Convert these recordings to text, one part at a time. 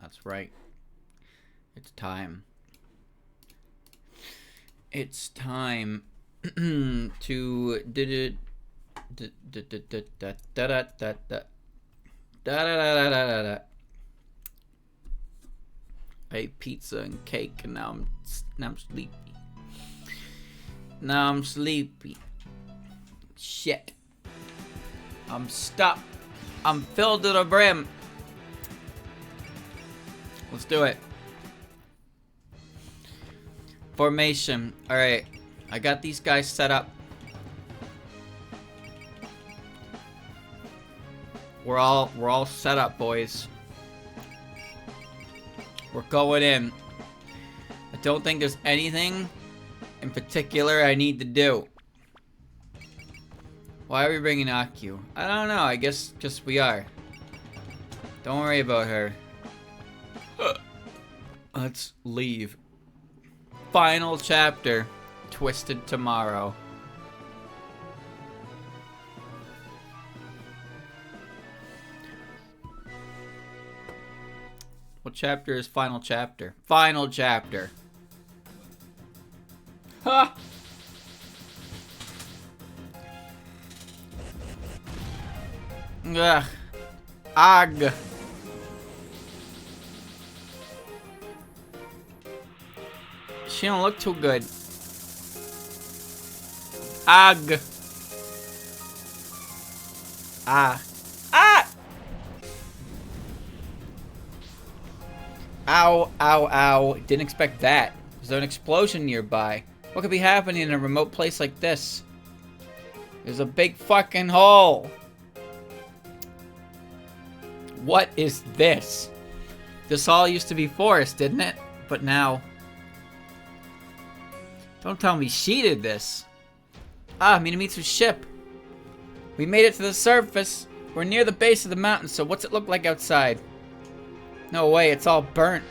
That's right. It's time. It's time to I ate pizza and cake and now I'm sleepy. Now I'm sleepy. Shit. I'm stuck. I'm filled to the brim. Let's do it. Formation. Alright. I got these guys set up. We're all set up, boys. We're going in. I don't think there's anything in particular I need to do. Why are we bringing Aku? I don't know. I guess just we are. Don't worry about her. Let's leave. Final chapter. Twisted tomorrow. What chapter is final chapter? Final chapter. Ha! Ugh. Ag. She don't look too good. Ag. Ah. Ah! Ow, ow, ow. Didn't expect that. Is there an explosion nearby? What could be happening in a remote place like this? There's a big fucking hole. What is this? This all used to be forest, didn't it? But now... Don't tell me she did this. Ah, Minamitsu's ship. We made it to the surface. We're near the base of the mountain, so what's it look like outside? No way, it's all burnt.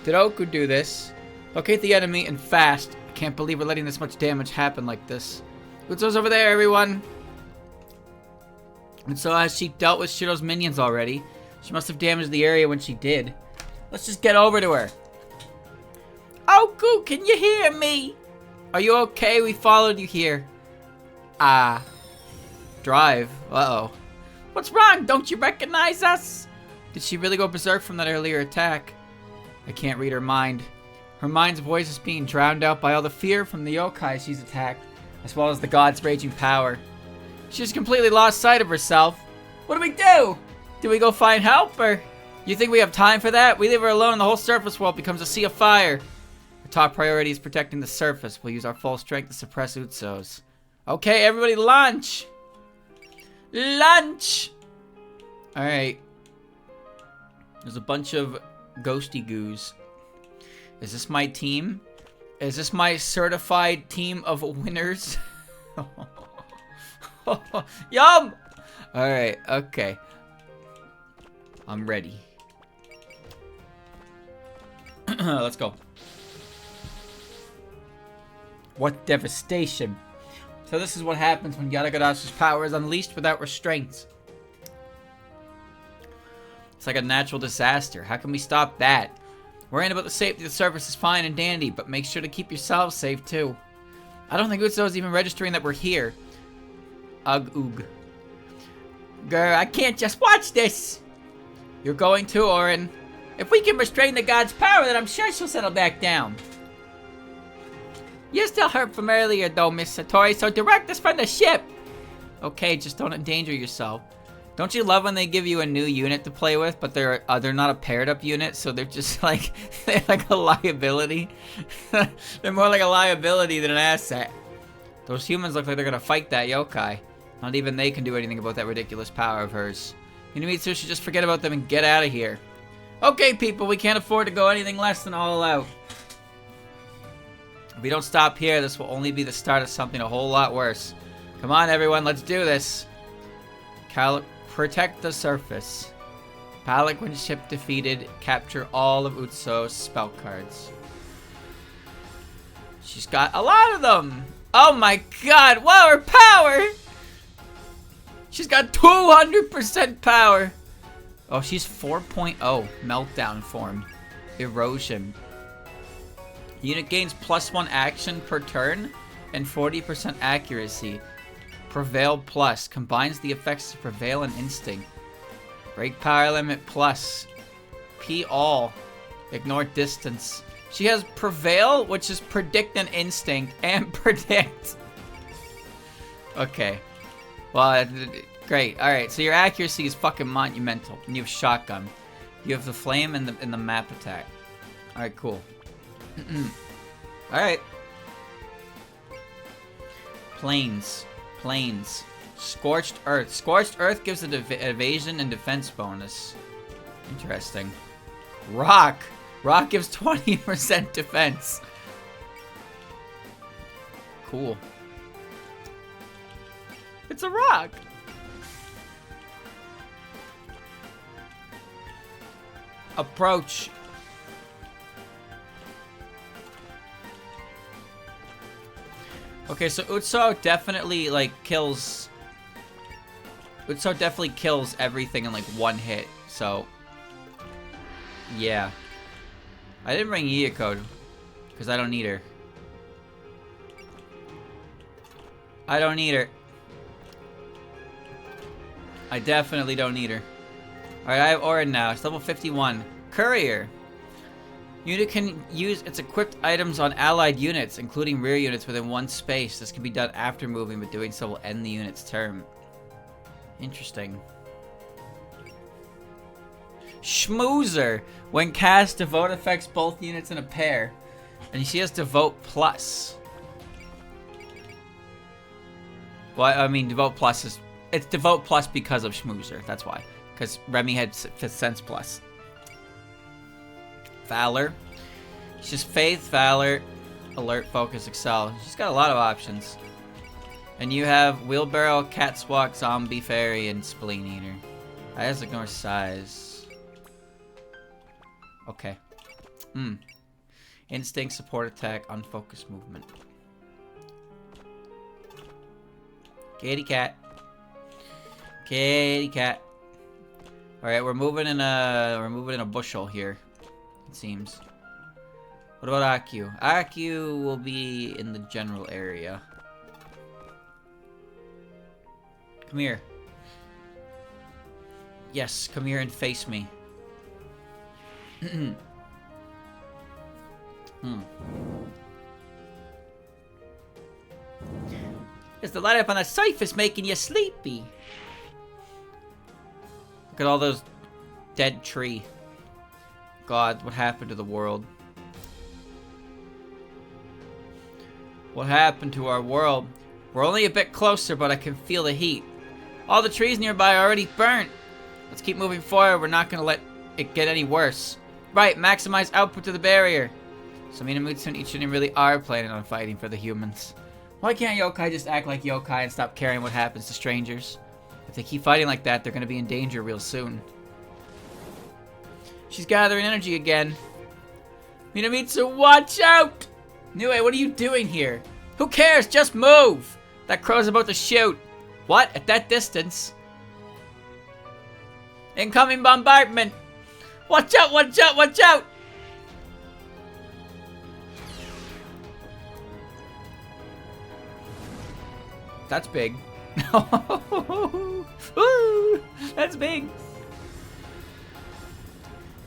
Did Oku do this? Locate the enemy and fast. I can't believe we're letting this much damage happen like this. Utsu's over there, everyone. And so has she dealt with Shiro's minions already? She must have damaged the area when she did. Let's just get over to her. Oku, can you hear me? Are you okay? We followed you here. Ah. Drive. Uh-oh. What's wrong? Don't you recognize us? Did she really go berserk from that earlier attack? I can't read her mind. Her mind's voice is being drowned out by all the fear from the yokai she's attacked, as well as the god's raging power. She's completely lost sight of herself. What do we do? Do we go find help, or... You think we have time for that? We leave her alone and the whole surface world becomes a sea of fire. Our top priority is protecting the surface. We'll use our full strength to suppress Utsos. Okay, everybody, lunch! Lunch! Alright. There's a bunch of ghosty goos. Is this my team? Is this my certified team of winners? Yum! Alright, okay. I'm ready. Let's go. What devastation. So this is what happens when Yadagadashi's power is unleashed without restraints. It's like a natural disaster. How can we stop that? Worrying about the safety of the surface is fine and dandy, but make sure to keep yourselves safe too. I don't think Utsu is even registering that we're here. Ugh, oog. Grr, I can't just watch this! You're going to, Orin. If we can restrain the god's power, then I'm sure she'll settle back down. You're still hurt from earlier though, Miss Satori, so direct us from the ship! Okay, just don't endanger yourself. Don't you love when they give you a new unit to play with, but they're not a paired up unit, so they're just like, they're like a liability? They're more like a liability than an asset. Those humans look like they're gonna fight that yokai. Not even they can do anything about that ridiculous power of hers. Minamitsu should just forget about them and get out of here. Okay, people, we can't afford to go anything less than all out. If we don't stop here, this will only be the start of something a whole lot worse. Come on, everyone, let's do this. Protect the surface. Palanquin ship defeated. Capture all of Utsu's spell cards. She's got a lot of them. Oh my god, wow, her power! She's got 200% power. Oh, she's 4.0. Meltdown form. Erosion. Unit gains +1 action per turn and 40% accuracy. Prevail plus. Combines the effects of Prevail and Instinct. Break power limit plus. P all. Ignore distance. She has Prevail, which is Predict and Instinct, and Predict. Okay. Well, great. Alright, so your accuracy is fucking monumental. And you have Shotgun. You have the Flame and the Map Attack. Alright, cool. Alright. Plains. Plains. Scorched Earth. Scorched Earth gives an evasion and defense bonus. Interesting. Rock. Rock gives 20% defense. Cool. It's a rock. Approach. Okay, so Utso definitely, like, kills... Utso definitely kills everything in, like, one hit, so... Yeah. I didn't bring Yoko, because I don't need her. I don't need her. I definitely don't need her. Alright, I have Orin now. It's level 51. Courier. Unit can use its equipped items on allied units, including rear units within one space. This can be done after moving, but doing so will end the unit's turn. Interesting. Schmoozer. When cast, Devote affects both units in a pair. And she has Devote Plus. Well, I mean, Devote Plus is... It's Devote Plus because of Schmoozer. That's why. Because Remy had Fifth Sense Plus. Valor. She's just Faith, Valor, Alert, Focus, Excel. She's got a lot of options. And you have Wheelbarrow, Catswalk, Zombie Fairy, and Spleen Eater. I just ignore size. Okay. Instinct, Support Attack, Unfocused Movement. Kitty cat. Kitty cat. Alright, we're moving in a bushel here. It seems. What about Aku? Aku will be in the general area. Come here. Yes, come here and face me. Is the light up on the surface making you sleepy? Look at all those dead tree. God, what happened to the world? What happened to our world? We're only a bit closer, but I can feel the heat. All the trees nearby are already burnt. Let's keep moving forward. We're not gonna let it get any worse. Right, maximize output to the barrier. So Minamitsu and Ichiden really are planning on fighting for the humans. Why can't yokai just act like yokai and stop caring what happens to strangers? If they keep fighting like that, they're gonna be in danger real soon. She's gathering energy again. Minamitsu, watch out! Nue, what are you doing here? Who cares? Just move! That crow's about to shoot. What? At that distance? Incoming bombardment! Watch out, watch out, watch out! That's big. Ooh, that's big.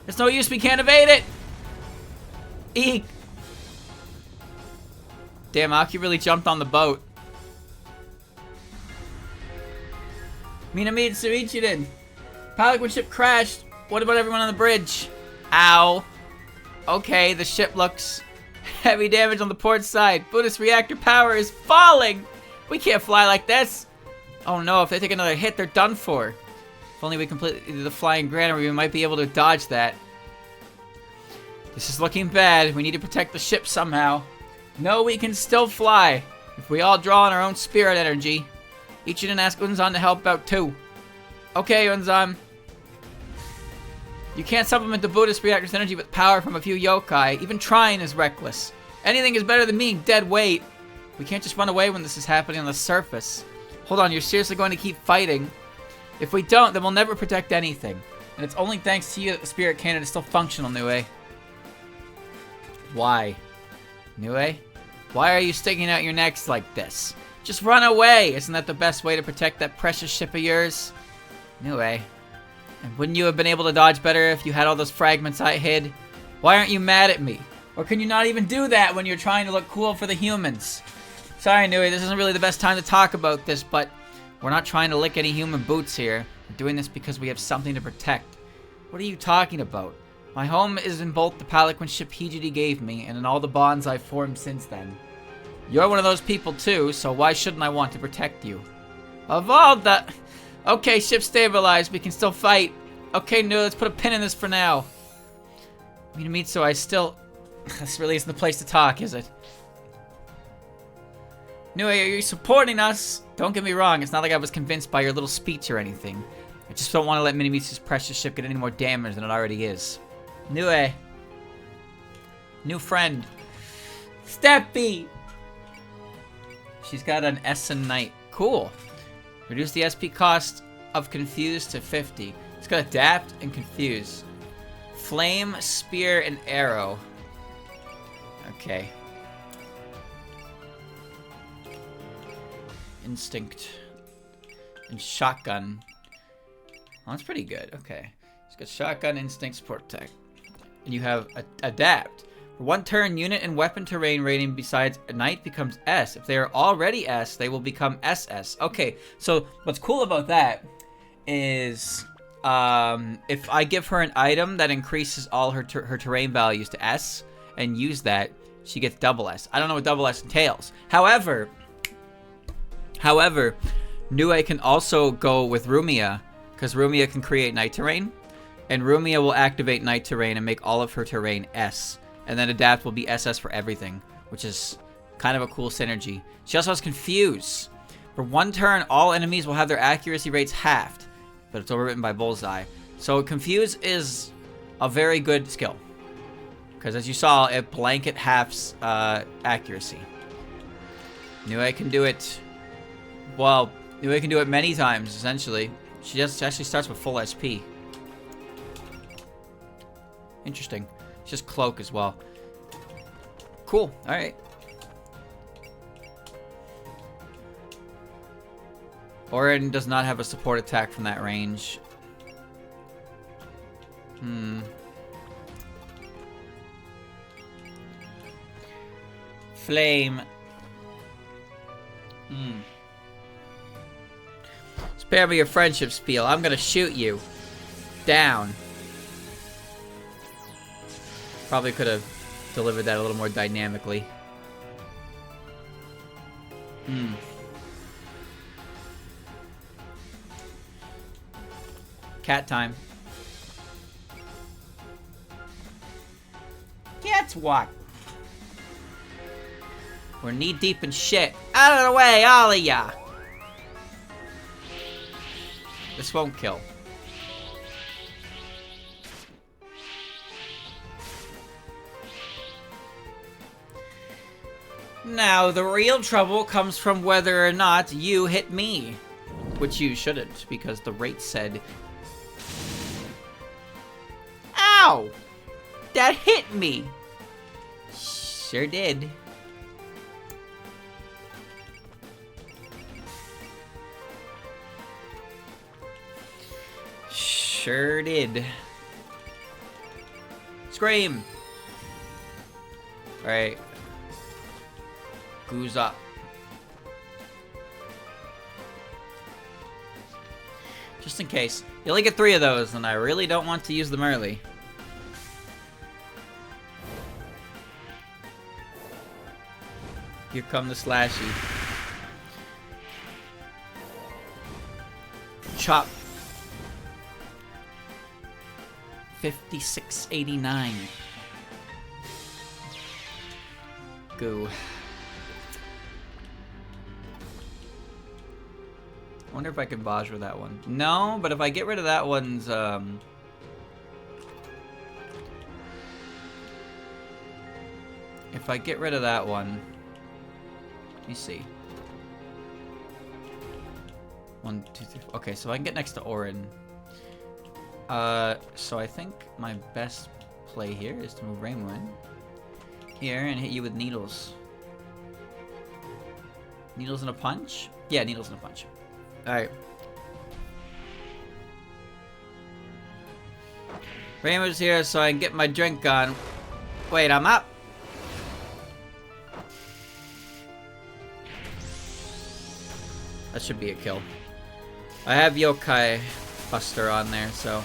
It's no use, we can't evade it! Eek! Damn, Aki really jumped on the boat. Minamitsu Ichiden. Pelican ship crashed. What about everyone on the bridge? Ow. Okay, the ship looks heavy damage on the port side. Buddhist reactor power is falling. We can't fly like this. Oh no, if they take another hit, they're done for. If only we completed the flying granary, we might be able to dodge that. This is looking bad. We need to protect the ship somehow. No, we can still fly. If we all draw on our own spirit energy. Ichiden ask Unzan to help out too. Okay, Unzan. You can't supplement the Buddhist reactor's energy with power from a few yokai. Even trying is reckless. Anything is better than being dead weight. We can't just run away when this is happening on the surface. Hold on, you're seriously going to keep fighting? If we don't, then we'll never protect anything. And it's only thanks to you that the spirit cannon is still functional, Nue. Why? Nue? Why are you sticking out your necks like this? Just run away! Isn't that the best way to protect that precious ship of yours? Nue. And wouldn't you have been able to dodge better if you had all those fragments I hid? Why aren't you mad at me? Or can you not even do that when you're trying to look cool for the humans? Sorry, Nui, this isn't really the best time to talk about this, but we're not trying to lick any human boots here. We're doing this because we have something to protect. What are you talking about? My home is in both the Pelican ship Hijiri gave me and in all the bonds I've formed since then. You're one of those people too, so why shouldn't I want to protect you? Of all the... Okay, ship stabilized. We can still fight. Okay, Nui, let's put a pin in this for now. So I still... This really isn't the place to talk, is it? Nui, are you supporting us? Don't get me wrong, it's not like I was convinced by your little speech or anything. I just don't want to let Minimitsu's precious ship get any more damage than it already is. Nui. New friend. Steppy! She's got an Essen Knight. Cool. Reduce the SP cost of Confuse to 50. It's got Adapt and Confuse. Flame, Spear, and Arrow. Okay. Instinct. And Shotgun. Oh, that's pretty good. Okay. It's got Shotgun, Instinct, Support Tech. And you have Adapt. For one turn, unit and weapon terrain rating besides Knight becomes S. If they are already S, they will become SS. Okay, so what's cool about that is if I give her an item that increases all her terrain values to S and use that, she gets double S. I don't know what double S entails. However, Nue can also go with Rumia, because Rumia can create night terrain, and Rumia will activate night terrain and make all of her terrain S, and then Adapt will be SS for everything, which is kind of a cool synergy. She also has Confuse. For one turn, all enemies will have their accuracy rates halved, but it's overwritten by Bullseye. So Confuse is a very good skill, because as you saw, it blanket halves accuracy. Nue can do it, well, Nue can do it many times, essentially. She just actually starts with full SP. Interesting. It's just Cloak as well. Cool, alright. Orin does not have a support attack from that range. Flame. Spare me your friendship spiel. I'm gonna shoot you. Down. Probably could have delivered that a little more dynamically. Cat time. Cat's what? We're knee deep in shit. Out of the way, all of ya! This won't kill. Now, the real trouble comes from whether or not you hit me. Which you shouldn't, because the rate said... Ow! That hit me! Sure did. Sure did. Scream! Alright. Goose up. Just in case. You only get 3 of those, and I really don't want to use them early. Here come the slashy. Chop. 5689. Goo. I wonder if I can Bajra that one. No, but if I get rid of that one's, if I get rid of that one... Let me see. 1, 2, 3... Okay, so I can get next to Orin. So I think my best play here is to move Rainbow in here and hit you with needles. Needles and a punch? Yeah, needles and a punch. Alright. Rainbow's here so I can get my drink on. Wait, I'm up. That should be a kill. I have Yokai Buster on there, so...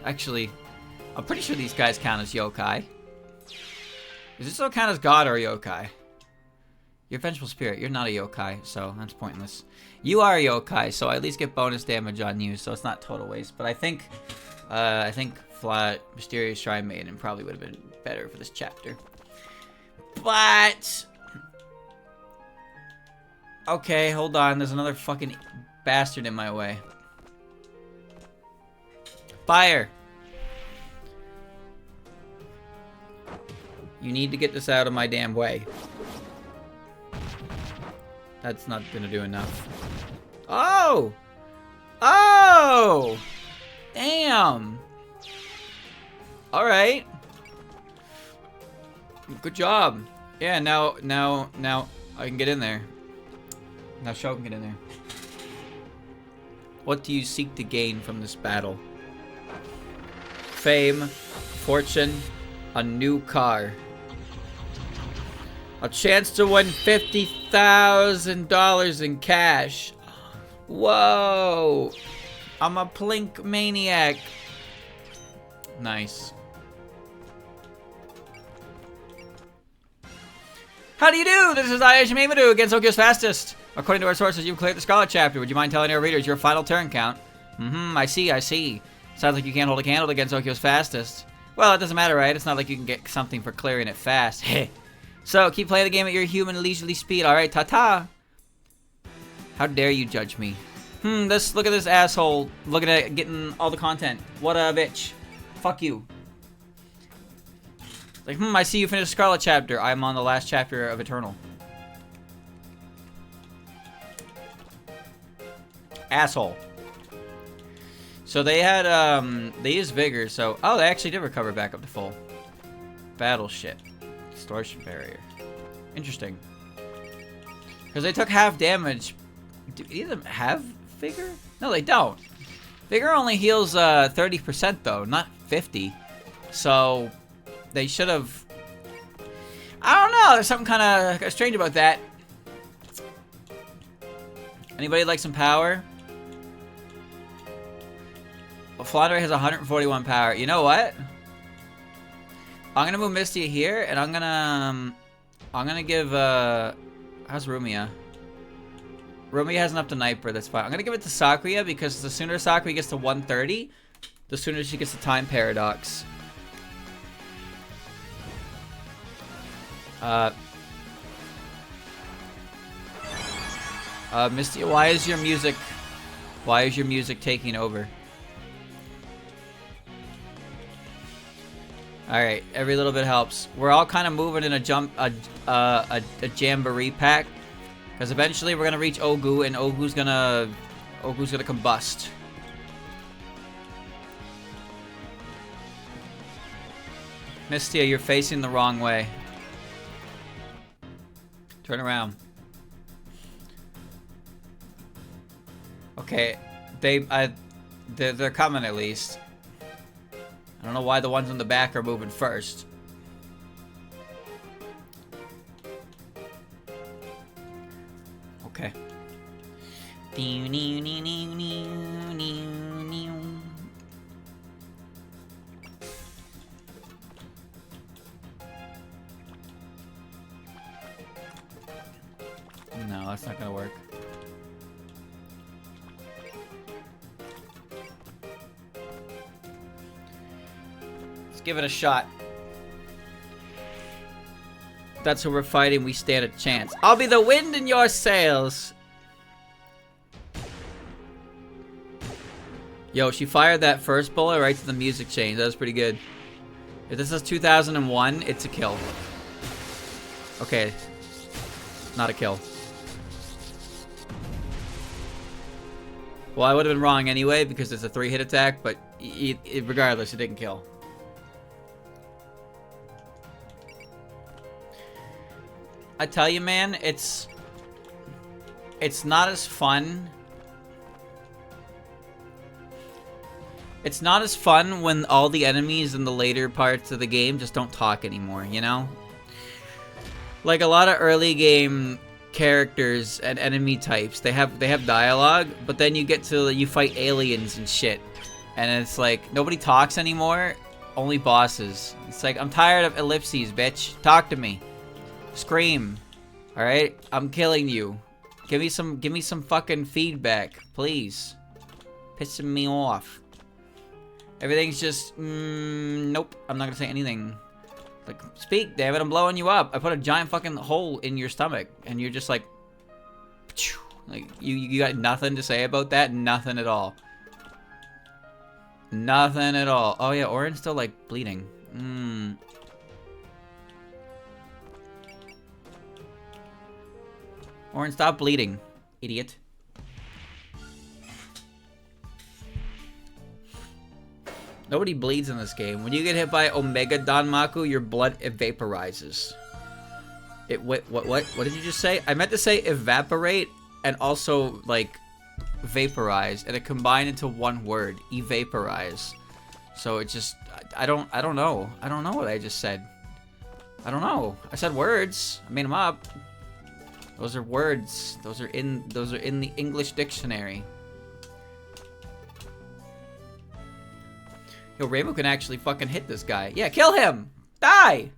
Actually, I'm pretty sure these guys count as Yokai. Does it still count as God or Yokai? You're Vengeful Spirit. You're not a Yokai, so that's pointless. You are a Yokai, so I at least get bonus damage on you, so it's not total waste. But I think Flat Mysterious Shrine Maiden probably would have been better for this chapter. But... Okay, hold on. There's another fucking bastard in my way. Fire! You need to get this out of my damn way. That's not gonna do enough. Oh! Oh! Damn! Alright. Good job. Yeah, now I can get in there. Now Shou can get in there. What do you seek to gain from this battle? Fame, fortune, a new car. A chance to win $50,000 in cash. Whoa! I'm a plink maniac. Nice. How do you do? This is Ayashimimadu against Oku's Fastest. According to our sources, you've cleared the Scarlet chapter. Would you mind telling our readers your final turn count? I see. Sounds like you can't hold a candle against Oku's Fastest. Well, it doesn't matter, right? It's not like you can get something for clearing it fast. So, keep playing the game at your human leisurely speed, alright? Ta-ta! How dare you judge me? Look at this asshole looking at getting all the content. What a bitch. Fuck you. Like, I see you finished Scarlet chapter. I'm on the last chapter of Eternal. Asshole. So they had, they used Vigor, so... Oh, they actually did recover back up to full. Battleship. Distortion Barrier. Interesting. Because they took half damage. Do either of them have Vigor? No, they don't. Vigor only heals, 30% though, not 50. So... They should have... I don't know, there's something kind of strange about that. Anybody like some power? Well, Flandre has 141 power. You know what? I'm gonna move Misty here, and I'm gonna give, how's Rumia? Rumia has enough to Niper, that's fine. I'm gonna give it to Sakuya, because the sooner Sakuya gets to 130, the sooner she gets the Time Paradox. Misty, why is your music taking over? Alright, every little bit helps. We're all kind of moving in a jamboree pack. Because eventually we're gonna reach Ogu, and Ogu's gonna combust. Mistia, you're facing the wrong way. Turn around. Okay, they're coming at least. I don't know why the ones in the back are moving first. Okay. No, that's not gonna work. Let's give it a shot. That's who we're fighting. We stand a chance. I'll be the wind in your sails. Yo, she fired that first bullet right to the music change. That was pretty good. If this is 2001, it's a kill. Okay. Not a kill. Well, I would have been wrong anyway because it's a 3-hit attack, but regardless, it didn't kill. I tell you, man, it's not as fun. It's not as fun when all the enemies in the later parts of the game just don't talk anymore, you know? Like a lot of early game characters and enemy types, they have dialogue, but then you fight aliens and shit. And it's like nobody talks anymore, only bosses. It's like, I'm tired of ellipses, bitch. Talk to me. Scream. All right? I'm killing you. Give me some fucking feedback, please. Pissing me off. Everything's just nope. I'm not gonna say anything. Like, speak, damn it, I'm blowing you up. I put a giant fucking hole in your stomach, and you're just like you got nothing to say about that? Nothing at all. Nothing at all. Oh yeah, Orin's still like bleeding. Orin, stop bleeding, idiot. Nobody bleeds in this game. When you get hit by Omega Danmaku, your blood evaporizes. What did you just say? I meant to say evaporate and also like vaporize, and it combined into one word, evaporize. So it just I don't know. I don't know what I just said. I don't know. I said words. I made them up. Those are words. Those are in the English dictionary. Yo, Rainbow can actually fucking hit this guy. Yeah, kill him! Die!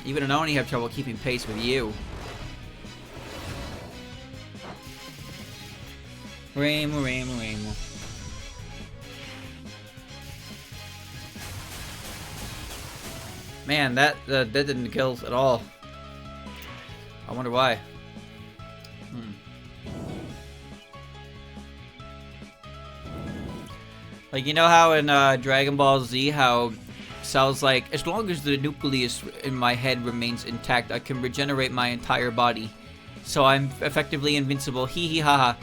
Even an Oni have trouble keeping pace with you. Rainbow. Man, that didn't kill at all. I wonder why. Like, you know how in Dragon Ball Z, how Cell's like, as long as the nucleus in my head remains intact, I can regenerate my entire body. So I'm effectively invincible, hee hee ha ha.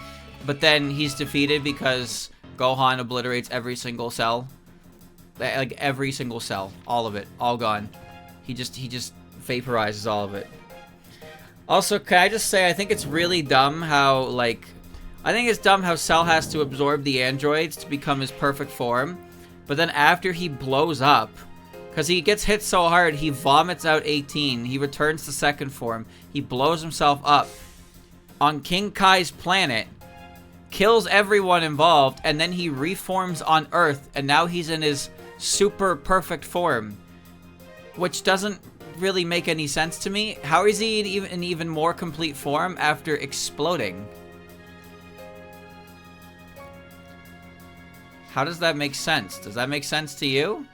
But then he's defeated because Gohan obliterates every single cell. Like, every single cell. All of it. All gone. He just vaporizes all of it. Also, can I just say, I think it's really dumb how, like... I think it's dumb how Cell has to absorb the androids to become his perfect form. But then after he blows up, because he gets hit so hard, he vomits out 18. He returns to second form. He blows himself up on King Kai's planet, kills everyone involved, and then he reforms on Earth, and now he's in his super perfect form. Which doesn't really make any sense to me. How is he in even more complete form after exploding? How does that make sense? Does that make sense to you?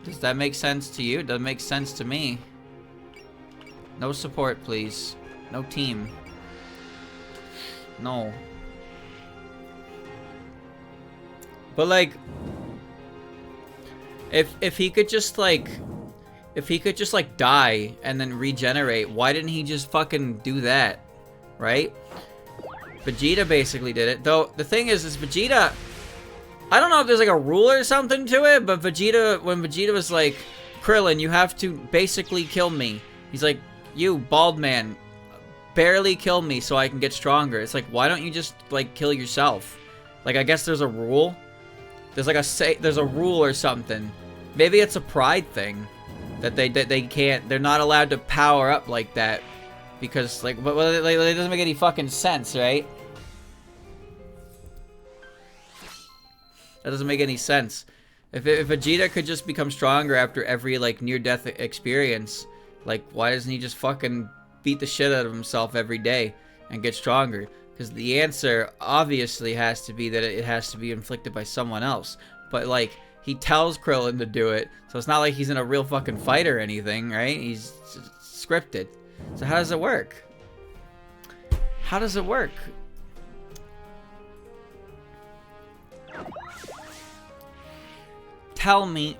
Does that make sense to you? It doesn't make sense to me. No support, please. No team. No. But like, if he could just like die and then regenerate, why didn't he just fucking do that? Right? Vegeta basically did it. Though, the thing is Vegeta... I don't know if there's like a rule or something to it, but Vegeta, when Vegeta was like, Krillin, you have to basically kill me. He's like, you, bald man, barely kill me so I can get stronger. It's like, why don't you just, like, kill yourself? Like, I guess there's a rule. There's like there's a rule or something. Maybe it's a pride thing. That they can't, they're not allowed to power up like that. Because, like, but it doesn't make any fucking sense, right? That doesn't make any sense. If Vegeta could just become stronger after every, like, near-death experience, like, why doesn't he just fucking beat the shit out of himself every day and get stronger? Because the answer, obviously, has to be that it has to be inflicted by someone else. But, like, he tells Krillin to do it, so it's not like he's in a real fucking fight or anything, right? He's scripted. So how does it work? How does it work? Tell me.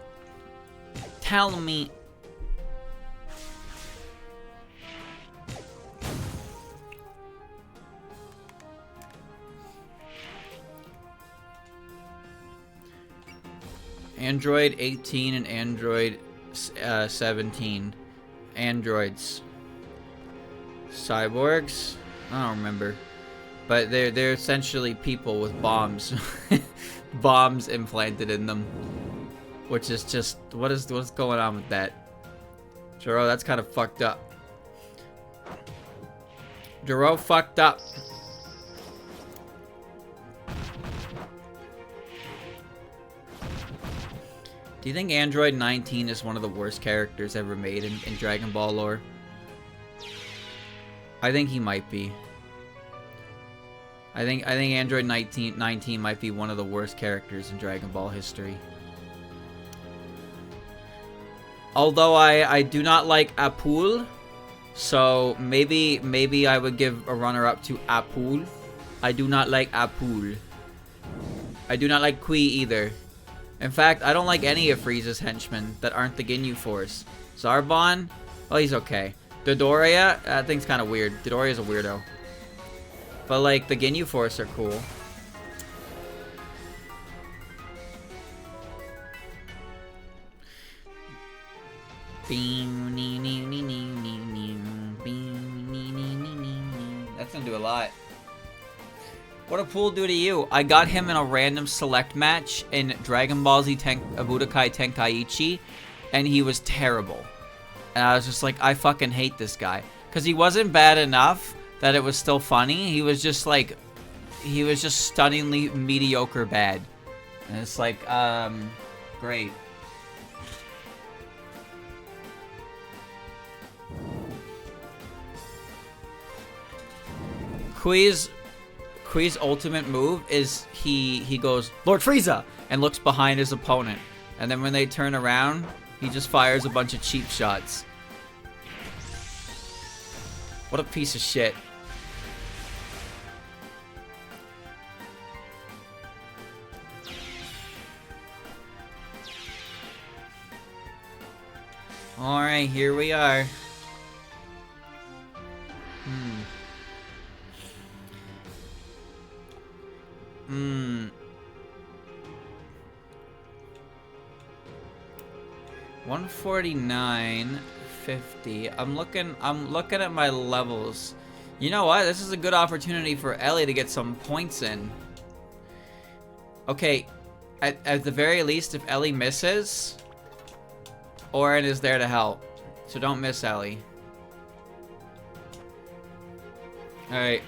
Android 18 and Android 17. Androids. Cyborgs? I don't remember. But they're essentially people with bombs. Bombs implanted in them. Which is just, what's going on with that? Jiro, that's kind of fucked up. Jiro fucked up. Do you think Android 19 is one of the worst characters ever made in Dragon Ball lore? I think he might be. I think Android 19 might be one of the worst characters in Dragon Ball history. Although I do not like Apul, so maybe I would give a runner-up to Apul. I do not like Apul. I do not like Kui either. In fact, I don't like any of Frieza's henchmen that aren't the Ginyu Force. Zarbon, well, he's okay. Dodoria, that thing's kind of weird. Dodoria's a weirdo. But, like, the Ginyu Force are cool. That's gonna do a lot. What did Pool do to you? I got him in a random select match in Dragon Ball Z Budokai Tenkaichi, and he was terrible. And I was just like, I fucking hate this guy. Because he wasn't bad enough that it was still funny. He was just like, he was just stunningly mediocre bad. And it's like, great. Kui's ultimate move is he goes, Lord Frieza, and looks behind his opponent. And then when they turn around, he just fires a bunch of cheap shots. What a piece of shit. Alright, here we are. Hmm. 149.50. I'm looking at my levels. You know what? This is a good opportunity for Ellie to get some points in. Okay, at the very least, if Ellie misses, Orin is there to help. So don't miss Ellie. Alright.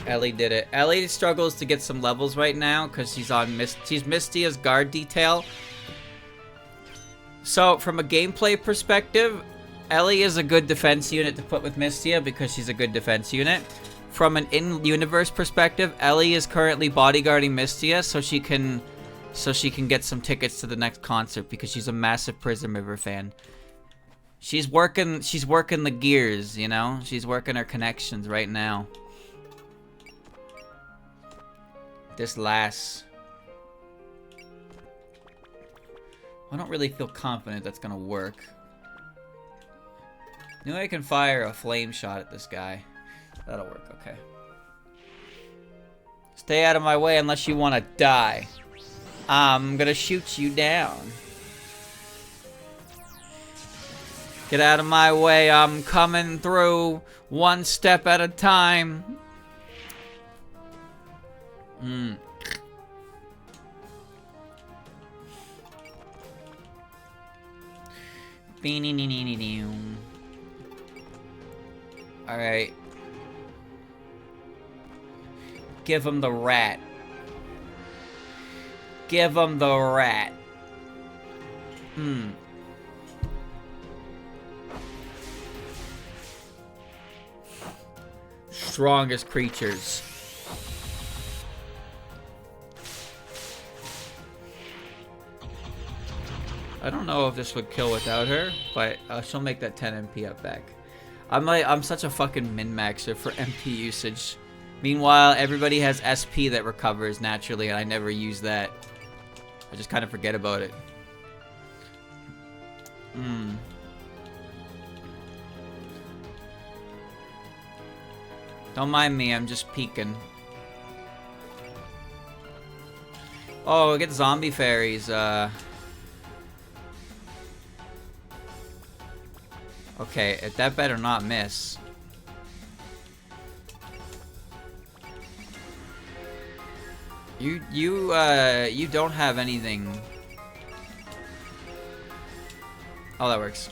Ellie did it. Ellie struggles to get some levels right now because she's Mistia's guard detail. So from a gameplay perspective, Ellie is a good defense unit to put with Mistia because she's a good defense unit. From an in-universe perspective, Ellie is currently bodyguarding Mistia so she can get some tickets to the next concert because she's a massive Prism River fan. She's working the gears, you know? She's working her connections right now. This lasts. I don't really feel confident that's gonna work. Knew I can fire a flame shot at this guy. That'll work, okay. Stay out of my way unless you want to die. I'm gonna shoot you down. Get out of my way, I'm coming through one step at a time. Alright. Give him the rat. Give him the rat. Strongest creatures. I don't know if this would kill without her, but she'll make that 10 MP up back. I'm such a fucking min-maxer for MP usage. Meanwhile, everybody has SP that recovers naturally, and I never use that. I just kind of forget about it. Don't mind me, I'm just peeking. Oh, we get zombie fairies. Okay, that better not miss. You don't have anything. Oh, that works.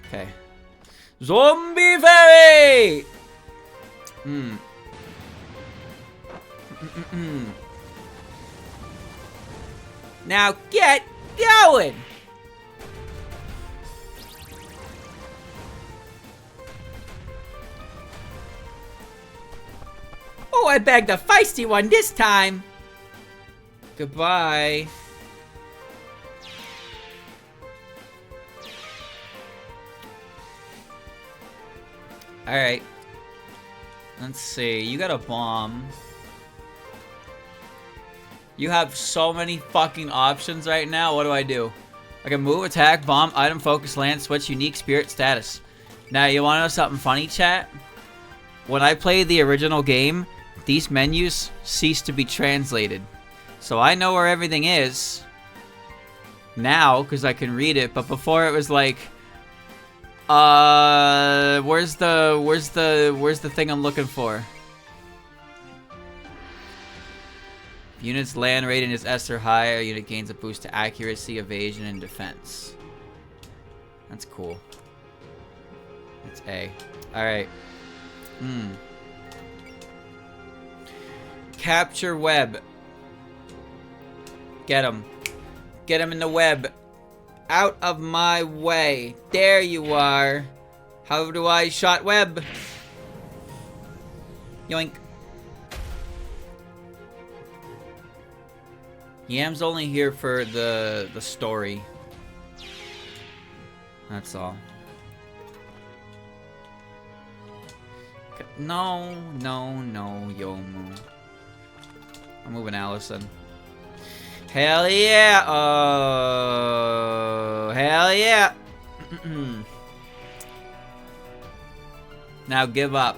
Okay. Zombie fairy! Now get going! Oh, I bagged a feisty one this time! Goodbye. Alright. Let's see. You got a bomb. You have so many fucking options right now. What do I do? I can move, attack, bomb, item, focus, land, switch, unique, spirit, status. Now, you want to know something funny, chat? When I played the original game, these menus ceased to be translated. So I know where everything is now, because I can read it. But before it was like, where's the thing I'm looking for? Unit's land rating is S or higher. Unit gains a boost to accuracy, evasion, and defense. That's cool. That's A. Alright. Capture web. Get him. Get him in the web. Out of my way. There you are. How do I shot web? Yoink. Yam's only here for the story. That's all. No, Yomu. I'm moving Allison. Hell yeah! Oh, hell yeah! Now give up.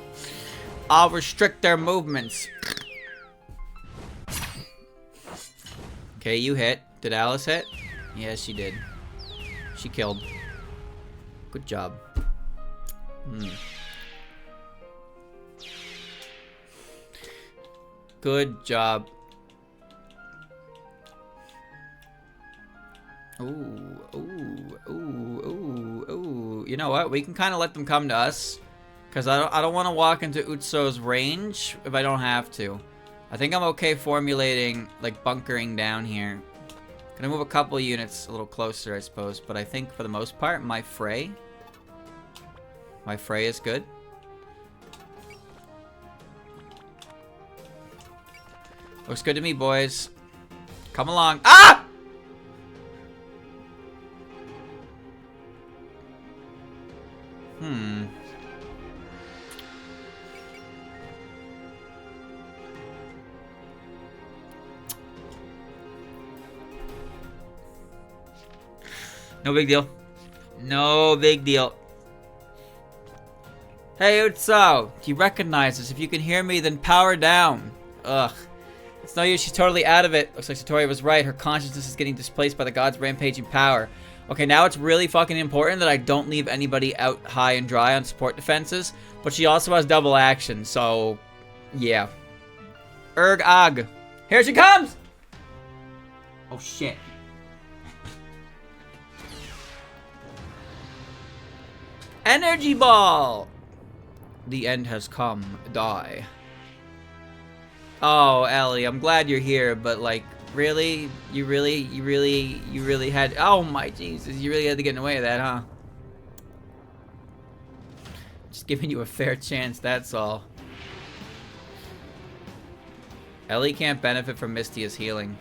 I'll restrict their movements. Okay, you hit. Did Alice hit? Yes, she did. She killed. Good job. Good job. Ooh. You know what? We can kind of let them come to us. Because I don't want to walk into Utso's range if I don't have to. I think I'm okay formulating, like, bunkering down here. Gonna move a couple units a little closer, I suppose. But I think, for the most part, my fray is good. Looks good to me, boys. Come along. Ah! No big deal. No big deal. Hey, Utso! Do you recognize us? If you can hear me, then power down. Ugh. It's no use, she's totally out of it. Looks like Satori was right. Her consciousness is getting displaced by the gods' rampaging power. Okay, now it's really fucking important that I don't leave anybody out high and dry on support defenses. But she also has double action, so... yeah. Erg Ag. Here she comes! Oh, shit. Energy ball! The end has come. Die. Oh, Ellie, I'm glad you're here, but like, really? You really had... oh my Jesus, you really had to get in the way of that, huh? Just giving you a fair chance, that's all. Ellie can't benefit from Mistia's healing.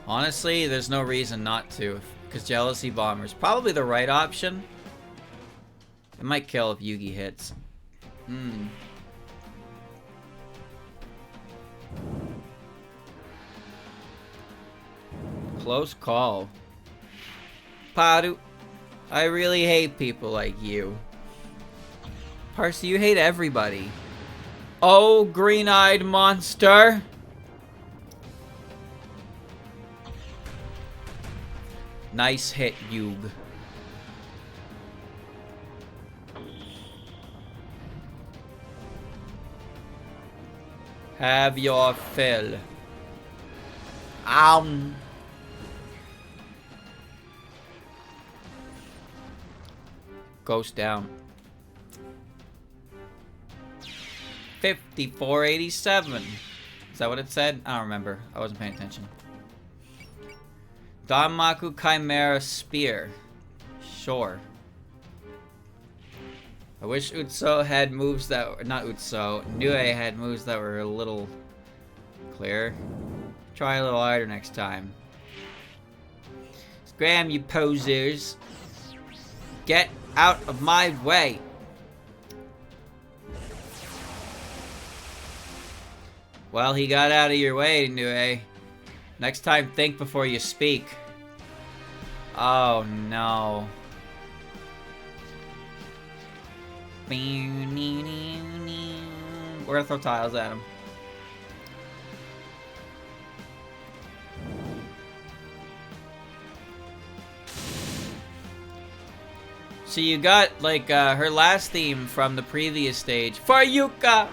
Honestly, there's no reason not to, because Jealousy Bomber is probably the right option. It might kill if Yugi hits. Close call. Paru, I really hate people like you. Parsi, you hate everybody. Oh, green-eyed monster. Nice hit, Yug. Have your fill. Ghost down. 5487. Is that what it said? I don't remember. I wasn't paying attention. Danmaku Chimera Spear. Sure. I wish Utso had moves that were not Utso. Nue had moves that were a little clearer. Try a little harder next time. Scram, you posers. Get out of my way. Well, he got out of your way, Nue. Next time, think before you speak. Oh, no. We're gonna throw tiles at him. So you got, like, her last theme from the previous stage. For Yuka!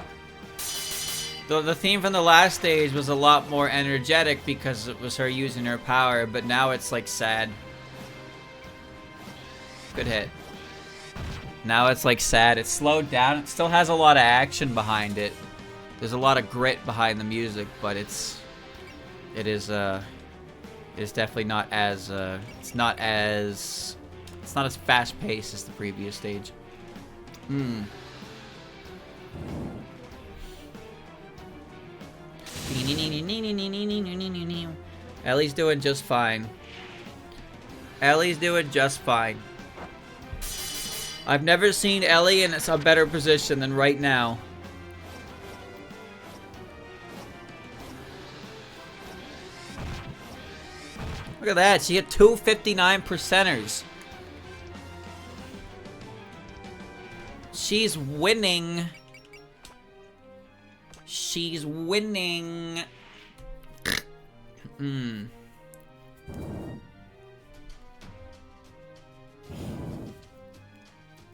The theme from the last stage was a lot more energetic because it was her using her power, but now it's, like, sad. Good hit. Now it's, like, sad. It's slowed down. It still has a lot of action behind it. There's a lot of grit behind the music, but it is definitely not as, it's not as fast-paced as the previous stage. Ellie's doing just fine. Ellie's doing just fine. I've never seen Ellie in a better position than right now. Look at that. She hit 2 59%ers. She's winning. She's winning.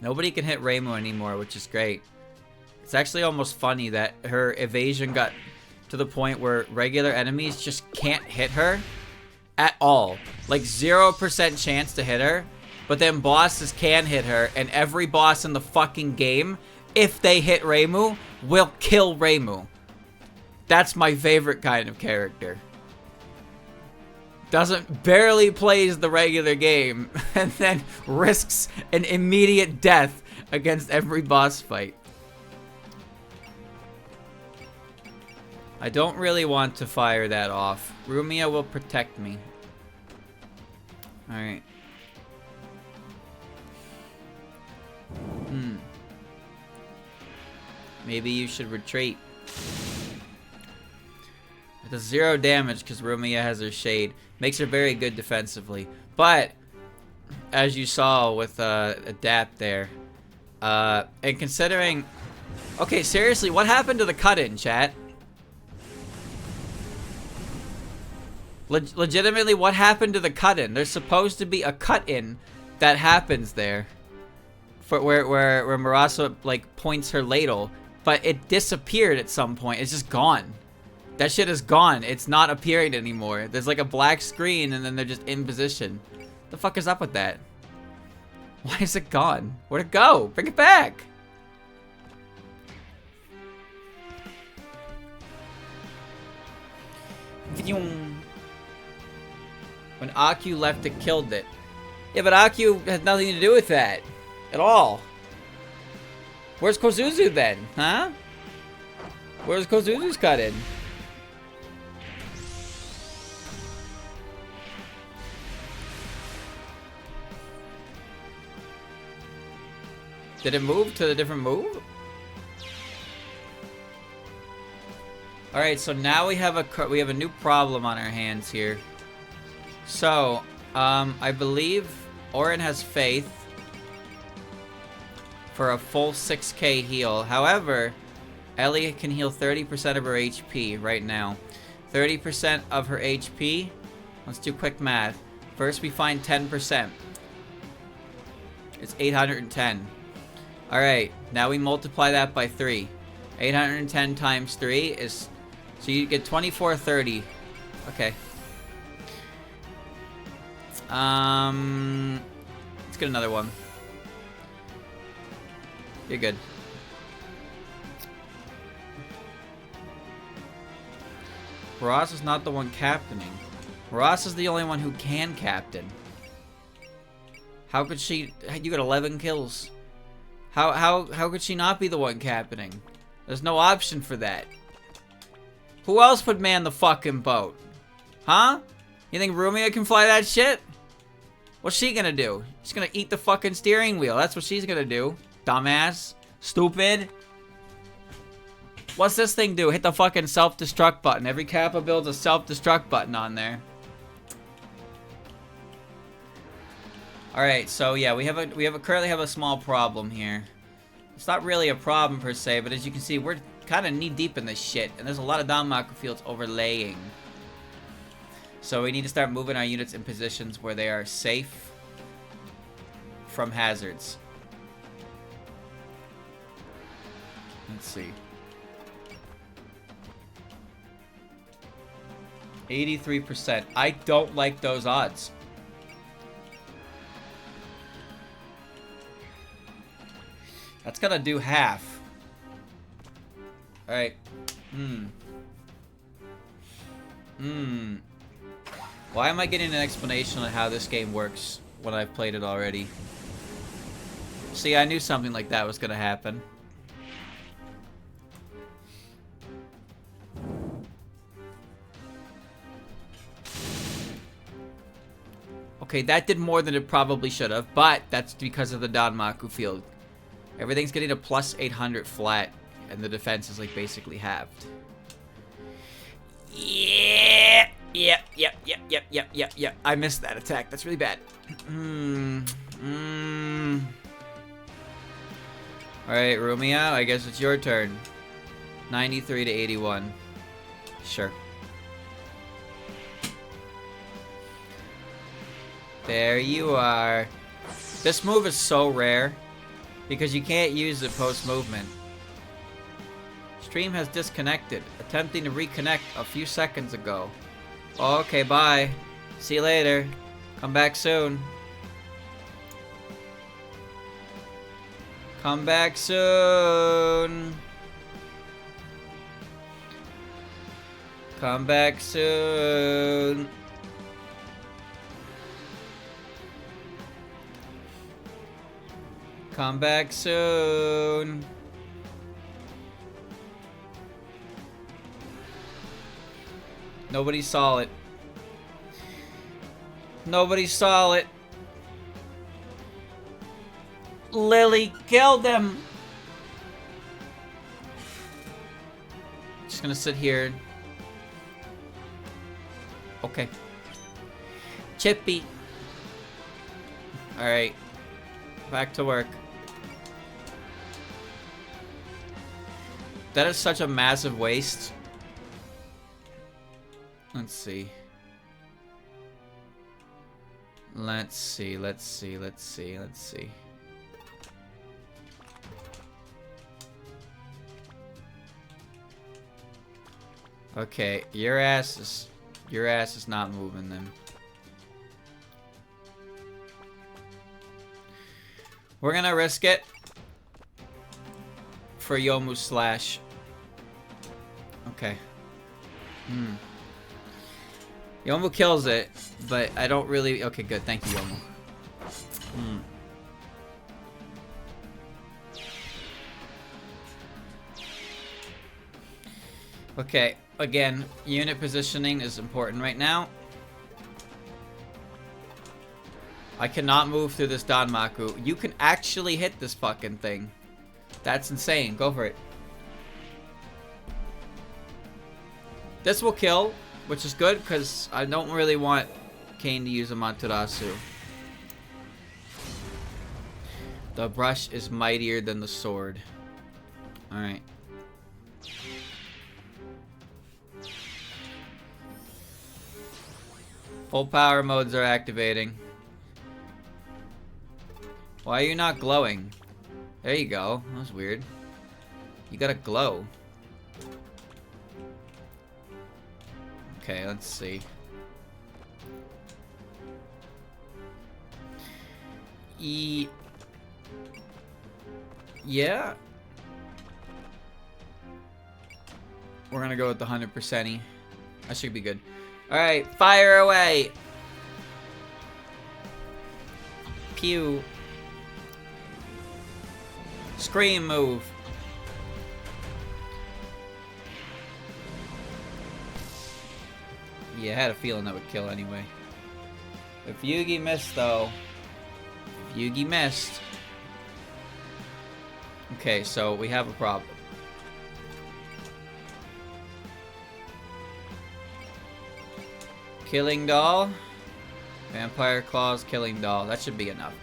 Nobody can hit Reimu anymore, which is great. It's actually almost funny that her evasion got to the point where regular enemies just can't hit her at all. Like 0% chance to hit her, but then bosses can hit her, and every boss in the fucking game, if they hit Reimu, will kill Reimu. That's my favorite kind of character. Barely plays the regular game, and then risks an immediate death against every boss fight. I don't really want to fire that off. Rumia will protect me. Alright. Maybe you should retreat. It does 0 damage because Rumia has her shade. Makes her very good defensively. But, as you saw with Adapt there, and considering... Okay, seriously, what happened to the cut-in, chat? Legitimately, what happened to the cut-in? There's supposed to be a cut-in that happens there. For where Murasa, like, points her ladle. But it disappeared at some point. It's just gone. That shit is gone. It's not appearing anymore. There's like a black screen and then they're just in position. The fuck is up with that? Why is it gone? Where'd it go? Bring it back! When Aku left, it killed it. Yeah, but Aku has nothing to do with that. At all. Where's Kozuzu then? Huh? Where's Kozuzu's cut in? Did it move to a different move? Alright, so now we have a new problem on our hands here. So, I believe Orin has faith for a full 6k heal. However, Ellie can heal 30% of her HP right now. 30% of her HP. Let's do quick math. First, we find 10%. It's 810. Alright, now we multiply that by 3. 810 times 3 is... So you get 2430. Okay. Let's get another one. You're good. Ross is not the one captaining. Ross is the only one who can captain. How could she... You got 11 kills. How could she not be the one captaining? There's no option for that. Who else would man the fucking boat? Huh? You think Rumia can fly that shit? What's she gonna do? She's gonna eat the fucking steering wheel. That's what she's gonna do. Dumbass. Stupid. What's this thing do? Hit the fucking self-destruct button. Every Kappa builds a self-destruct button on there. Alright, so yeah, we currently have a small problem here. It's not really a problem per se, but as you can see, we're kind of knee-deep in this shit, and there's a lot of Danmaku fields overlaying. So we need to start moving our units in positions where they are safe from hazards. Let's see. 83%. I don't like those odds. That's gonna do half. Alright. Why am I getting an explanation on how this game works when I've played it already? See, I knew something like that was gonna happen. Okay, that did more than it probably should have, but that's because of the Danmaku field. Everything's getting a plus 800 flat, and the defense is like basically halved. Yeah! Yep. I missed that attack. That's really bad. Alright, Rumia, I guess it's your turn. 93 to 81. Sure. There you are. This move is so rare because you can't use it post-movement. Stream has disconnected, attempting to reconnect a few seconds ago. Okay, bye. See you later. Come back soon. Come back soon. Come back soon. Come back soon. Nobody saw it. Nobody saw it. Lily killed him. Just gonna sit here. Okay. Chippy. Alright. Back to work. That is such a massive waste. Let's see. Let's see. Okay, your ass is not moving them. We're gonna risk it for Yomu slash. Okay. Yomu kills it, but I don't really... Okay, good. Thank you, Yomu. Okay, again, unit positioning is important right now. I cannot move through this Danmaku. You can actually hit this fucking thing. That's insane. Go for it. This will kill, which is good because I don't really want Kane to use Amaterasu. The brush is mightier than the sword. Alright. Full power modes are activating. Why are you not glowing? There you go. That was weird. You gotta glow. Okay, let's see. Yeah. We're gonna go with the 100%-y. That should be good. Alright, fire away! Pew. Scream move. Yeah, I had a feeling that would kill anyway. If Yugi missed, though. If Yugi missed. Okay, so we have a problem. Killing Doll. Vampire Claws, Killing Doll. That should be enough.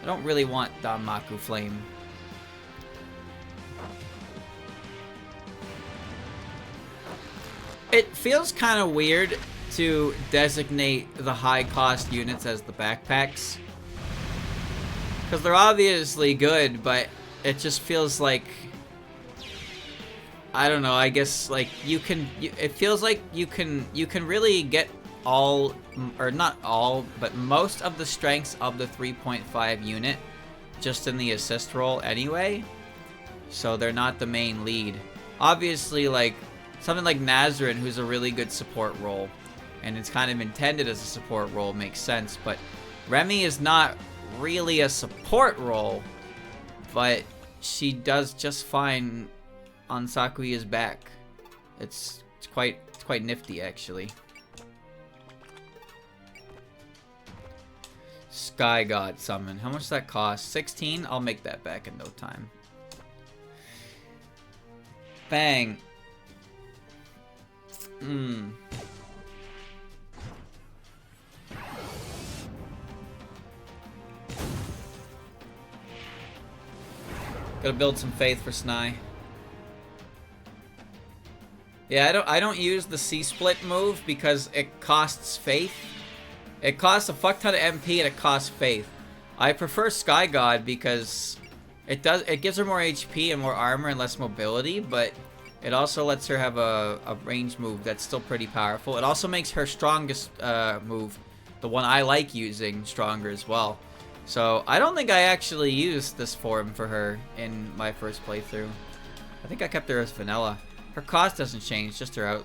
I don't really want Danmaku Flame. It feels kind of weird to designate the high-cost units as the backpacks. Because they're obviously good, but it just feels like... I don't know, I guess, like, it feels like you can really get all, or not all, but most of the strengths of the 3.5 unit just in the assist roll anyway. So they're not the main lead. Obviously, like, something like Nazarene, who's a really good support role, and it's kind of intended as a support role, makes sense, but Remy is not really a support role, but she does just fine on Sakuya's back. It's quite nifty, actually. Sky God summon. How much does that cost? 16? I'll make that back in no time. Bang. Gotta build some faith for Snai. Yeah, I don't use the C-split move because it costs faith. It costs a fuck ton of MP and it costs faith. I prefer Sky God because it gives her more HP and more armor and less mobility, but it also lets her have a range move that's still pretty powerful. It also makes her strongest move, the one I like using, stronger as well. So I don't think I actually used this form for her in my first playthrough. I think I kept her as vanilla. Her cost doesn't change, just her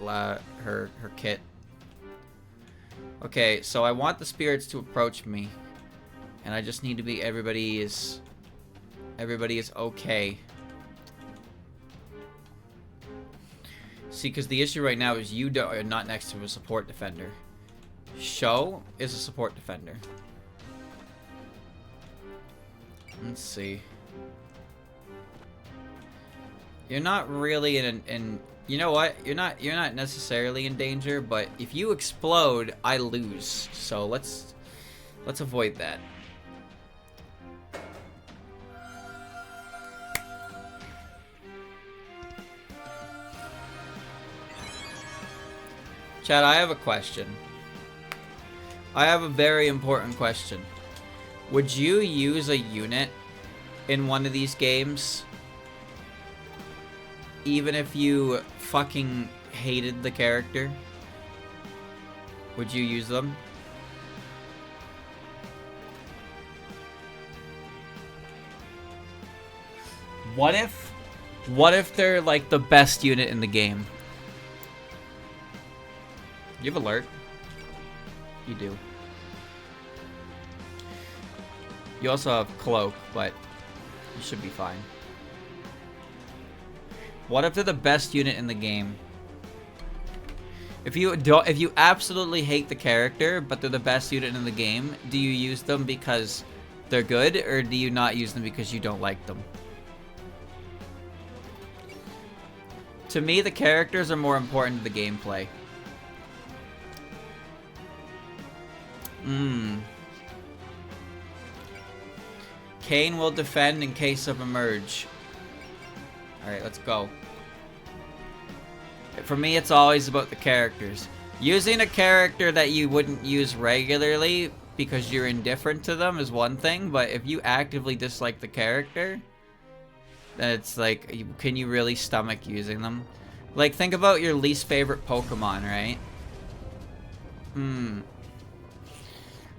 her kit. Okay, so I want the spirits to approach me, and I just need to be everybody is okay. See, because the issue right now is you are not next to a support defender. Sho is a support defender. Let's see. You're not really in you know what? You're not necessarily in danger, but if you explode, I lose. So let's avoid that. Chad, I have a question. I have a very important question. Would you use a unit in one of these games even if you fucking hated the character? Would you use them? What if they're like the best unit in the game? You have alert. You do. You also have cloak, but you should be fine. What if they're the best unit in the game? If you absolutely hate the character, but they're the best unit in the game, do you use them because they're good, or do you not use them because you don't like them? To me, the characters are more important to the gameplay. Kane will defend in case of a merge. Alright, let's go. For me, it's always about the characters. Using a character that you wouldn't use regularly because you're indifferent to them is one thing, but if you actively dislike the character, then it's like, can you really stomach using them? Like, think about your least favorite Pokemon, right?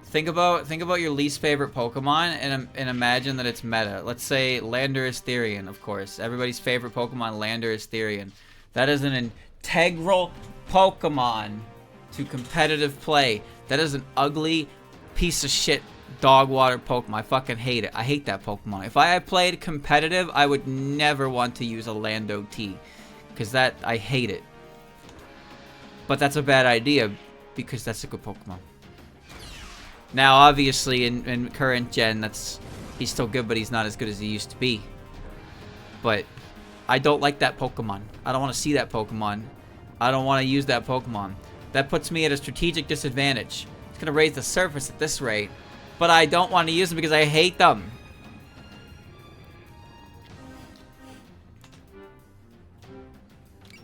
Think about your least favorite Pokemon and imagine that it's meta. Let's say Landorus Therian, of course. Everybody's favorite Pokemon, Landorus Therian. That is an integral Pokemon to competitive play. That is an ugly piece of shit dog water Pokemon. I fucking hate it. I hate that Pokemon. If I had played competitive, I would never want to use a Lando T. Because I hate it. But that's a bad idea because that's a good Pokemon. Now, obviously, in current gen, he's still good, but he's not as good as he used to be. But I don't like that Pokemon. I don't want to see that Pokemon. I don't want to use that Pokemon. That puts me at a strategic disadvantage. It's going to raise the surface at this rate. But I don't want to use them because I hate them.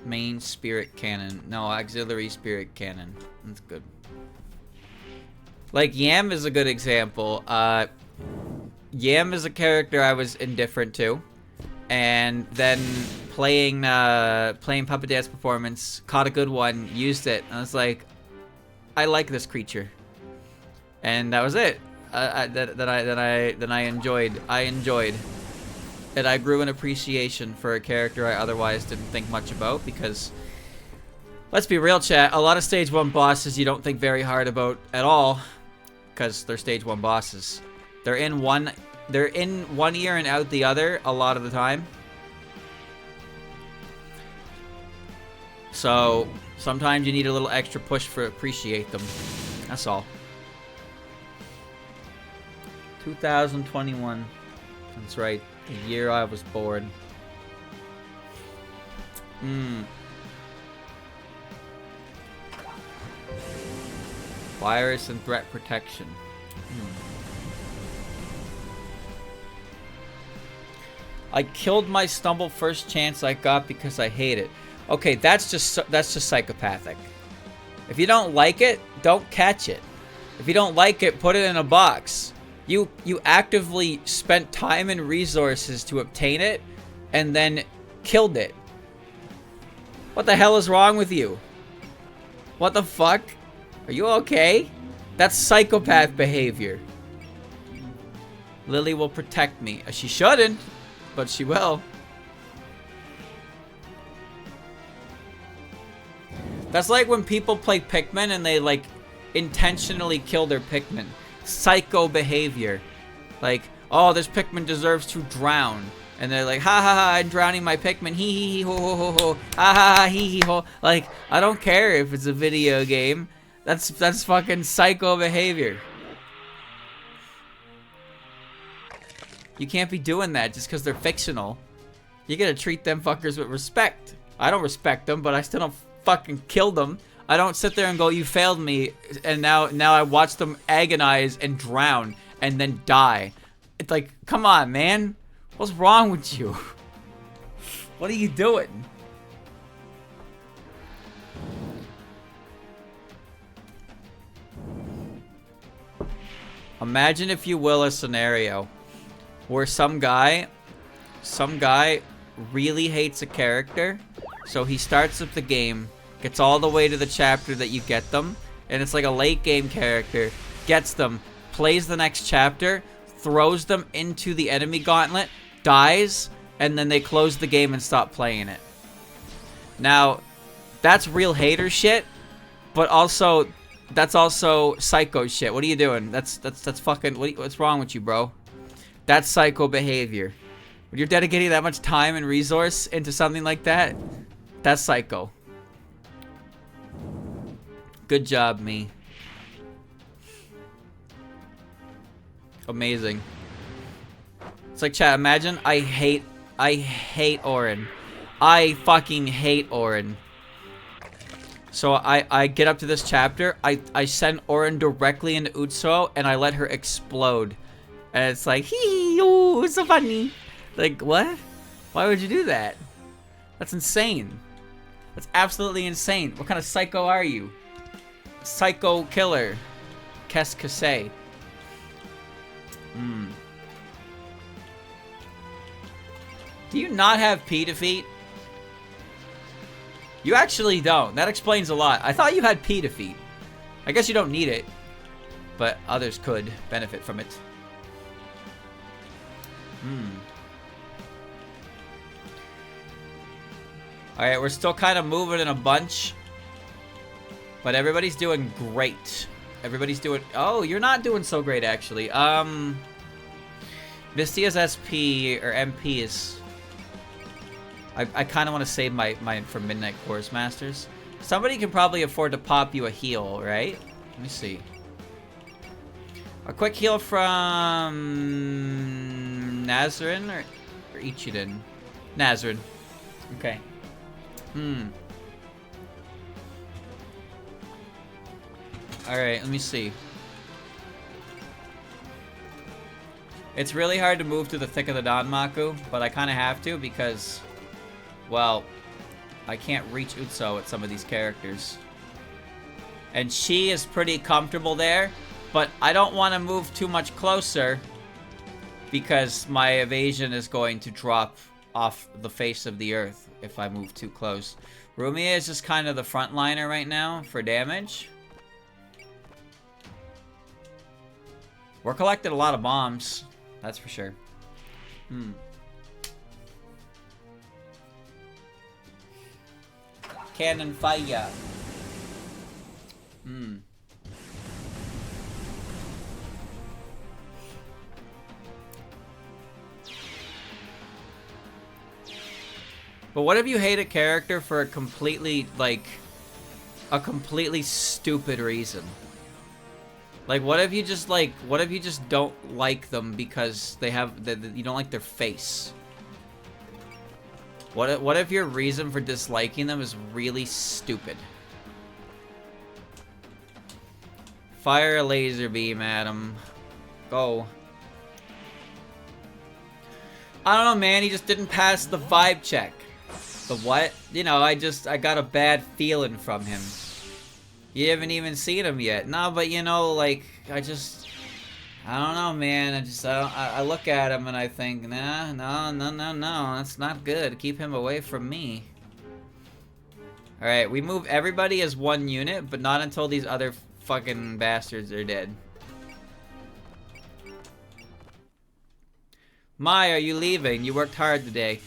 Main Spirit Cannon. No, Auxiliary Spirit Cannon. That's good. Like, Yam is a good example. Yam is a character I was indifferent to. And then playing Puppet Dance Performance, caught a good one, used it, and I was like, I like this creature. And that was it. That I enjoyed. And I grew an appreciation for a character I otherwise didn't think much about because, let's be real, chat, a lot of Stage 1 bosses you don't think very hard about at all because they're Stage 1 bosses. They're in one ear and out the other a lot of the time. So, sometimes you need a little extra push for appreciate them. That's all. 2021. That's right. The year I was born. Virus and threat protection. I killed my stumble first chance I got because I hate it. Okay, that's just psychopathic. If you don't like it, don't catch it. If you don't like it, put it in a box. You actively spent time and resources to obtain it and then killed it. What the hell is wrong with you? What the fuck? Are you okay? That's psychopath behavior. Lily will protect me. She shouldn't, but she will. That's like when people play Pikmin and they like intentionally kill their Pikmin. Psycho behavior. Like, oh, this Pikmin deserves to drown. And they're like, ha ha ha, I'm drowning my Pikmin. Hee hee hee ho ho ho ho. Ha ha ha hee hee ho. Like, I don't care if it's a video game. That's fucking psycho behavior. You can't be doing that just because they're fictional. You gotta treat them fuckers with respect. I don't respect them, but I still don't fucking kill them. I don't sit there and go, you failed me, and now I watch them agonize and drown and then die. It's like, come on, man. What's wrong with you? What are you doing? Imagine, if you will, a scenario where some guy really hates a character, so he starts up the game, gets all the way to the chapter that you get them, and it's like a late game character, gets them, plays the next chapter, throws them into the enemy gauntlet, dies, and then they close the game and stop playing it. Now, that's real hater shit, but also, that's also psycho shit. What are you doing? That's fucking, what's wrong with you, bro? That's psycho behavior. When you're dedicating that much time and resource into something like that, that's psycho. Good job, me. Amazing. It's like, chat, imagine I hate Orin. I fucking hate Orin. So I get up to this chapter, I send Orin directly into Utsuo, and I let her explode. And it's like, hee, oh, it's so funny. Like, what? Why would you do that? That's insane. That's absolutely insane. What kind of psycho are you? Psycho killer. Qu'est-ce que c'est? Do you not have P defeat? You actually don't. That explains a lot. I thought you had P defeat. I guess you don't need it, but others could benefit from it. Alright, we're still kind of moving in a bunch, but everybody's doing great. Everybody's doing... Oh, you're not doing so great, actually. Mystia's SP, or MP is... I kind of want to save mine for Midnight Chorus Masters. Somebody can probably afford to pop you a heal, right? Let me see. A quick heal from... Nazarin or Ichiden? Nazarin. Okay. Alright, let me see. It's really hard to move through the thick of the Danmaku, but I kind of have to because... Well, I can't reach Utsuo with some of these characters. And she is pretty comfortable there, but I don't want to move too much closer because my evasion is going to drop off the face of the earth if I move too close. Rumia is just kind of the frontliner right now for damage. We're collecting a lot of bombs, that's for sure. Cannon fire. But what if you hate a character for a completely, like, a completely stupid reason? Like, what if you just, like, what if you just don't like them because they have, you don't like their face? What if your reason for disliking them is really stupid? Fire a laser beam at him. Go. I don't know, man. He just didn't pass the vibe check. The what? You know, I got a bad feeling from him. You haven't even seen him yet. No, but you know, like, I don't know, man. I look at him and I think, nah, no, that's not good. Keep him away from me. Alright, we move everybody as one unit, but not until these other fucking bastards are dead. Mai, are you leaving? You worked hard today.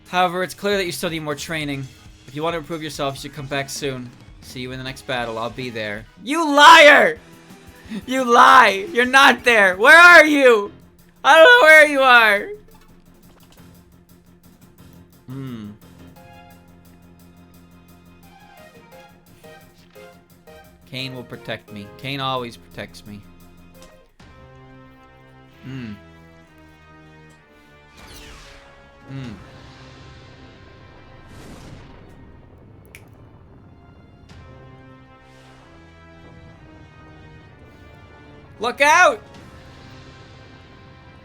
However, it's clear that you still need more training. If you want to improve yourself, you should come back soon. See you in the next battle. I'll be there. You liar! You lie! You're not there! Where are you? I don't know where you are! Kane will protect me. Kane always protects me. Look out!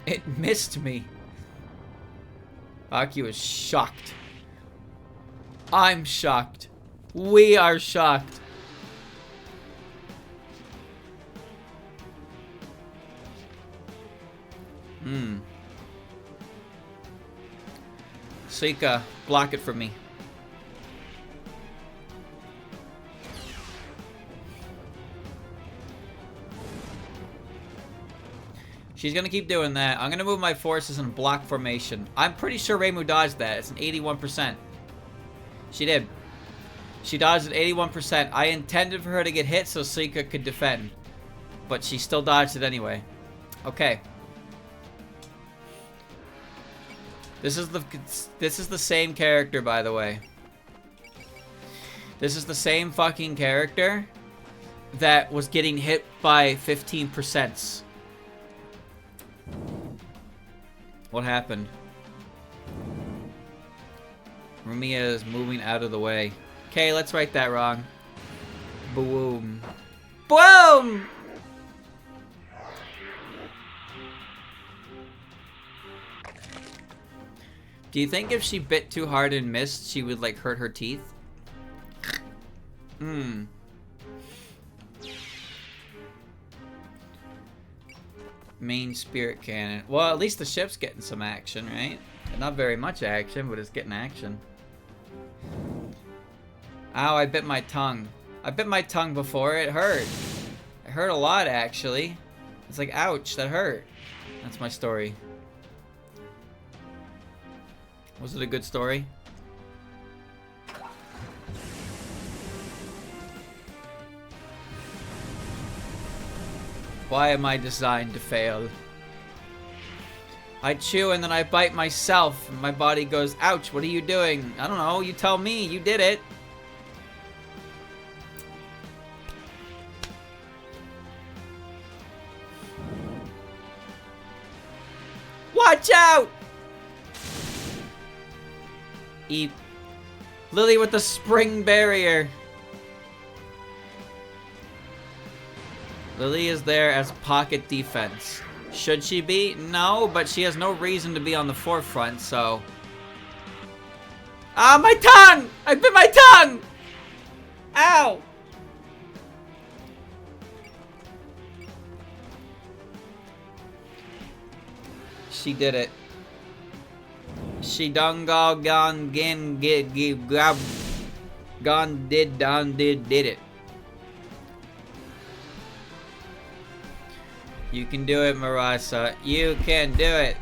It missed me. Aki is shocked. I'm shocked. We are shocked. Suika, block it for me. She's gonna keep doing that. I'm gonna move my forces in block formation. I'm pretty sure Reimu dodged that. It's an 81%. She did. She dodged at 81%. I intended for her to get hit so Suika could defend. But she still dodged it anyway. Okay. This is the same character, by the way. This is the same fucking character that was getting hit by 15%. What happened? Rumia is moving out of the way. Okay, let's write that wrong. Boom. Boom! Do you think if she bit too hard and missed, she would, like, hurt her teeth? Hmm. Main spirit cannon. Well, at least the ship's getting some action, right? Not very much action, but it's getting action. Ow, I bit my tongue. I bit my tongue before. It hurt. It hurt a lot, actually. It's like, ouch, that hurt. That's my story. Was it a good story? Why am I designed to fail? I chew and then I bite myself. And my body goes, ouch, what are you doing? I don't know, you tell me, you did it. Watch out! Eat. Lily with the spring barrier. Lily is there as pocket defense. Should she be? No, but she has no reason to be on the forefront, so... Ah, my tongue! I bit my tongue! Ow! She did it. She done gone did it. You can do it, Marasa. You can do it.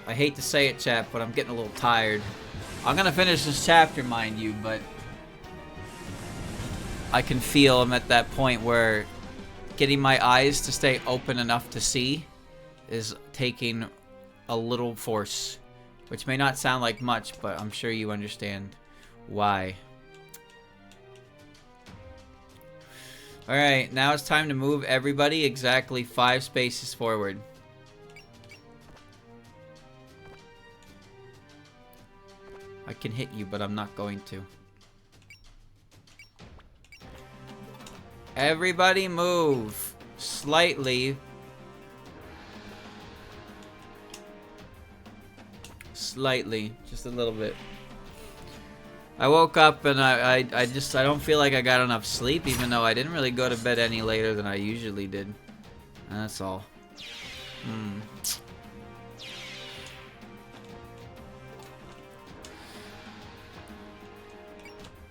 I hate to say it, chat, but I'm getting a little tired. I'm gonna finish this chapter, mind you, but I can feel I'm at that point where getting my eyes to stay open enough to see is taking a little force, which may not sound like much, but I'm sure you understand why. Alright, now it's time to move everybody exactly 5 spaces forward. I can hit you, but I'm not going to. Everybody move slightly. Slightly, just a little bit. I woke up and I don't feel like I got enough sleep, even though I didn't really go to bed any later than I usually did. That's all.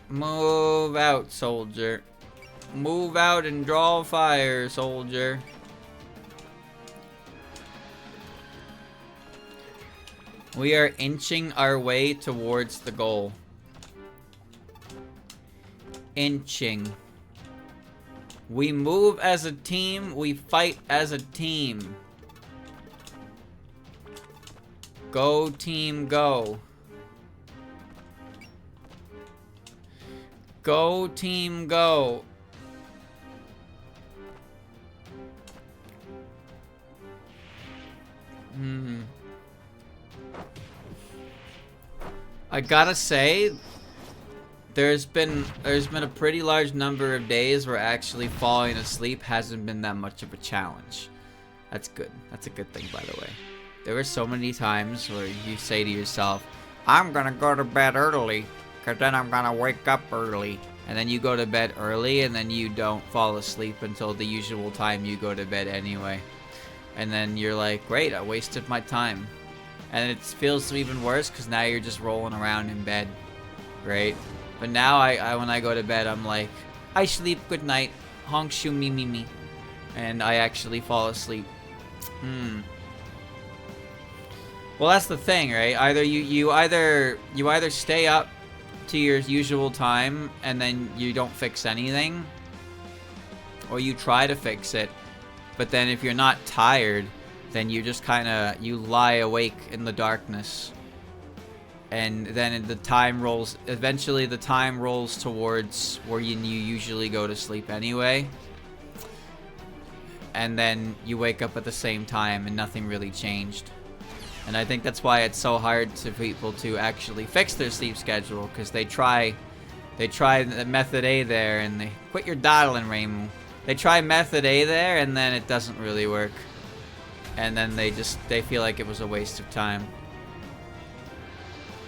Move out, soldier. Move out and draw fire, soldier. We are inching our way towards the goal. Inching. We move as a team, we fight as a team. Go team, go. Go team, go. I gotta say, there's been a pretty large number of days where actually falling asleep hasn't been that much of a challenge. That's good. That's a good thing, by the way. There were so many times where you say to yourself, I'm gonna go to bed early, cause then I'm gonna wake up early. And then you go to bed early, and then you don't fall asleep until the usual time you go to bed anyway. And then you're like, great, I wasted my time. And it feels even worse because now you're just rolling around in bed, right? But now I when I go to bed, I'm like, I sleep, good night, honk shoo me me me, and I actually fall asleep. Well, that's the thing, right? Either you either stay up to your usual time and then you don't fix anything, or you try to fix it, but then if you're not tired, then you just you lie awake in the darkness. And then the time rolls, eventually the time rolls towards where you usually go to sleep anyway. And then you wake up at the same time and nothing really changed. And I think that's why it's so hard to people to actually fix their sleep schedule, because they try the method A there, and they quit your dawdling, Raymond. They try method A there, and then it doesn't really work. And then they feel like it was a waste of time.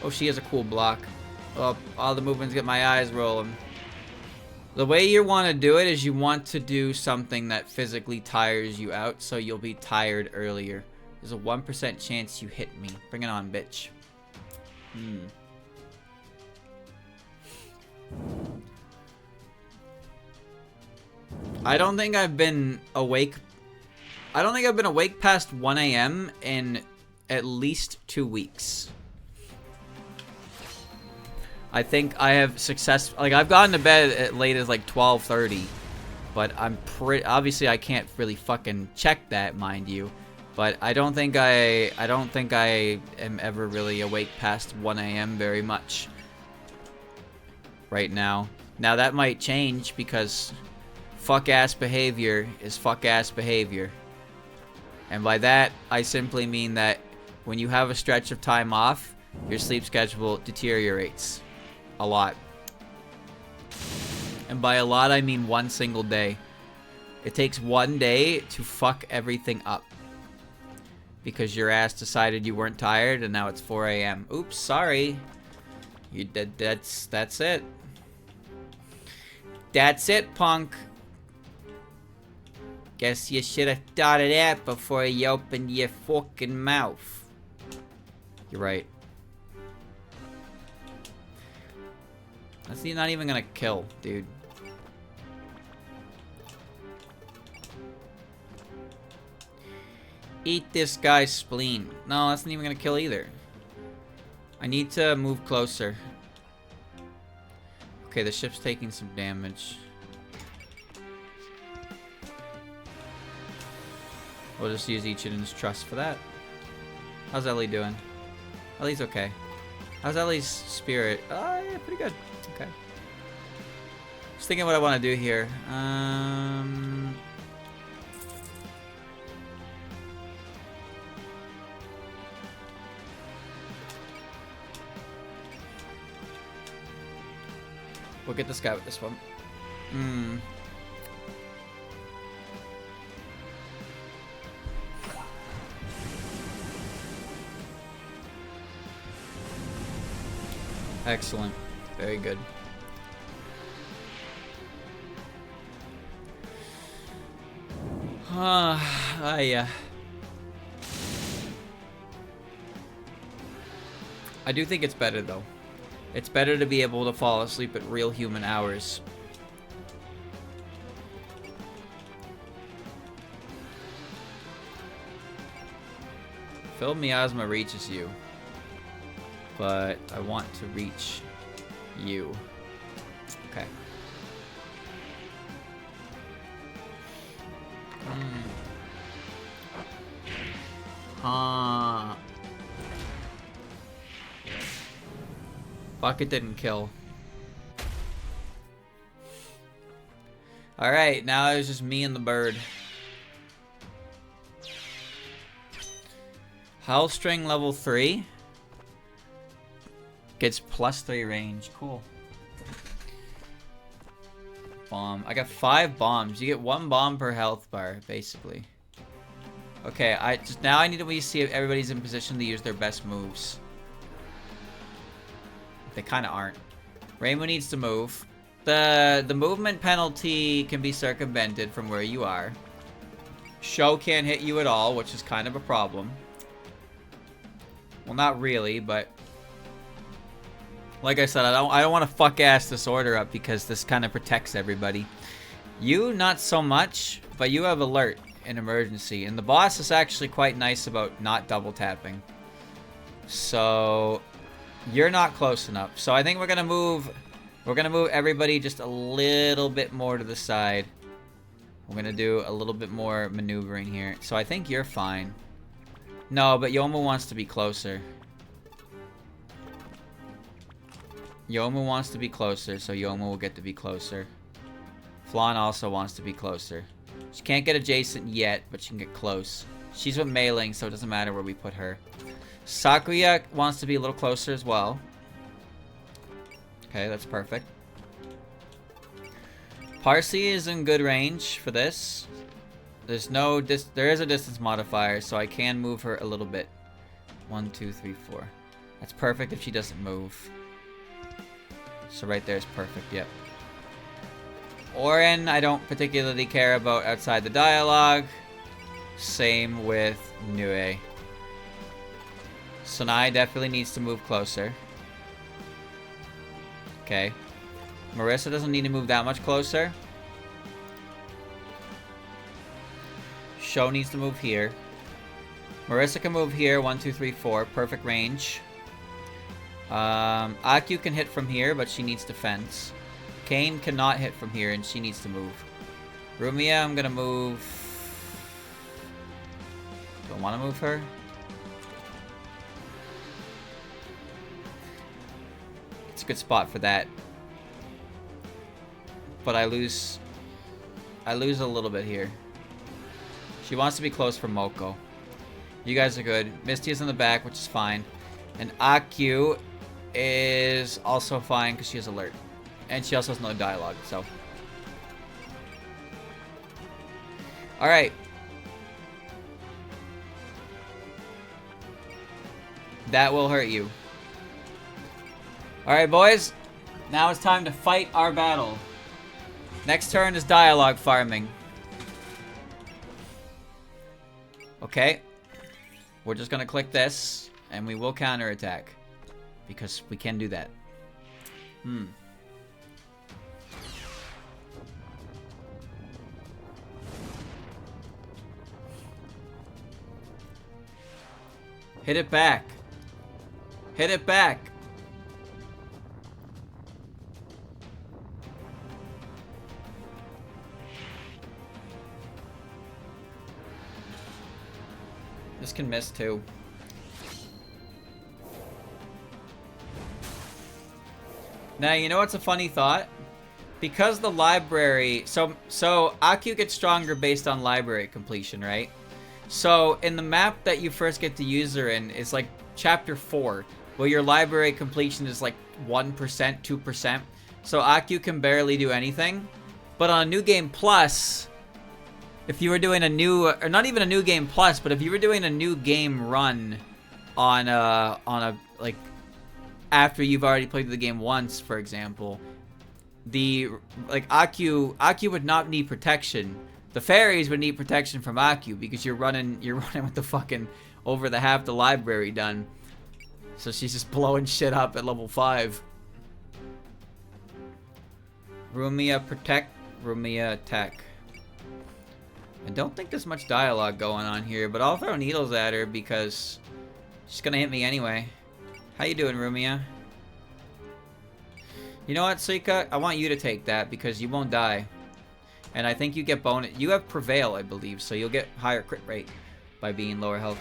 Oh, she has a cool block. Oh, all the movements get my eyes rolling. The way you want to do it is you want to do something that physically tires you out, so you'll be tired earlier. There's a 1% chance you hit me. Bring it on, bitch. I don't think I've been awake. I don't think I've been awake past 1 a.m. in at least 2 weeks. I think I have I've gotten to bed as late as like 12:30, but obviously I can't really fucking check that, mind you. But I don't think I am ever really awake past 1 a.m. very much right now. Now that might change, because fuck-ass behavior is fuck-ass behavior. And by that, I simply mean that when you have a stretch of time off, your sleep schedule deteriorates a lot. And by a lot, I mean one single day. It takes one day to fuck everything up, because your ass decided you weren't tired, and now it's 4 a.m. Oops, sorry. You did. That's it. That's it, punk. Guess you should have thought of that before you opened your fucking mouth. You're right. That's not even gonna kill, dude. Eat this guy's spleen. No, that's not even gonna kill either. I need to move closer. Okay, the ship's taking some damage. We'll just use Ichinin's trust for that. How's Ellie doing? Ellie's okay. How's Ellie's spirit? Oh, yeah, pretty good. Okay. Just thinking what I want to do here. We'll get this guy with this one. Excellent. Very good. Yeah. I do think it's better, though. It's better to be able to fall asleep at real human hours. Phil Miasma reaches you, but I want to reach you. Okay. Fuck, it didn't kill. Alright, now it's just me and the bird. Health string level 3. Gets +3 range. Cool. Bomb. I got 5 bombs. You get 1 bomb per health bar, basically. Okay, now I need to see if everybody's in position to use their best moves. They kind of aren't. Rainbow needs to move. The movement penalty can be circumvented from where you are. Sho can't hit you at all, which is kind of a problem. Well, not really, but like I said, I don't want to fuck ass this order up, because this kind of protects everybody. You, not so much, but you have alert in emergency, and the boss is actually quite nice about not double tapping. So you're not close enough. So I think we're gonna move everybody just a little bit more to the side. We're gonna do a little bit more maneuvering here. So I think you're fine. No, but Yomu wants to be closer. Yomu wants to be closer, so Yomu will get to be closer. Flan also wants to be closer. She can't get adjacent yet, but she can get close. She's with mailing, so it doesn't matter where we put her. Sakuya wants to be a little closer as well. Okay, that's perfect. Parsi is in good range for this. There's no there is a distance modifier, so I can move her a little bit. 1, 2, 3, 4. That's perfect if she doesn't move. So right there is perfect, yep. Orin, I don't particularly care about outside the dialogue. Same with Nue. Sanai definitely needs to move closer. Okay. Marissa doesn't need to move that much closer. Sho needs to move here. Marissa can move here. 1, 2, 3, 4. Perfect range. Aku can hit from here, but she needs defense. Kane cannot hit from here, and she needs to move. Rumia, I'm gonna move... Do I want to move her? It's a good spot for that. But I lose a little bit here. She wants to be close for Moko. You guys are good. Misty is in the back, which is fine. And Aku is also fine because she has alert. And she also has no dialogue, so. Alright. That will hurt you. Alright, boys. Now it's time to fight our battle. Next turn is dialogue farming. Okay. We're just gonna click this, and we will counterattack. Because we can do that. Hit it back. Hit it back. This can miss too. Now, you know what's a funny thought? Because the library... So Aku gets stronger based on library completion, right? So, in the map that you first get to use her in, is like Chapter 4, where your library completion is like 1%, 2%. So Aku can barely do anything. But on a New Game Plus... If you were doing a new, or not even a New Game Plus, but if you were doing a new game run on a, like, after you've already played the game once, for example, Aku would not need protection. The fairies would need protection from Aku because you're running with the fucking, over the half the library done. So she's just blowing shit up at level 5. Rumia protect, Rumia attack. I don't think there's much dialogue going on here, but I'll throw needles at her because she's gonna hit me anyway. How you doing, Rumia? You know what, Suika? I want you to take that because you won't die. And I think you get bonus. You have Prevail, I believe, so you'll get higher crit rate by being lower health.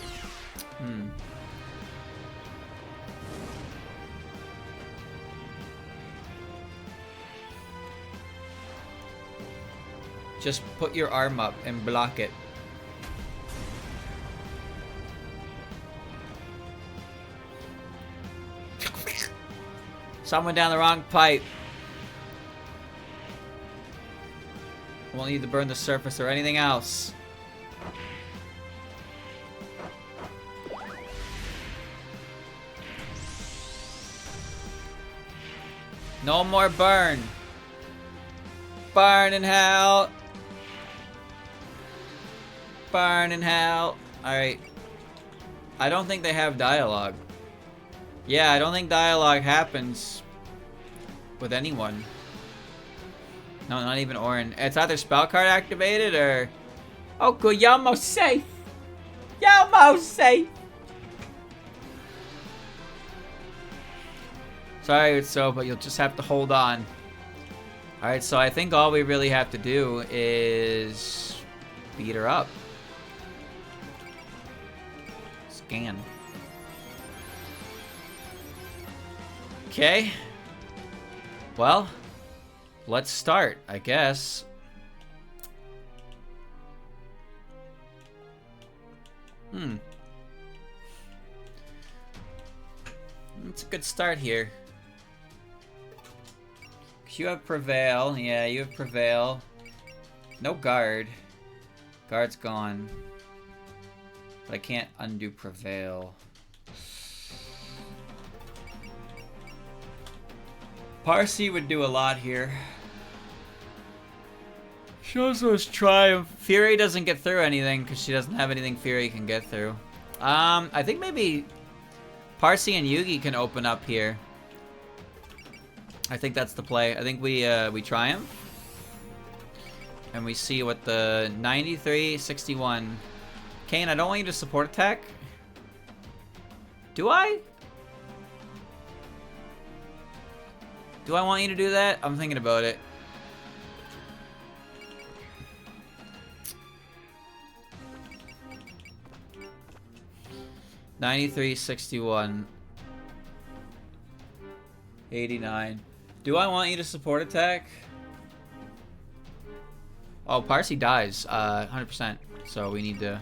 Just put your arm up and block it. Someone down the wrong pipe. Won't need to burn the surface or anything else. No more burn. Burn in hell. Burn in hell. Alright. I don't think they have dialogue. Yeah, I don't think dialogue happens with anyone. No, not even Orin. It's either spell card activated or... Oh, good. You're almost safe. You're almost safe. Sorry, so, but you'll just have to hold on. Alright, so I think all we really have to do is beat her up. Scan. Okay. Well, let's start, I guess. It's a good start here. You have Prevail. Yeah, you have Prevail. No Guard. Guard's gone. But I can't undo Prevail. Parsi would do a lot here. Shows us Triumph. Fury doesn't get through anything because she doesn't have anything Fury can get through. I think maybe Parsi and Yugi can open up here. I think that's the play. I think we Triumph. And we see what the 93-61. Kane, I don't want you to support attack. Do I? Do I want you to do that? I'm thinking about it. $93.61. 89. Do I want you to support attack? Oh, Parsi dies. 100%. So we need to...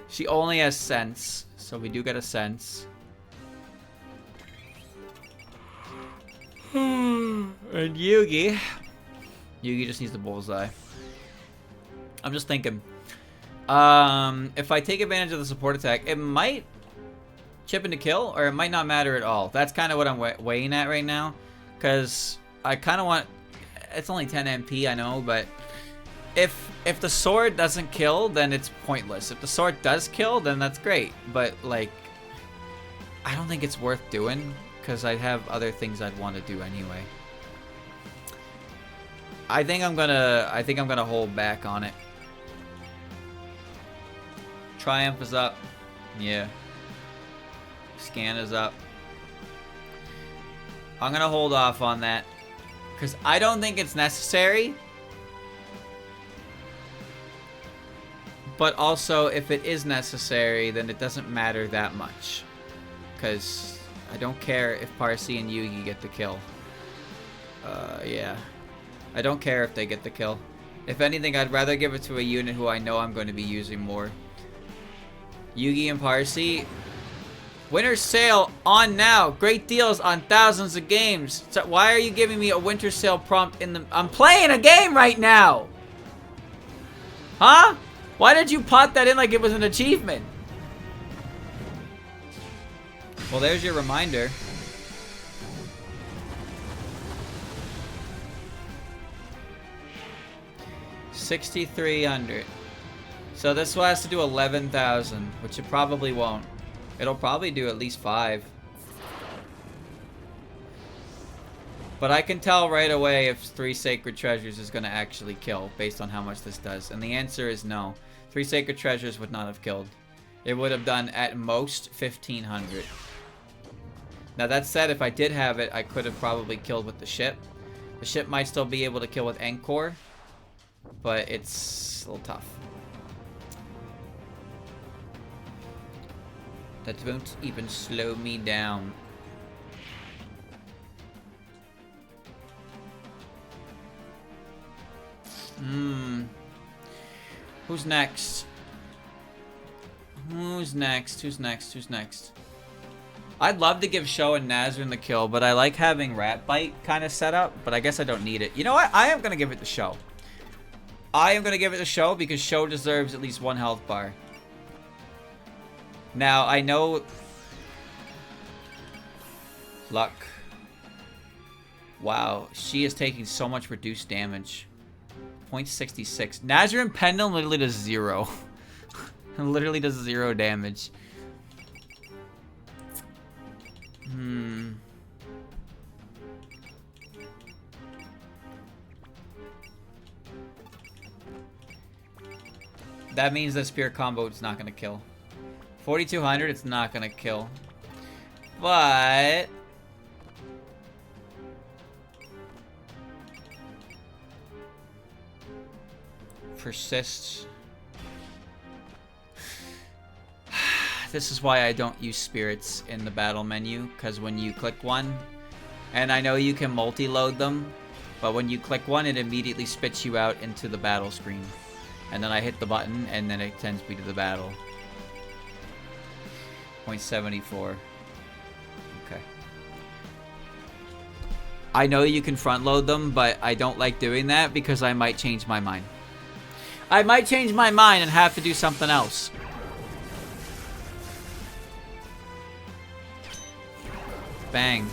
She only has sense. So we do get a sense. And Yugi. Yugi just needs the bullseye. I'm just thinking. If I take advantage of the support attack, it might chip into kill, or it might not matter at all. That's kind of what I'm weighing at right now. Because I kind of want... It's only 10 MP, I know, but... If the sword doesn't kill, then it's pointless. If the sword does kill, then that's great. But, like... I don't think it's worth doing. Because I have other things I'd want to do anyway. I think I'm gonna hold back on it. Triumph is up. Yeah. Scan is up. I'm gonna hold off on that. Because I don't think it's necessary. But also, if it is necessary, then it doesn't matter that much. Because I don't care if Parsi and Yugi get the kill. Yeah. I don't care if they get the kill. If anything, I'd rather give it to a unit who I know I'm going to be using more. Yugi and Parsi. Winter sale on now. Great deals on thousands of games. So why are you giving me a winter sale prompt in the... I'm playing a game right now! Huh? Why did you pot that in like it was an achievement? Well, there's your reminder. $6,300. So this one has to do 11,000, which it probably won't. It'll probably do at least 5. But I can tell right away if 3 Sacred Treasures is going to actually kill, based on how much this does. And the answer is no. 3 Sacred Treasures would not have killed. It would have done at most 1,500. Now that said, if I did have it, I could have probably killed with the ship. The ship might still be able to kill with Encore, but it's a little tough. That won't even slow me down. Who's next? Who's next? Who's next? Who's next? I'd love to give Sho and Nazrin the kill, but I like having Rat Bite kind of set up, but I guess I don't need it. You know what? I am going to give it to Sho. I am going to give it to Sho because Sho deserves at least 1 health bar. Now, I know... Luck. Wow, she is taking so much reduced damage. 0.66. Nazrin Pendulum literally does 0. Literally does 0 damage. That means that Spear combo is not going to kill. 4,200, it's not going to kill. But... Persists. This is why I don't use spirits in the battle menu, because when you click one, and I know you can multi-load them, but when you click one, it immediately spits you out into the battle screen. And then I hit the button, and then it sends me to the battle. 0.74. I know you can front load them, but I don't like doing that because I might change my mind. I might change my mind and have to do something else. Bang.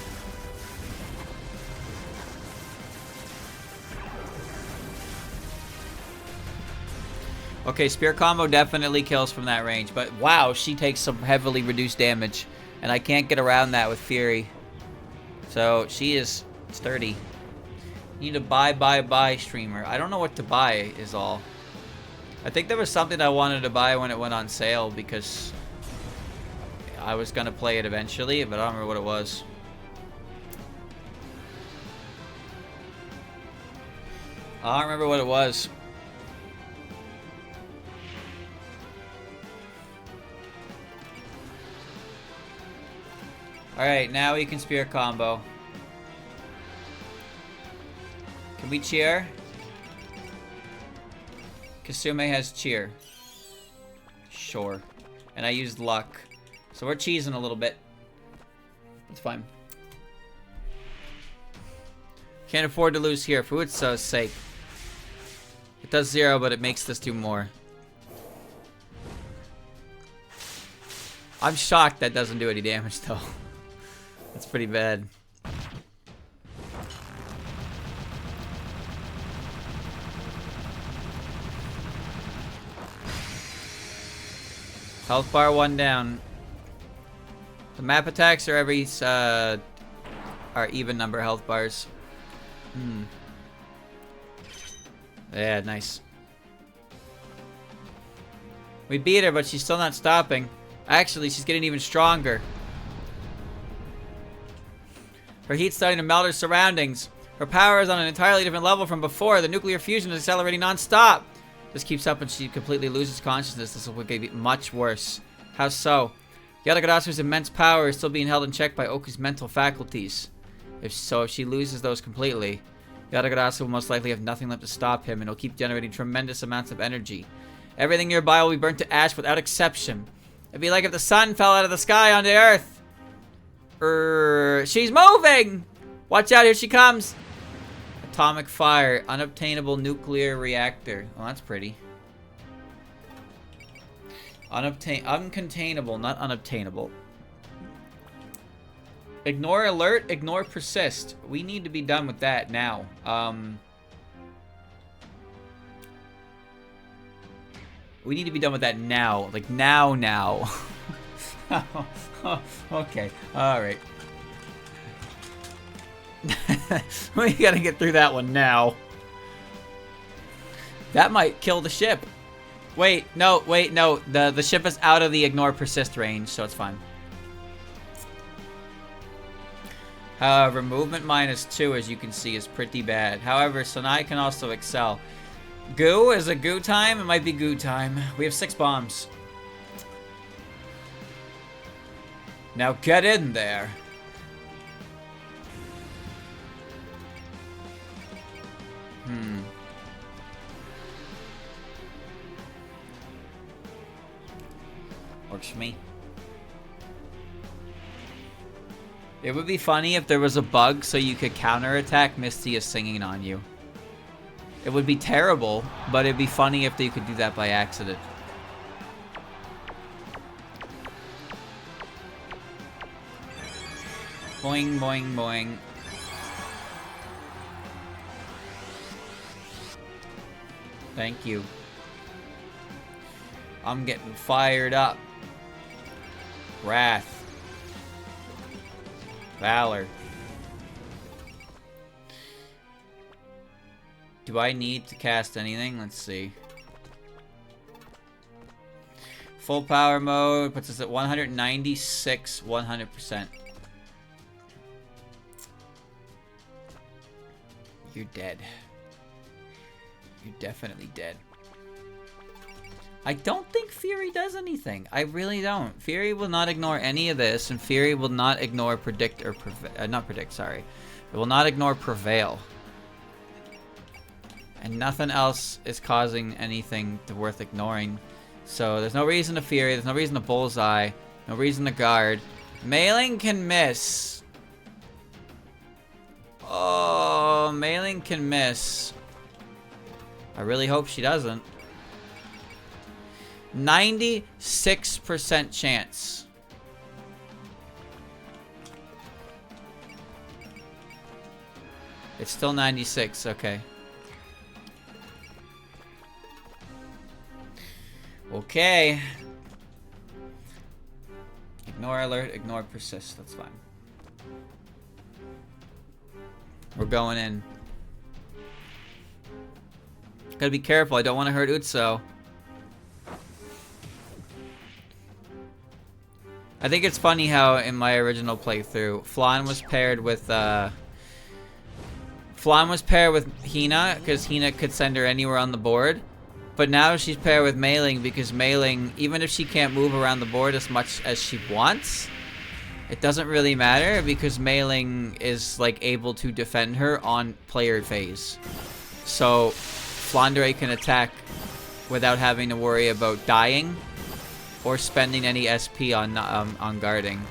Okay, spear combo definitely kills from that range, but wow, she takes some heavily reduced damage, and I can't get around that with Fury. So she is sturdy. Need to buy, streamer. I don't know what to buy is all. I think there was something I wanted to buy when it went on sale because I was gonna play it eventually, but I don't remember what it was. I don't remember what it was. Alright, now we can spear combo. Can we cheer? Kasume has cheer. Sure. And I used luck. So we're cheesing a little bit. It's fine. Can't afford to lose here for its sake. It does 0, but it makes this do more. I'm shocked that doesn't do any damage though. That's pretty bad. Health bar 1 down. The map attacks are every are even number health bars. Yeah, nice. We beat her, but she's still not stopping. Actually, she's getting even stronger. Her heat's starting to melt her surroundings. Her power is on an entirely different level from before. The nuclear fusion is accelerating non-stop. This keeps up and she completely loses consciousness. This will get much worse. How so? Yadagarasu's immense power is still being held in check by Oku's mental faculties. If she loses those completely, Yadagarasu will most likely have nothing left to stop him, and he'll keep generating tremendous amounts of energy. Everything nearby will be burnt to ash without exception. It'd be like if the sun fell out of the sky onto Earth. She's moving! Watch out, here she comes! Atomic fire, unobtainable nuclear reactor. Well, that's pretty. Uncontainable, not unobtainable. Ignore alert, ignore persist. We need to be done with that now. We need to be done with that now. Like, now. Okay, alright. We gotta get through that one now. That might kill the ship. Wait, no. The ship is out of the ignore persist range, so it's fine. However, movement -2, as you can see, is pretty bad. However, Sanai can also excel. Goo? Is it goo time? It might be goo time. We have 6 bombs. Now get in there. Works for me. It would be funny if there was a bug so you could counterattack Misty is singing on you. It would be terrible, but it'd be funny if you could do that by accident. Boing, boing, boing. Thank you. I'm getting fired up. Wrath. Valor. Do I need to cast anything? Let's see. Full power mode puts us at 196, 100%. You're dead. You're definitely dead. I don't think Fury does anything. I really don't. Fury will not ignore any of this, and Fury will not ignore predict or not predict, sorry. It will not ignore prevail. And nothing else is causing anything worth ignoring. So there's no reason to Fury, there's no reason to bullseye, no reason to guard. Mailing can miss. Oh. Maiden can miss. I really hope she doesn't. 96% chance. It's still 96, okay. Okay. Ignore alert, ignore persist, that's fine. We're going in. Gotta be careful, I don't want to hurt Utso. I think it's funny how in my original playthrough, Flan was paired with Hina, because Hina could send her anywhere on the board. But now she's paired with Mailing, because Mailing, even if she can't move around the board as much as she wants, it doesn't really matter, because Mailing is like able to defend her on player phase. So Flandre can attack without having to worry about dying or spending any SP on guarding.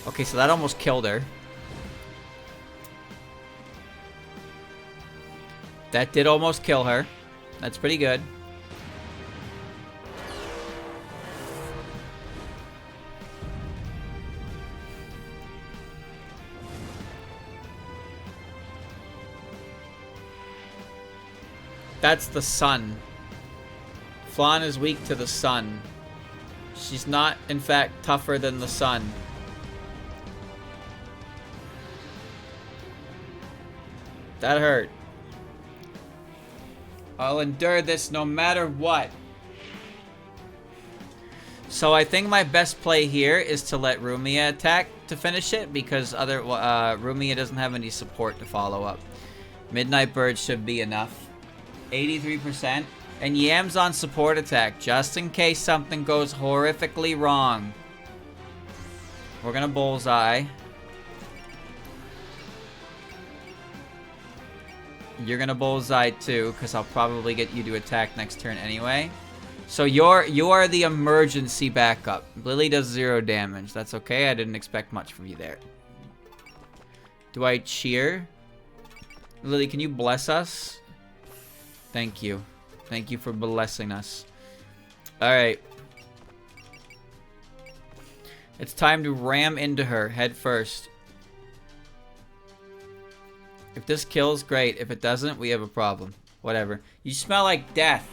Okay, so that almost killed her. That did almost kill her. That's pretty good. That's the sun. Flan is weak to the sun. She's not, in fact, tougher than the sun. That hurt. I'll endure this no matter what. So I think my best play here is to let Rumia attack to finish it, because Rumia doesn't have any support to follow up. Midnight Bird should be enough. 83%. And Yam's on support attack, just in case something goes horrifically wrong. We're gonna bullseye. You're gonna bullseye too, because I'll probably get you to attack next turn anyway. So you are the emergency backup. Lily does 0 damage. That's okay. I didn't expect much from you there. Do I cheer? Lily, can you bless us? Thank you. Thank you for blessing us. Alright. It's time to ram into her head first. If this kills, great. If it doesn't, we have a problem. Whatever. You smell like death.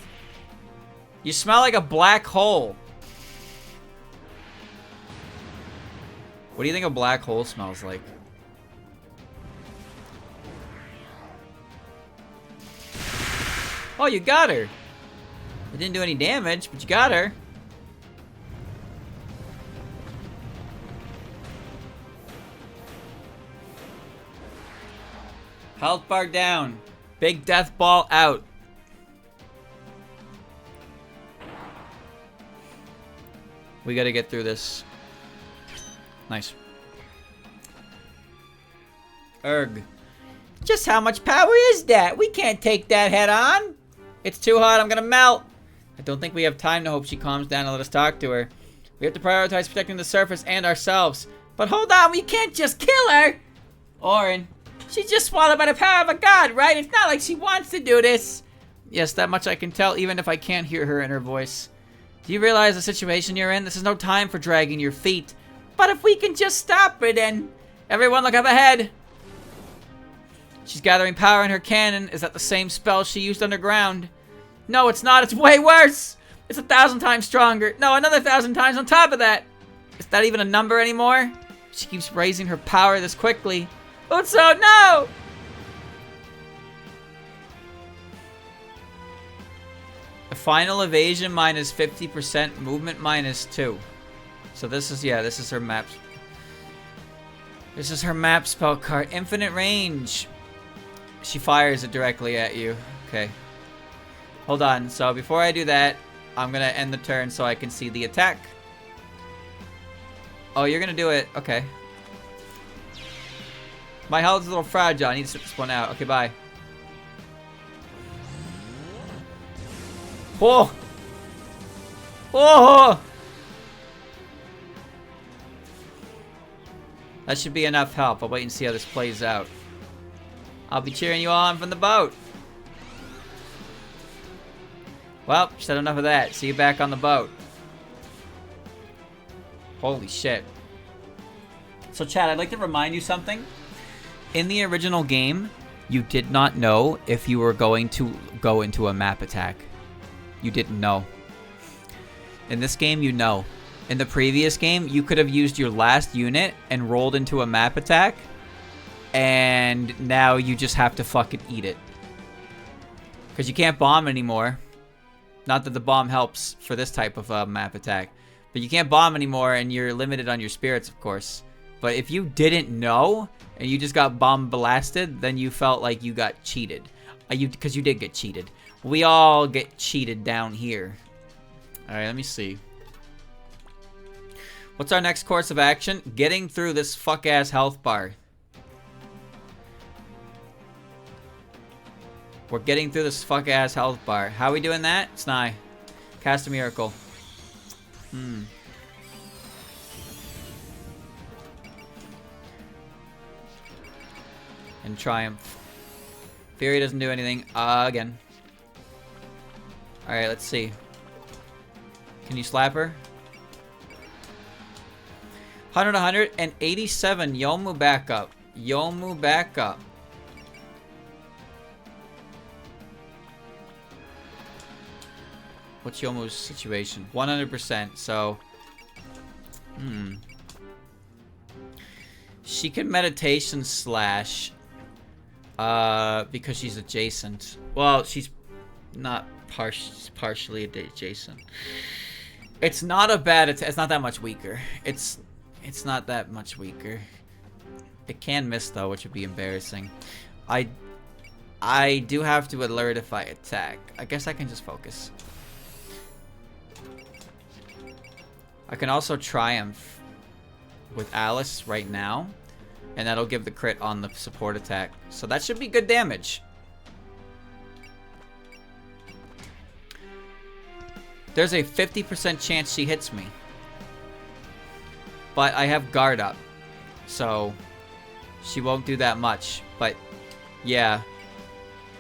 You smell like a black hole. What do you think a black hole smells like? Oh, you got her. It didn't do any damage, but you got her. Health bar down. Big death ball out. We gotta get through this. Nice. Erg. Just how much power is that? We can't take that head on. It's too hot, I'm gonna melt. I don't think we have time to hope she calms down and let us talk to her. We have to prioritize protecting the surface and ourselves. But hold on, we can't just kill her! Orin, she's just swallowed by the power of a god, right? It's not like she wants to do this. Yes, that much I can tell, even if I can't hear her in her voice. Do you realize the situation you're in? This is no time for dragging your feet. But if we can just stop her, then... Everyone look up ahead! She's gathering power in her cannon. Is that the same spell she used underground? No, it's not. It's way worse. It's 1,000 times stronger. No, another 1,000 times on top of that. Is that even a number anymore? She keeps raising her power this quickly. Utso, no! A final evasion minus 50%, movement minus 2. So this is, yeah, this is her map. This is her map spell card. Infinite range. She fires it directly at you. Okay. Hold on. So before I do that, I'm going to end the turn so I can see the attack. Oh, you're going to do it. Okay. My health is a little fragile. I need to sit this one out. Okay, bye. Whoa! Whoa! That should be enough help. I'll wait and see how this plays out. I'll be cheering you all on from the boat. Well, said enough of that. See you back on the boat. Holy shit. So, Chad, I'd like to remind you something. In the original game, you did not know if you were going to go into a map attack. You didn't know. In this game, you know. In the previous game, you could have used your last unit and rolled into a map attack. And now you just have to fucking eat it. Because you can't bomb anymore. Not that the bomb helps for this type of map attack. But you can't bomb anymore, and you're limited on your spirits, of course. But if you didn't know, and you just got bomb blasted, then you felt like you got cheated. Because you did get cheated. We all get cheated down here. Alright, let me see. What's our next course of action? Getting through this fuck-ass health bar. We're getting through this fuck-ass health bar. How are we doing that? Snai. Cast a miracle. And triumph. Fury doesn't do anything. Again. Alright, let's see. Can you slap her? 100, 187. Yomu back up. Yomu back up. What's Yomu's situation? 100%, so... She can meditation slash... because she's adjacent. Well, she's not partially adjacent. It's not a bad... It's not that much weaker. It's not that much weaker. It can miss, though, which would be embarrassing. I do have to alert if I attack. I guess I can just focus. I can also triumph with Alice right now, and that'll give the crit on the support attack. So that should be good damage. There's a 50% chance she hits me. But I have guard up, so she won't do that much. But yeah,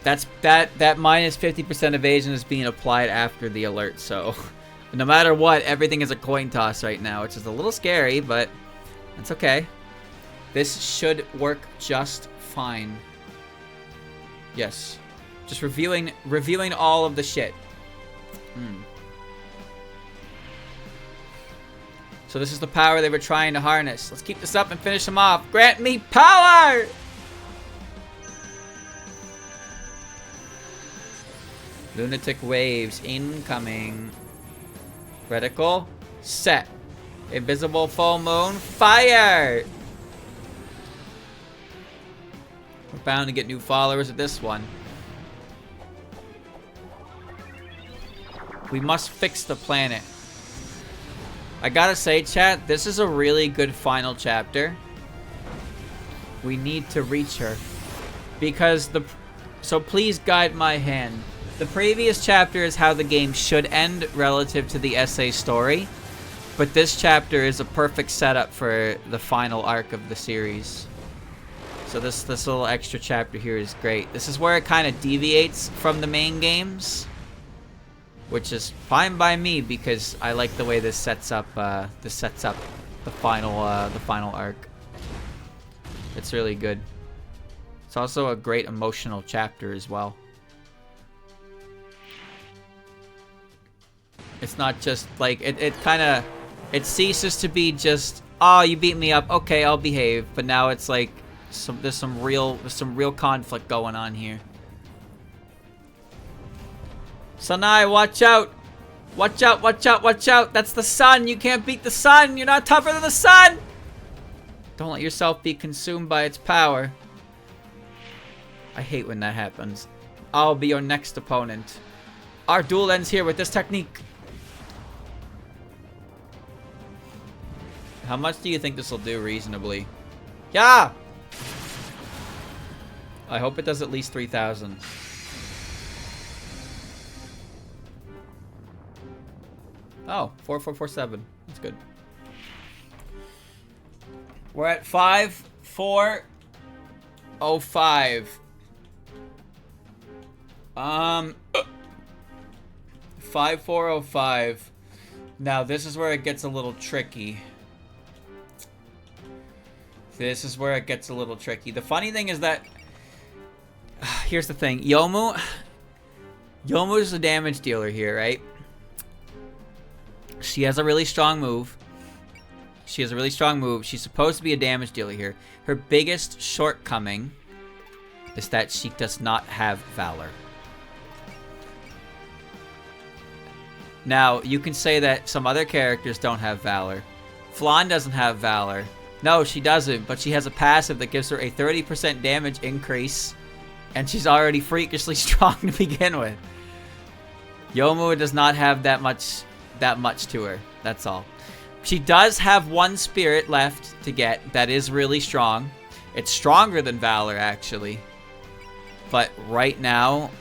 that minus 50% evasion is being applied after the alert, so... No matter what, everything is a coin toss right now, which is a little scary, but that's okay. This should work just fine. Yes. Just reviewing all of the shit. So this is the power they were trying to harness. Let's keep this up and finish them off. Grant me power! Lunatic waves incoming. Reticle, set. Invisible full moon, fire! We're bound to get new followers at this one. We must fix the planet. I gotta say, chat, this is a really good final chapter. We need to reach her. Because so please guide my hand. The previous chapter is how the game should end relative to the essay story, but this chapter is a perfect setup for the final arc of the series. So this little extra chapter here is great. This is where it kind of deviates from the main games, which is fine by me because I like the way this sets up the final arc. It's really good. It's also a great emotional chapter as well. It's not just like it ceases to be just, oh, you beat me up, okay, I'll behave. But now it's like there's some real conflict going on here. Sanai, watch out! Watch out, watch out, watch out! That's the sun! You can't beat the sun! You're not tougher than the sun! Don't let yourself be consumed by its power. I hate when that happens. I'll be your next opponent. Our duel ends here with this technique. How much do you think this will do reasonably? Yeah! I hope it does at least 3,000. Oh, 4447. That's good. We're at 5405. 5405. Now, this is where it gets a little tricky. This is where it gets a little tricky. The funny thing is that... here's the thing. Yomu is the damage dealer here, right? She has a really strong move. She's supposed to be a damage dealer here. Her biggest shortcoming is that she does not have Valor. Now, you can say that some other characters don't have Valor. Flan doesn't have Valor. No, she doesn't, but she has a passive that gives her a 30% damage increase, and she's already freakishly strong to begin with. Yomu does not have that much to her. That's all. She does have one spirit left to get that is really strong. It's stronger than Valor, actually. But right now,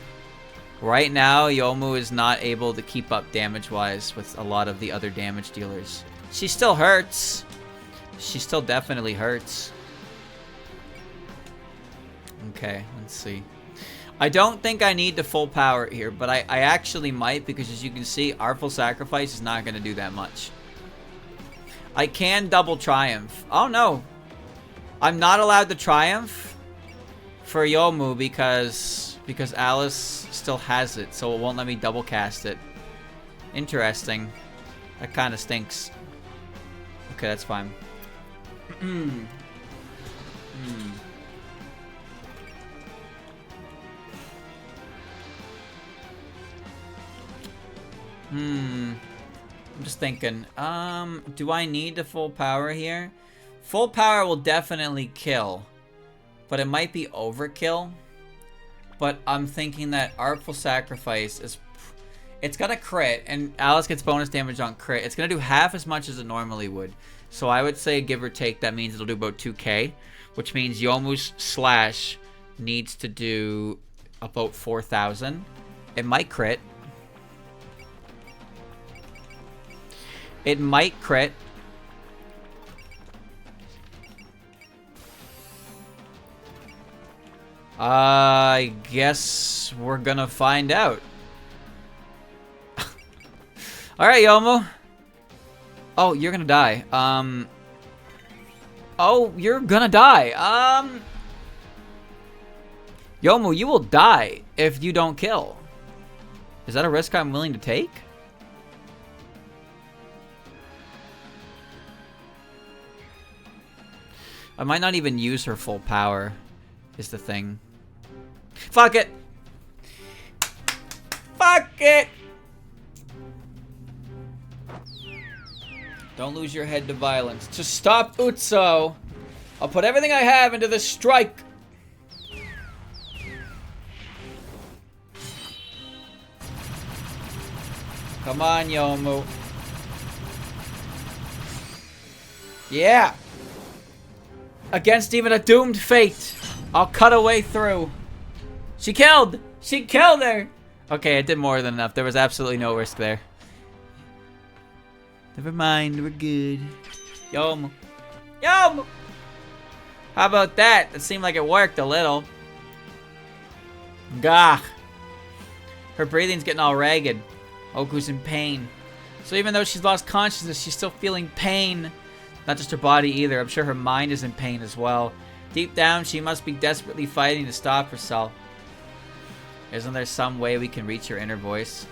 Yomu is not able to keep up damage-wise with a lot of the other damage dealers. She still hurts. She still definitely hurts. Okay, let's see. I don't think I need the full power here, but I actually might, because as you can see, Artful Sacrifice is not going to do that much. I can double Triumph. Oh no. I'm not allowed to Triumph for Yomu because Alice still has it, so it won't let me double cast it. Interesting. That kind of stinks. Okay, that's fine. I'm just thinking, do I need the full power here? Full power will definitely kill, but it might be overkill. But I'm thinking that Artful Sacrifice is... it's gonna crit, and Alice gets bonus damage on crit. It's gonna do half as much as it normally would. So I would say, give or take, that means it'll do about 2k. Which means Yomu's Slash needs to do about 4,000. It might crit. It might crit. I guess we're gonna find out. Alright, Yomu. Oh, you're gonna die. Oh, you're gonna die. Yomu, you will die if you don't kill. Is that a risk I'm willing to take? I might not even use her full power, is the thing. Fuck it! Fuck it! Don't lose your head to violence. To stop Utso, I'll put everything I have into this strike. Come on, Yomu. Yeah! Against even a doomed fate, I'll cut a way through. She killed! She killed her! Okay, it did more than enough. There was absolutely no risk there. Never mind, we're good. Yomu. Yomu! How about that? It seemed like it worked a little. Gah! Her breathing's getting all ragged. Oku's in pain. So even though she's lost consciousness, she's still feeling pain. Not just her body either. I'm sure her mind is in pain as well. Deep down, she must be desperately fighting to stop herself. Isn't there some way we can reach her inner voice?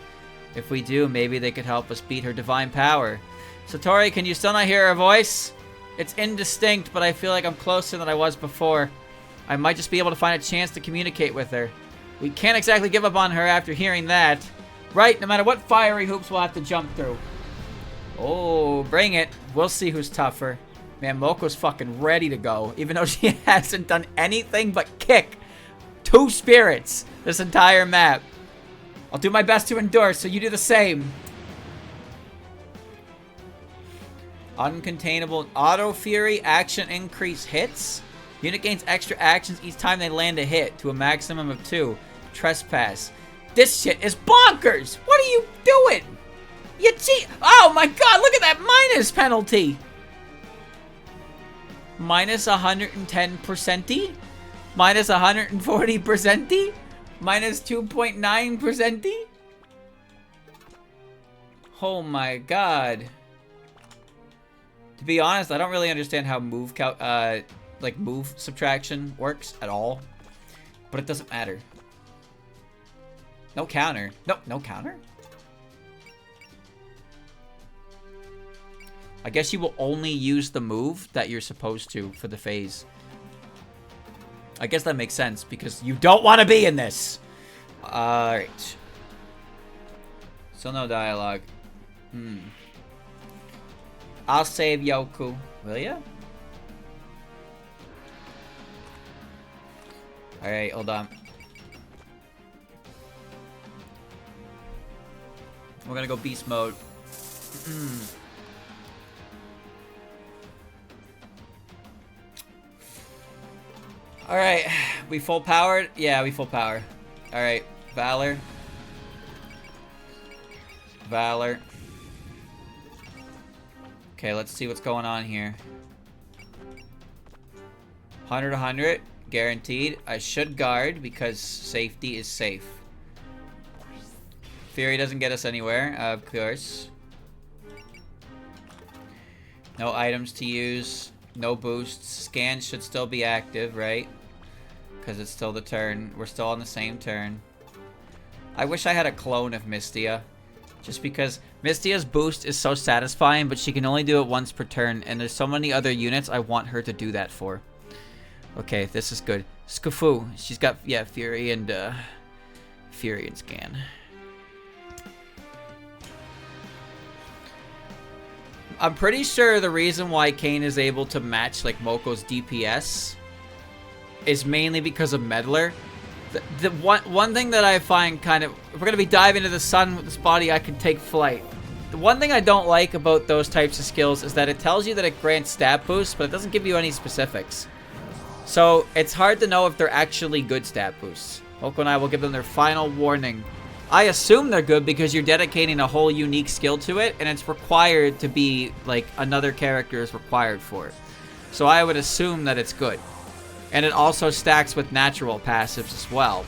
If we do, maybe they could help us beat her divine power. Satori, can you still not hear her voice? It's indistinct, but I feel like I'm closer than I was before. I might just be able to find a chance to communicate with her. We can't exactly give up on her after hearing that. Right, no matter what fiery hoops we'll have to jump through. Oh, bring it. We'll see who's tougher. Man, Moko's fucking ready to go, even though she hasn't done anything but kick 2 spirits this entire map. I'll do my best to endure, so you do the same. Uncontainable auto fury action increase hits. Unit gains extra actions each time they land a hit to a maximum of 2. Trespass. This shit is bonkers! What are you doing? You cheat! Oh my god, look at that minus penalty! Minus 110%? Minus 140%? Minus 2.9%. Oh my god. To be honest, I don't really understand how move subtraction works at all. But it doesn't matter. No counter. No counter? I guess you will only use the move that you're supposed to for the phase. I guess that makes sense because you don't want to be in this. Alright. Still no dialogue. I'll save Yoku. Will ya? Alright, hold on. We're gonna go beast mode. Alright, we full powered? Yeah, we full power. Alright, Valor. Valor. Okay, let's see what's going on here. 100 100, guaranteed. I should guard because safety is safe. Fury doesn't get us anywhere, of course. No items to use. No boosts. Scans should still be active, right? Because it's still the turn. We're still on the same turn. I wish I had a clone of Mystia. Just because Mystia's boost is so satisfying, but she can only do it once per turn. And there's so many other units I want her to do that for. Okay, this is good. Scufu. She's got, yeah, Fury and Scan. I'm pretty sure the reason why Kayn is able to match, like, Moko's DPS is mainly because of Meddler. The one thing that I find kind of... If we're going to be diving into the sun with this body, I can take flight. The one thing I don't like about those types of skills is that it tells you that it grants stat boosts, but it doesn't give you any specifics. So, it's hard to know if they're actually good stat boosts. Moko and I will give them their final warning. I assume they're good because you're dedicating a whole unique skill to it, and it's required to be, like, another character is required for it. So I would assume that it's good. And it also stacks with natural passives as well.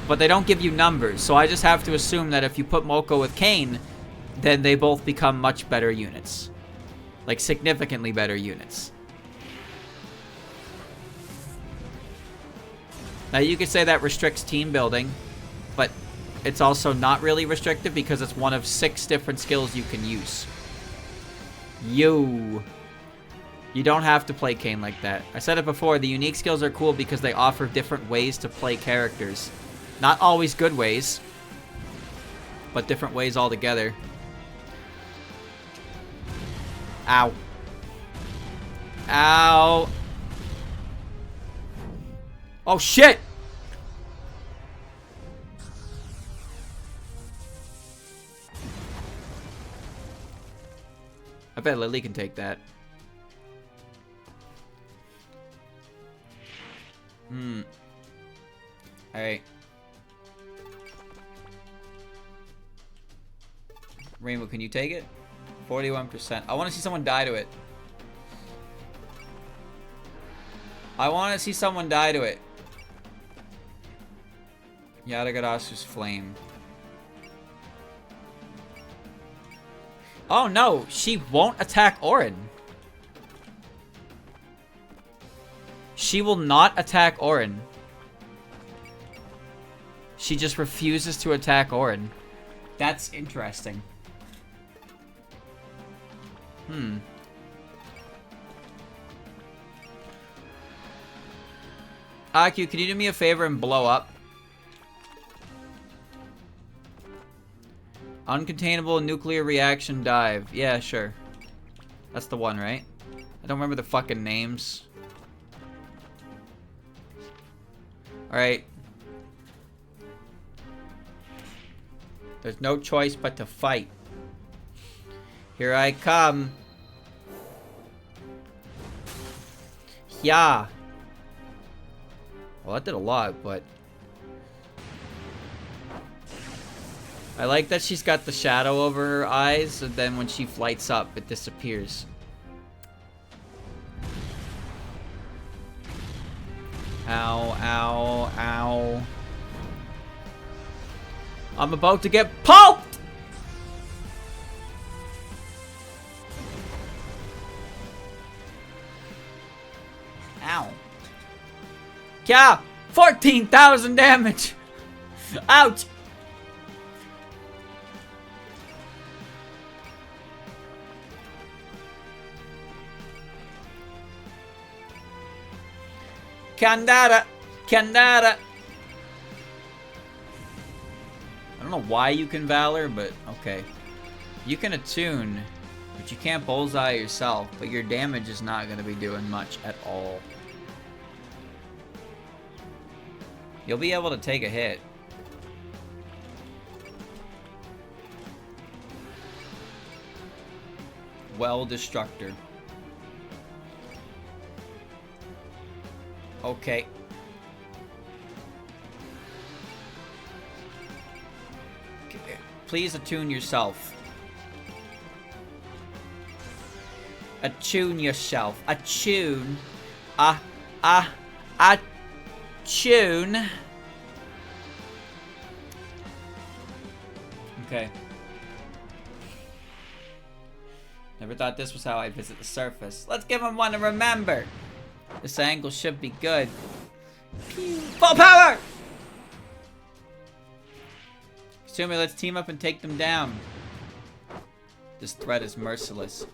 But they don't give you numbers, so I just have to assume that if you put Moko with Kayn, then they both become much better units. Like, significantly better units. Now, you could say that restricts team building, but it's also not really restrictive because it's one of 6 different skills you can use. You don't have to play Kayn like that. I said it before, the unique skills are cool because they offer different ways to play characters. Not always good ways, but different ways altogether. Ow. Ow. Oh, shit! I bet Lily can take that. Alright. Rainbow, can you take it? 41%. I want to see someone die to it. I want to see someone die to it. Yadagarasu's flame. Oh no, she won't attack Orin. She will not attack Orin. She just refuses to attack Orin. That's interesting. Aku, can you do me a favor and blow up? Uncontainable nuclear reaction dive. Yeah, sure. That's the one, right? I don't remember the fucking names. Alright. There's no choice but to fight. Here I come. Yeah. Well, that did a lot, but... I like that she's got the shadow over her eyes, and then when she lights up, it disappears. Ow, ow, ow. I'm about to get pulped! Ow. Yeah! 14,000 damage! Ouch! Kandara! Kandara! I don't know why you can Valor, but okay. You can attune, but you can't bullseye yourself, but your damage is not going to be doing much at all. You'll be able to take a hit. Well, Destructor. Okay. Please attune yourself. Attune yourself. Attune. Attune. Okay. Never thought this was how I'd visit the surface. Let's give him one to remember. This angle should be good. Pew. Full power! Sumi, let's team up and take them down. This threat is merciless.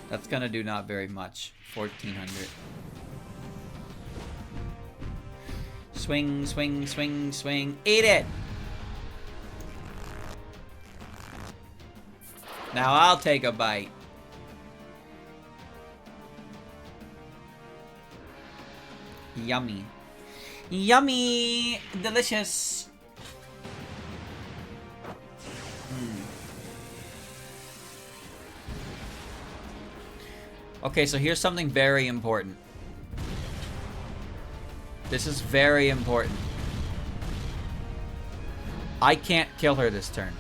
That's gonna do not very much. 1,400. Swing, swing, swing, swing. Eat it! Now I'll take a bite. Yummy. Yummy! Delicious! Okay, so here's something very important. This is very important. I can't kill her this turn.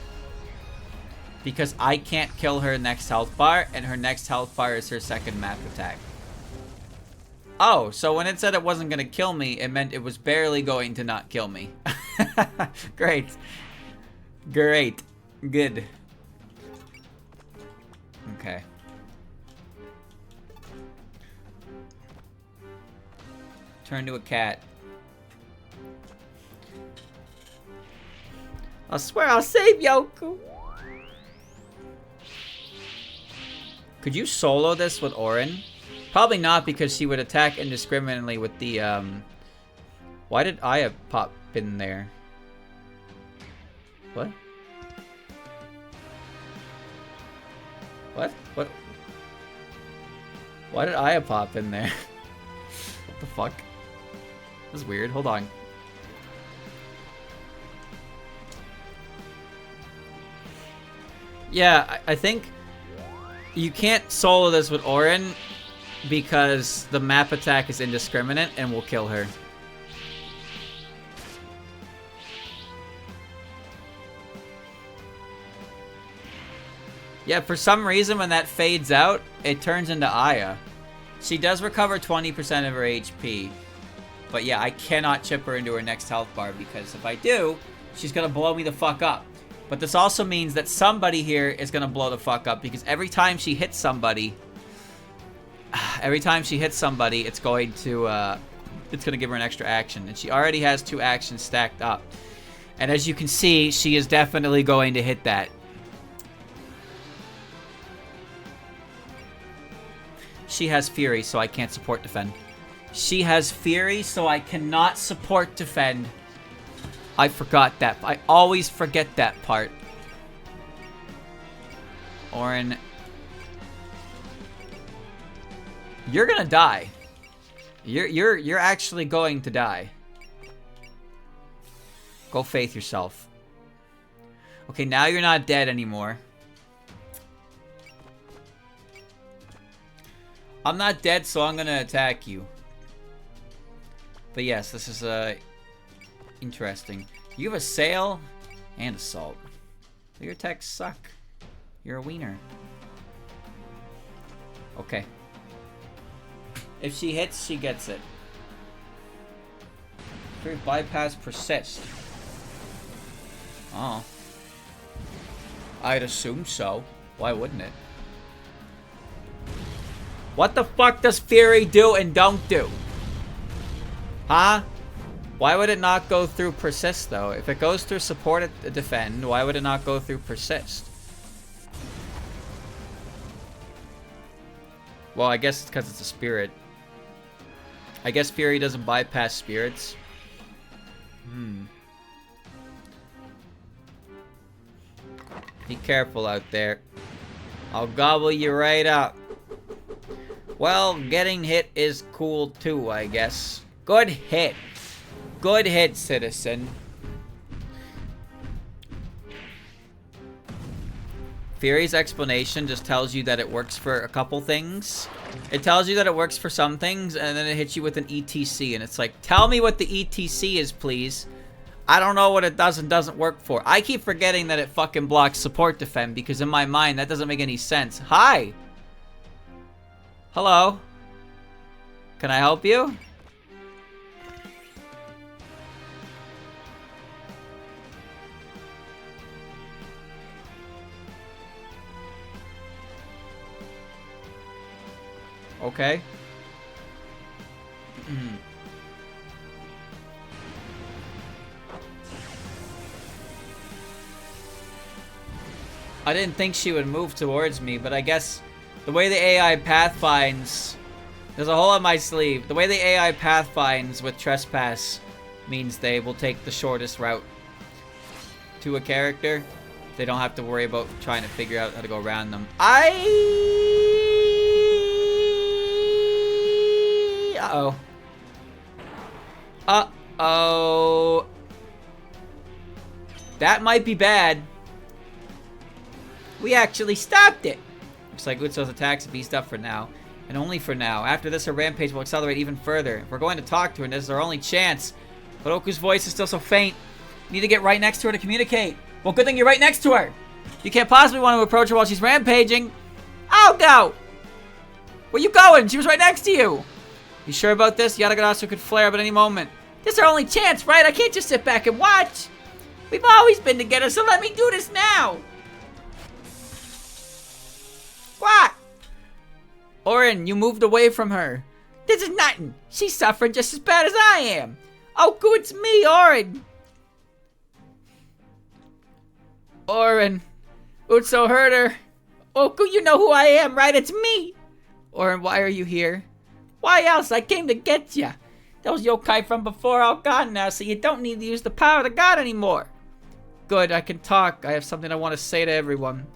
Because I can't kill her next health bar, and her next health bar is her second map attack. Oh, so when it said it wasn't going to kill me, it meant it was barely going to not kill me. Great. Great. Good. Okay. Turn to a cat. I swear I'll save Yoku. Could you solo this with Orin? Probably not, because she would attack indiscriminately with the, Why did Aya pop in there? What? What? What? Why did Aya pop in there? What the fuck? That's weird. Hold on. Yeah, I think you can't solo this with Orin because the map attack is indiscriminate and will kill her. Yeah, for some reason when that fades out, it turns into Aya. She does recover 20% of her HP. But yeah, I cannot chip her into her next health bar because if I do, she's going to blow me the fuck up. But this also means that somebody here is going to blow the fuck up because every time she hits somebody, it's going to give her an extra action. And she already has 2 actions stacked up. And as you can see, she is definitely going to hit that. She has Fury, so I can't support defend. She has Fury, so I cannot support defend. I forgot that. I always forget that part. Orin. You're gonna die. You're actually going to die. Go faith yourself. Okay, now you're not dead anymore. I'm not dead, so I'm gonna attack you. But yes, this is interesting. You have a sail and assault. Your attacks suck. You're a wiener. Okay. If she hits, she gets it. Fairies bypass persist. Oh. I'd assume so. Why wouldn't it? What the fuck does Fury do and don't do? Huh? Why would it not go through persist, though? If it goes through support and defend, why would it not go through persist? Well, I guess it's because it's a spirit. I guess Fury doesn't bypass spirits. Be careful out there. I'll gobble you right up. Well, getting hit is cool too, I guess. Good hit. Good hit, citizen. Fury's explanation just tells you that it works for a couple things. It tells you that it works for some things, and then it hits you with an ETC, and it's like, tell me what the ETC is, please. I don't know what it does and doesn't work for. I keep forgetting that it fucking blocks support defend, because in my mind, that doesn't make any sense. Hi! Hello? Can I help you? Okay. I didn't think she would move towards me, but I guess the way the AI path finds... There's a hole on my sleeve. The way the AI path finds with trespass means they will take the shortest route to a character. They don't have to worry about trying to figure out how to go around them. Uh-oh. Uh-oh. That might be bad. We actually stopped it. Looks like Utsu's attacks have eased up for now. And only for now. After this, her rampage will accelerate even further. If we're going to talk to her, and this is our only chance. But Oku's voice is still so faint. We need to get right next to her to communicate. Well, good thing you're right next to her. You can't possibly want to approach her while she's rampaging. I'll go. Where you going? She was right next to you. You sure about this? Yatagarasu could flare up at any moment. This is our only chance, right? I can't just sit back and watch. We've always been together, so let me do this now. What? Orin, you moved away from her. This is nothing. She's suffering just as bad as I am. Oku, it's me, Orin. Orin. Utsu hurt her. Oku, you know who I am, right? It's me. Orin, why are you here? Why else? I came to get ya. Those yokai from before are all gone now, so you don't need to use the power of the god anymore. Good, I can talk. I have something I want to say to everyone.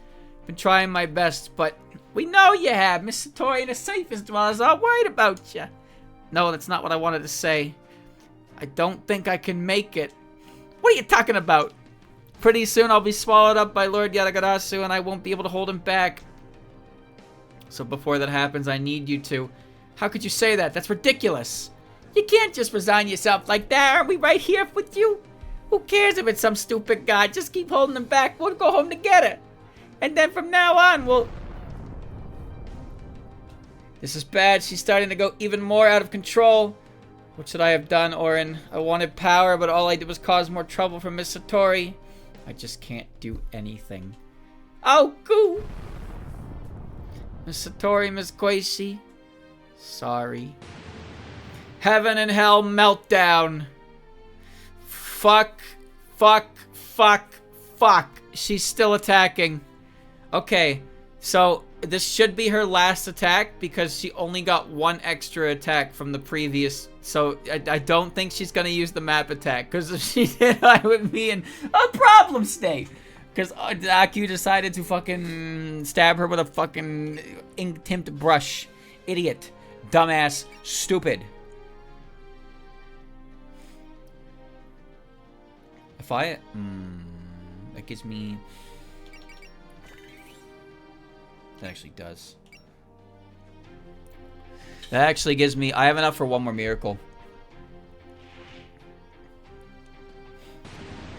Been trying my best, but we know you have. Miss Satori and the safe as well is all worried about you. No, that's not what I wanted to say. I don't think I can make it. What are you talking about? Pretty soon I'll be swallowed up by Lord Yatagarasu and I won't be able to hold him back. So before that happens, I need you to. How could you say that? That's ridiculous. You can't just resign yourself like that. Aren't we right here with you? Who cares if it's some stupid guy? Just keep holding him back. We'll go home together. And then from now on, we'll... This is bad. She's starting to go even more out of control. What should I have done, Orin? I wanted power, but all I did was cause more trouble for Miss Satori. I just can't do anything. Oh, goo! Miss Satori, Miss Koishi. Sorry. Heaven and hell meltdown. Fuck. Fuck. Fuck. Fuck. She's still attacking. Okay, so this should be her last attack because she only got one extra attack from the previous. So I don't think she's going to use the map attack because if she did, I would be in a problem state. Because Aku decided to fucking stab her with a fucking ink-tipped brush. Idiot. Dumbass. Stupid. If I... that gives me... That actually does. That actually gives me... I have enough for one more miracle.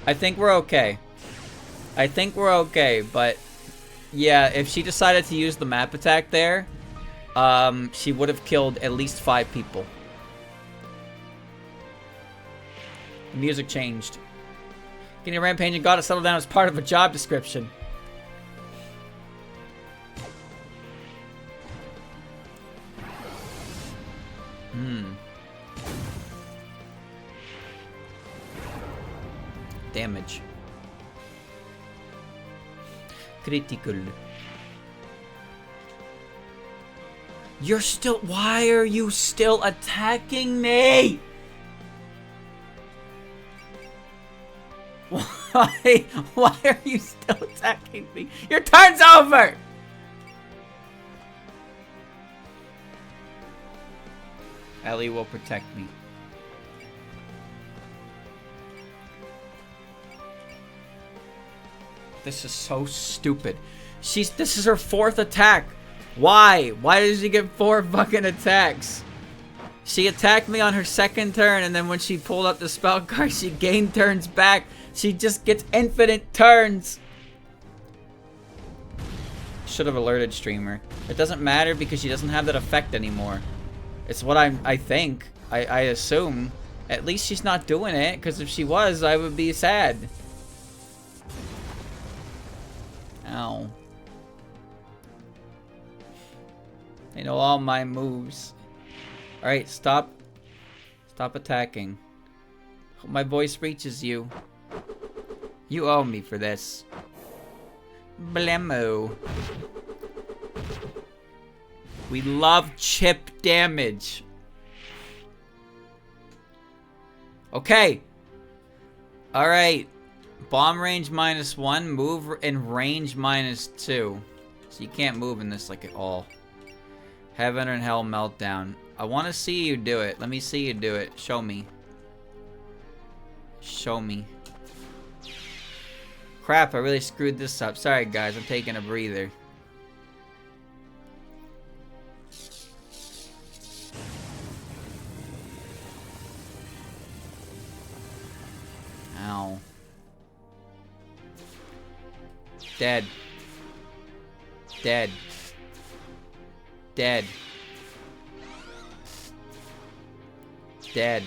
I think we're okay. I think we're okay, but... Yeah, if she decided to use the map attack there, she would have killed at least 5 people. The music changed. Getting a rampage and gotta settle down as part of a job description. Damage. Critical. You're still... Why are you still attacking me? Why? Why are you still attacking me? Your turn's over! Ellie will protect me. This is so stupid. This is her 4th attack. Why? Why does she get 4 fucking attacks? She attacked me on her 2nd turn, and then when she pulled up the spell card, she gained turns back. She just gets infinite turns. Should have alerted streamer. It doesn't matter because she doesn't have that effect anymore. It's what I think. I assume. At least she's not doing it, because if she was, I would be sad. Ow. They know all my moves. Alright, stop. Stop attacking. Hope my voice reaches you. You owe me for this. Blammo. We love chip damage. Okay. Alright. Bomb range -1, move in range -2. So you can't move in this like at all. Heaven and Hell meltdown. I want to see you do it. Let me see you do it. Show me. Show me. Crap, I really screwed this up. Sorry guys, I'm taking a breather. Ow. Dead. Dead. Dead. Dead.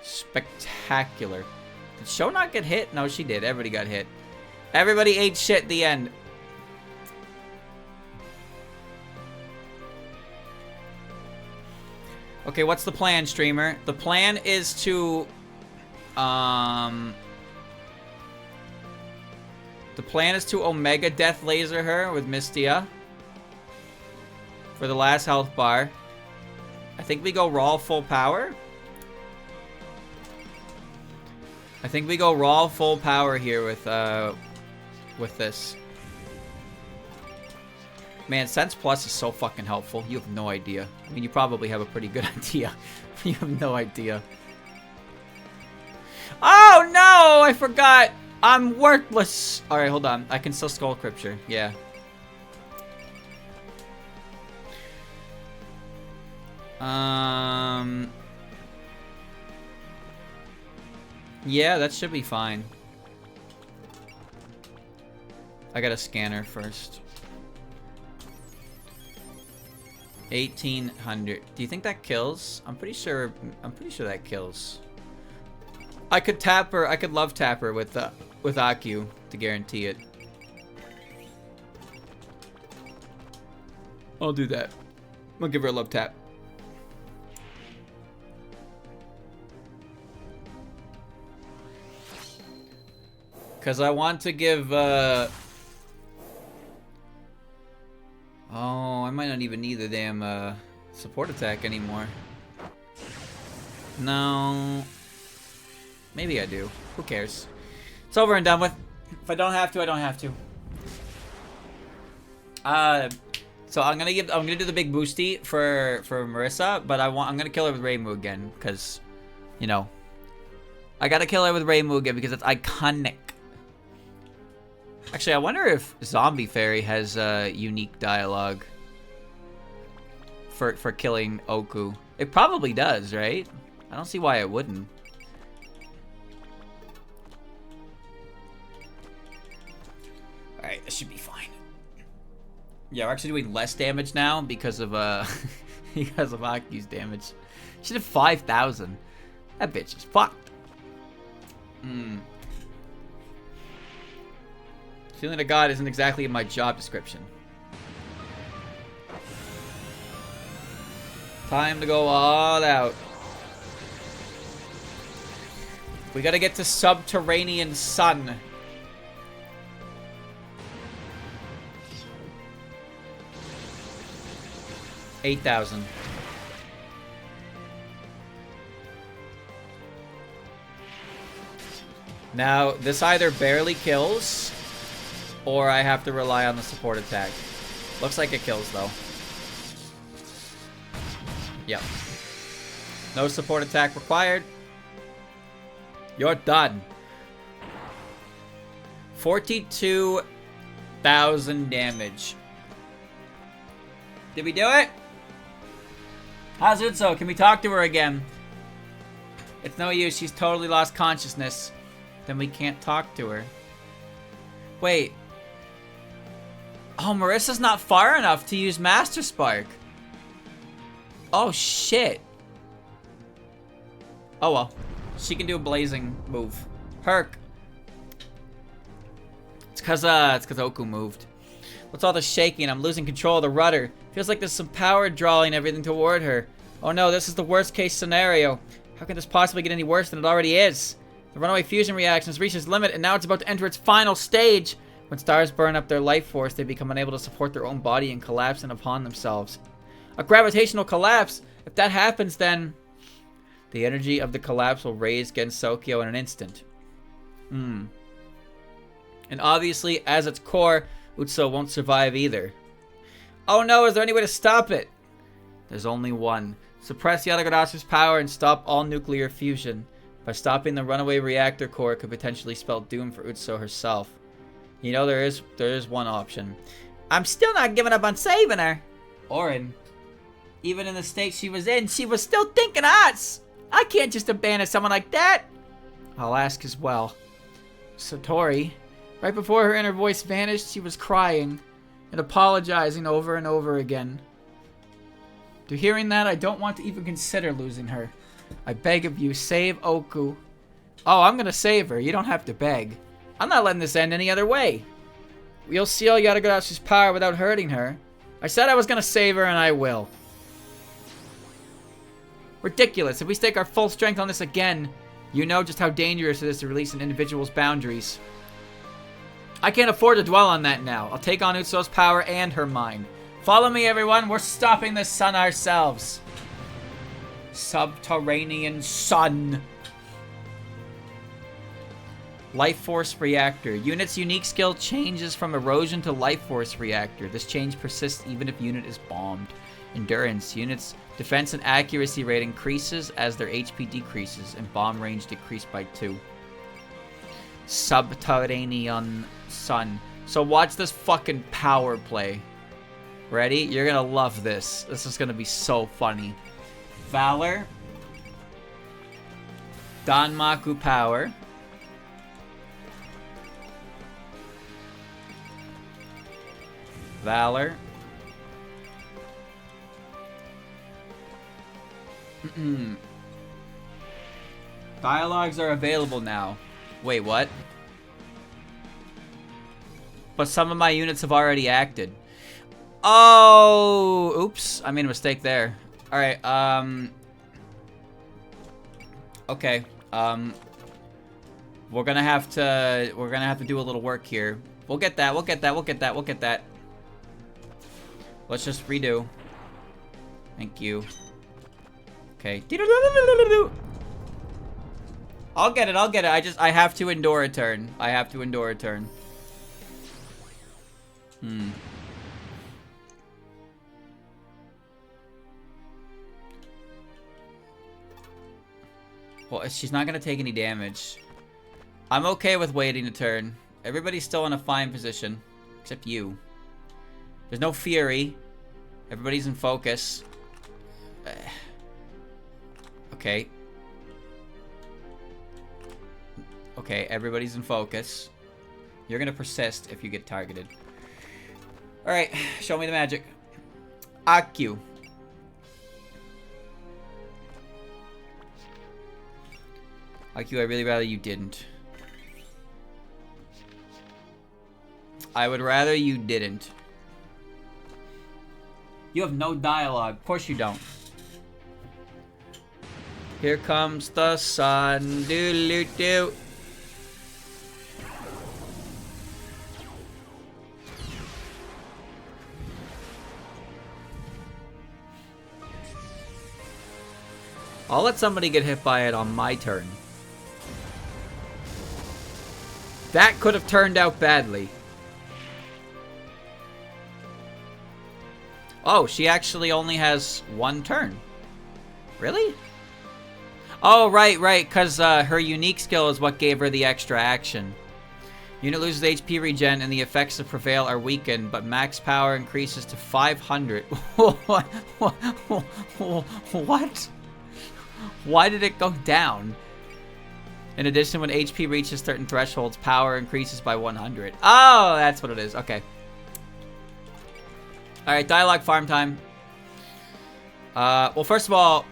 Spectacular. Did Sho not get hit? No, she did. Everybody got hit. Everybody ate shit at the end. Okay, what's the plan, streamer? The plan is to... The plan is to Omega Death Laser her with Mystia. For the last health bar. I think we go Raw full power. I think we go Raw full power here with this. Man, Sense Plus is so fucking helpful. You have no idea. I mean, you probably have a pretty good idea. You have no idea. Oh no! I forgot! I'm worthless! Alright, hold on. I can still Skull Crypture. Yeah. Yeah, that should be fine. I got a scanner first. 1800. Do you think that kills? I'm pretty sure that kills. I could tap her. I could love tap her with Aku to guarantee it. I'll do that. I'll give her a love tap. Cause I want to give oh, I might not even need the damn support attack anymore. No. Maybe I do. Who cares? It's over and done with. If I don't have to, I don't have to. So I'm gonna do the big boosty for Marissa, but I'm gonna kill her with Reimu again, because, you know, I gotta kill her with Reimu again because it's iconic. Actually, I wonder if Zombie Fairy has unique dialogue for killing Oku. It probably does, right? I don't see why it wouldn't. Alright, this should be fine. Yeah, we're actually doing less damage now because of because of Aku's damage. She did 5,000. That bitch is fucked. Feeling a god isn't exactly in my job description. Time to go all out. We gotta get to Subterranean Sun. $8,000. Now, this either barely kills, or I have to rely on the support attack. Looks like it kills, though. Yep. No support attack required. You're done. 42,000 damage. Did we do it? How's Utso? Can we talk to her again? It's no use. She's totally lost consciousness. Then we can't talk to her. Wait. Oh, Marissa's not far enough to use Master Spark. Oh, shit. Oh, well. She can do a blazing move. Herc. It's cause Oku moved. What's all the shaking? I'm losing control of the rudder. Feels like there's some power drawing everything toward her. Oh no, this is the worst case scenario. How can this possibly get any worse than it already is? The runaway fusion reaction has reached its limit, and now it's about to enter its final stage. When stars burn up their life force, they become unable to support their own body and collapse in upon themselves. A gravitational collapse! If that happens, then... the energy of the collapse will raise Gensokyo in an instant. And obviously, as its core, Utso won't survive either. Oh no, is there any way to stop it? There's only one. Suppress Yadagadasu's power and stop all nuclear fusion. By stopping the runaway reactor core, it could potentially spell doom for Utso herself. You know, there is one option. I'm still not giving up on saving her. Orin. Even in the state she was in, she was still thinking of us. I can't just abandon someone like that. I'll ask as well. Satori. Right before her inner voice vanished, she was crying and apologizing over and over again. To hearing that, I don't want to even consider losing her. I beg of you, save Oku. Oh, I'm gonna save her. You don't have to beg. I'm not letting this end any other way. We'll seal Yadagadasu's power without hurting her. I said I was gonna save her, and I will. Ridiculous. If we stake our full strength on this again, you know just how dangerous it is to release an individual's boundaries. I can't afford to dwell on that now. I'll take on Utso's power and her mind. Follow me, everyone. We're stopping the sun ourselves. Subterranean Sun. Life Force Reactor. Unit's unique skill changes from Erosion to Life Force Reactor. This change persists even if unit is bombed. Endurance. Unit's defense and accuracy rate increases as their HP decreases, and bomb range decreased by 2. Subterranean Sun. So watch this fucking power play. Ready? You're gonna love this. This is gonna be so funny. Valor. Danmaku power. Valor. Dialogues are available now. Wait, what? But some of my units have already acted. Oh, oops. I made a mistake there. Alright, okay. We're gonna have to do a little work here. We'll get that. Let's just redo. Thank you. Okay. I'll get it. I have to endure a turn. Well, she's not gonna take any damage. I'm okay with waiting a turn. Everybody's still in a fine position. Except you. There's no fury. Everybody's in focus. Okay. Okay, everybody's in focus. You're gonna persist if you get targeted. Alright, show me the magic. Aku. Aku, I'd really rather you didn't. I would rather you didn't. You have no dialogue. Of course you don't. Here comes the sun. Doo-doo-doo. I'll let somebody get hit by it on my turn. That could have turned out badly. Oh, she actually only has one turn. Really? Oh, right, because her unique skill is what gave her the extra action. Unit loses HP regen and the effects of Prevail are weakened, but max power increases to 500. What? Why did it go down? In addition, when HP reaches certain thresholds, power increases by 100. Oh, that's what it is. Okay. Alright, dialogue farm time. Well, first of all,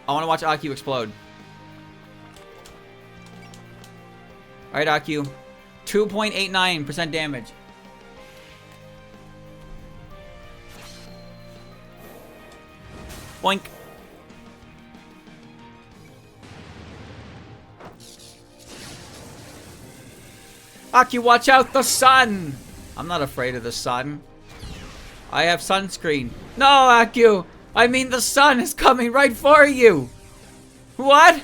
I want to watch Aku explode. Alright, Aku. 2.89% damage. Boink. Aku, watch out, the sun! I'm not afraid of the sun. I have sunscreen. No, Aku! I mean, the sun is coming right for you! What?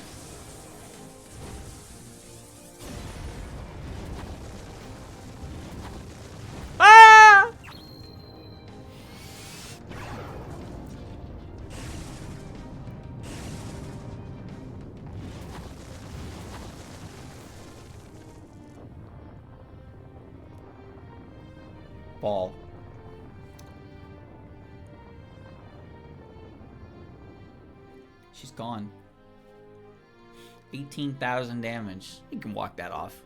Ah! Ball. She's gone. 18,000 damage. You can walk that off.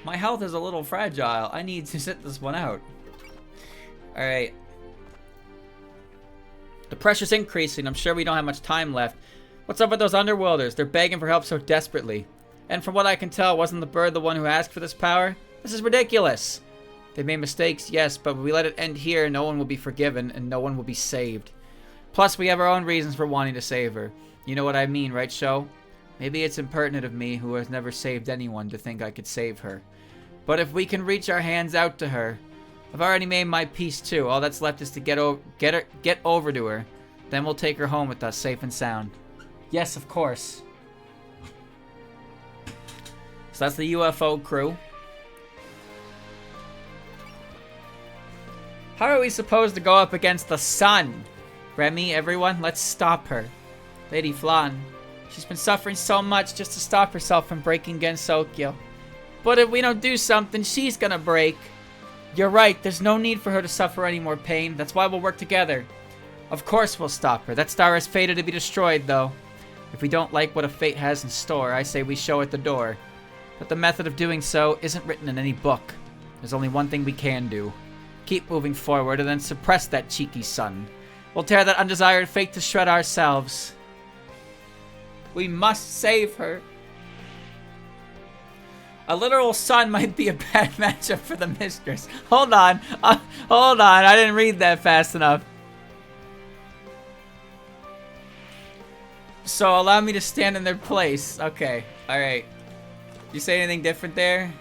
My health is a little fragile. I need to sit this one out. Alright. The pressure's increasing. I'm sure we don't have much time left. What's up with those underworlders? They're begging for help so desperately. And from what I can tell, wasn't the bird the one who asked for this power? This is ridiculous. They made mistakes, yes, but if we let it end here, no one will be forgiven and no one will be saved. Plus, we have our own reasons for wanting to save her. You know what I mean, right, Sho? Maybe it's impertinent of me, who has never saved anyone, to think I could save her. But if we can reach our hands out to her... I've already made my peace, too. All that's left is to get over to her. Then we'll take her home with us, safe and sound. Yes, of course. So that's the UFO crew. How are we supposed to go up against the sun? Remy, everyone, let's stop her. Lady Flan, she's been suffering so much just to stop herself from breaking Gensokyo. But if we don't do something, she's gonna break. You're right, there's no need for her to suffer any more pain. That's why we'll work together. Of course we'll stop her. That star is fated to be destroyed, though. If we don't like what a fate has in store, I say we show it the door. But the method of doing so isn't written in any book. There's only one thing we can do. Keep moving forward and then suppress that cheeky sun. We'll tear that undesired fate to shred ourselves. We must save her. A literal sun might be a bad matchup for the mistress. Hold on. Hold on. I didn't read that fast enough. So allow me to stand in their place. Okay. Alright. You say anything different there?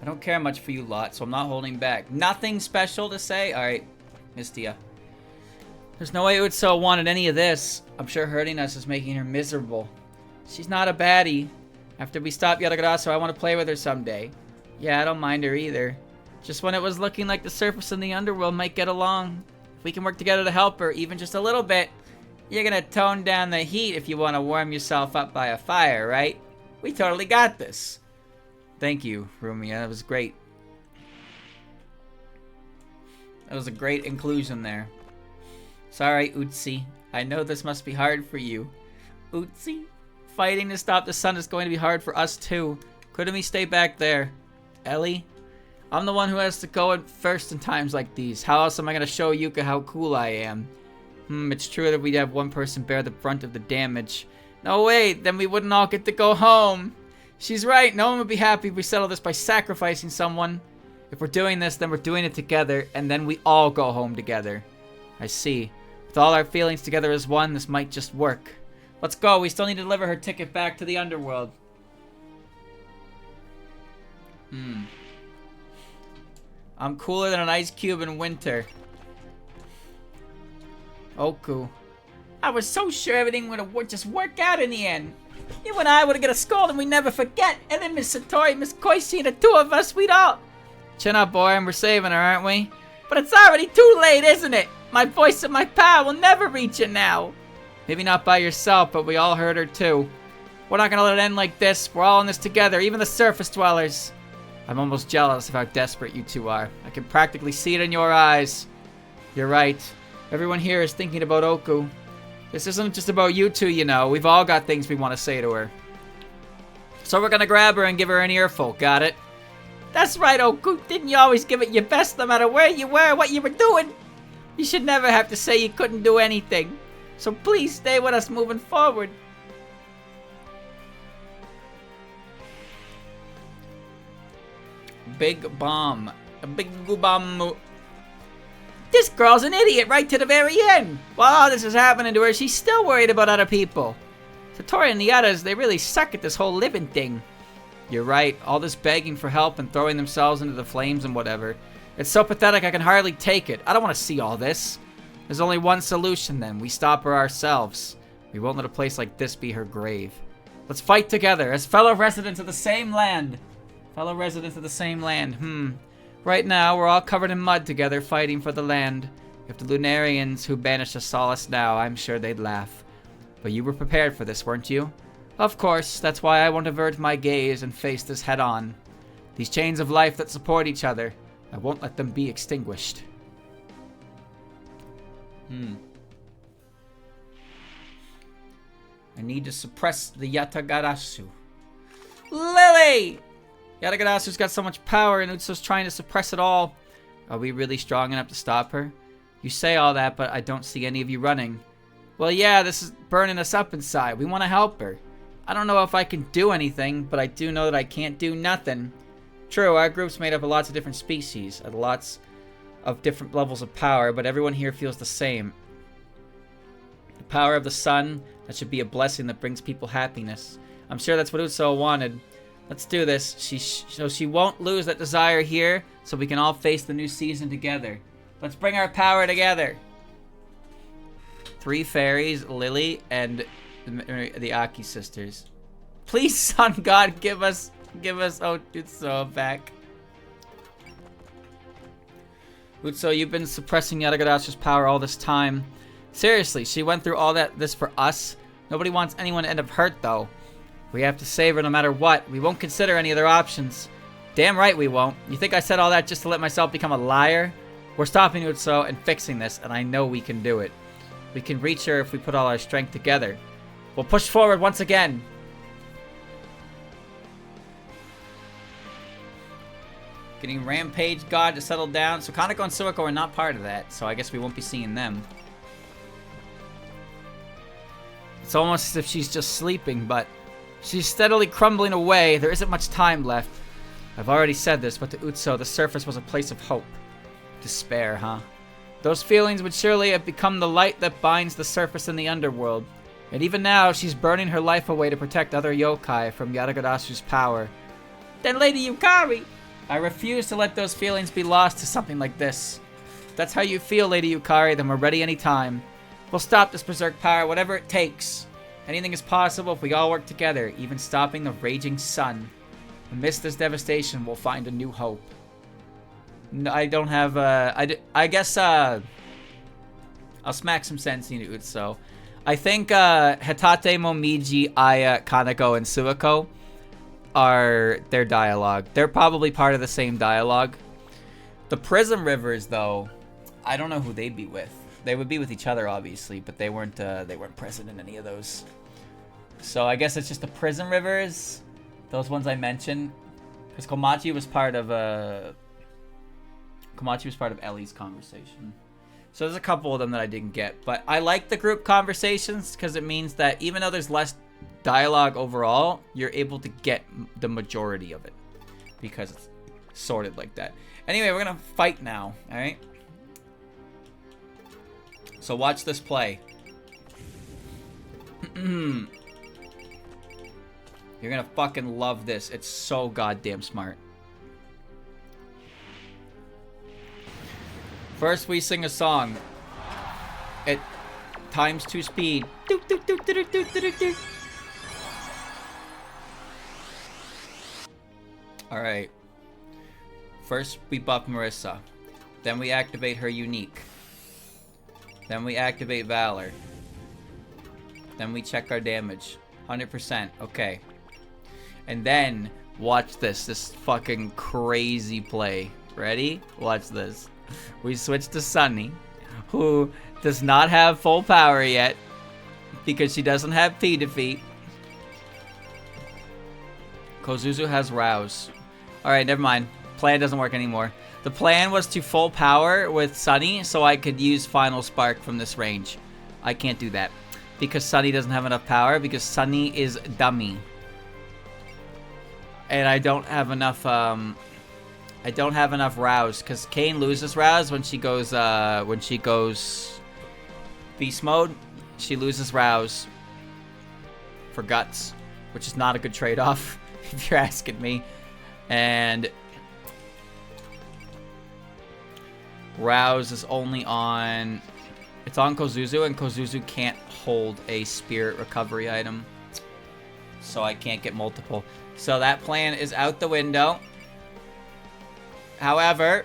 I don't care much for you lot, so I'm not holding back. Nothing special to say? Alright, Mistia. There's no way Utsu wanted any of this. I'm sure hurting us is making her miserable. She's not a baddie. After we stop Yatagarasu, I want to play with her someday. Yeah, I don't mind her either. Just when it was looking like the surface and the underworld might get along. If we can work together to help her, even just a little bit, you're gonna tone down the heat if you want to warm yourself up by a fire, right? We totally got this. Thank you, Rumia. That was great. That was a great inclusion there. Sorry, Utsi. I know this must be hard for you. Utsi? Fighting to stop the sun is going to be hard for us too. Couldn't we stay back there? Ellie? I'm the one who has to go in first in times like these. How else am I gonna show Yuka how cool I am? It's true that we'd have one person bear the brunt of the damage. No, wait, then we wouldn't all get to go home. She's right, no one would be happy if we settle this by sacrificing someone. If we're doing this, then we're doing it together, and then we all go home together. I see. With all our feelings together as one, this might just work. Let's go, we still need to deliver her ticket back to the underworld. I'm cooler than an ice cube in winter. Oku. I was so sure everything would just work out in the end. You and I would get a scolding we never forget, and then Miss Satori, Miss Koichi, the two of us, we'd all... Chin up, boy, and we're saving her, aren't we? But it's already too late, isn't it? My voice and my power will never reach her now. Maybe not by yourself, but we all hurt her too. We're not gonna let it end like this. We're all in this together, even the surface dwellers. I'm almost jealous of how desperate you two are. I can practically see it in your eyes. You're right. Everyone here is thinking about Oku. This isn't just about you two, you know. We've all got things we want to say to her. So we're gonna grab her and give her an earful. Got it? That's right, Oku. Didn't you always give it your best no matter where you were or what you were doing? You should never have to say you couldn't do anything. So please stay with us moving forward. Big bomb. A big bomb. This girl's an idiot right to the very end. While all this is happening to her, she's still worried about other people. Satori and the others, they really suck at this whole living thing. You're right. All this begging for help and throwing themselves into the flames and whatever. It's so pathetic I can hardly take it. I don't want to see all this. There's only one solution then. We stop her ourselves. We won't let a place like this be her grave. Let's fight together as fellow residents of the same land. Fellow residents of the same land. Right now, we're all covered in mud together fighting for the land. If the Lunarians who banished us saw us now, I'm sure they'd laugh. But you were prepared for this, weren't you? Of course, that's why I won't avert my gaze and face this head on. These chains of life that support each other, I won't let them be extinguished. I need to suppress the Yatagarasu. Lily! Yatagarasu's got so much power and Utsu's trying to suppress it all. Are we really strong enough to stop her? You say all that, but I don't see any of you running. Well, yeah, this is burning us up inside. We want to help her. I don't know if I can do anything, but I do know that I can't do nothing. True, our group's made up of lots of different species, and lots of different levels of power, but everyone here feels the same. The power of the sun, that should be a blessing that brings people happiness. I'm sure that's what Utsu wanted. Let's do this. So she won't lose that desire here, so we can all face the new season together. Let's bring our power together. 3 fairies, Lily, and the Aki sisters. Please, Sun God, give us Utsu back. Utsu, you've been suppressing Yatagarasu's power all this time. Seriously, she went through all this for us. Nobody wants anyone to end up hurt, though. We have to save her no matter what. We won't consider any other options. Damn right we won't. You think I said all that just to let myself become a liar? We're stopping Utsu and fixing this, and I know we can do it. We can reach her if we put all our strength together. We'll push forward once again. Getting Rampage God to settle down. So Kaneko and Suiko are not part of that, so I guess we won't be seeing them. It's almost as if she's just sleeping, but she's steadily crumbling away. There isn't much time left. I've already said this, but to Utsu, the surface was a place of hope. Despair, huh? Those feelings would surely have become the light that binds the surface in the underworld. And even now, she's burning her life away to protect other yokai from Yatagarasu's power. Then Lady Yukari! I refuse to let those feelings be lost to something like this. If that's how you feel, Lady Yukari, then we're ready anytime. We'll stop this berserk power, whatever it takes. Anything is possible if we all work together, even stopping the raging sun. Amidst this devastation, we'll find a new hope. No, I don't have, I guess, I'll smack some sense into Utsu. I think, Hitate, Momiji, Aya, Kaneko, and Suiko are their dialogue. They're probably part of the same dialogue. The Prism Rivers, though, I don't know who they'd be with. They would be with each other, obviously, but they weren't present in any of those. So I guess it's just the Prism Rivers, those ones I mentioned. Because Komachi was part of Komachi was part of Ellie's conversation. So there's a couple of them that I didn't get. But I like the group conversations because it means that even though there's less dialogue overall, you're able to get the majority of it. Because it's sorted like that. Anyway, we're going to fight now. Alright? So watch this play. You're going to fucking love this. It's so goddamn smart. First, we sing a song. At times 2 speed. Alright. First, we buff Marissa. Then we activate her unique. Then we activate Valor. Then we check our damage. 100%. Okay. And then, watch this. This fucking crazy play. Ready? Watch this. We switch to Sunny, who does not have full power yet because she doesn't have P defeat. Kozuzu has Rouse. Alright, never mind. Plan doesn't work anymore. The plan was to full power with Sunny so I could use Final Spark from this range. I can't do that because Sunny doesn't have enough power because Sunny is dummy. And I don't have enough Rouse because Kane loses Rouse when she goes Beast Mode. She loses Rouse for Guts, which is not a good trade-off if you're asking me. And Rouse is only on... It's on Kozuzu, and Kozuzu can't hold a spirit recovery item. So I can't get multiple. So that plan is out the window. However,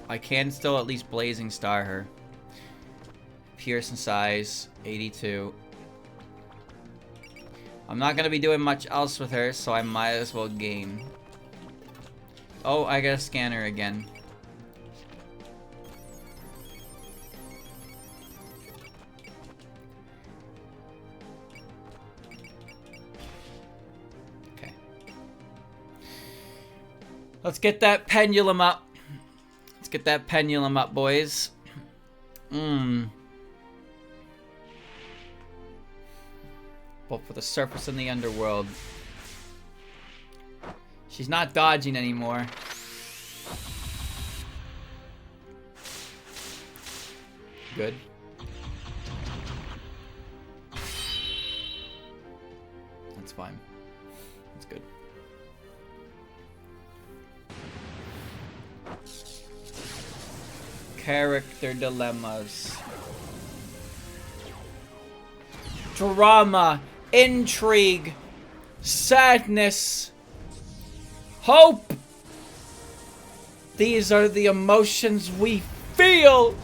I can still at least Blazing Star her. Pierce and size, 82. I'm not going to be doing much else with her, so I might as well gain. Oh, I got a scanner again. Okay. Let's get that pendulum up. Let's get that pendulum up, boys. But for the surface in the underworld. She's not dodging anymore. Good. That's fine. That's good. Character dilemmas. Drama. Intrigue. Sadness. Hope. These are the emotions we feel.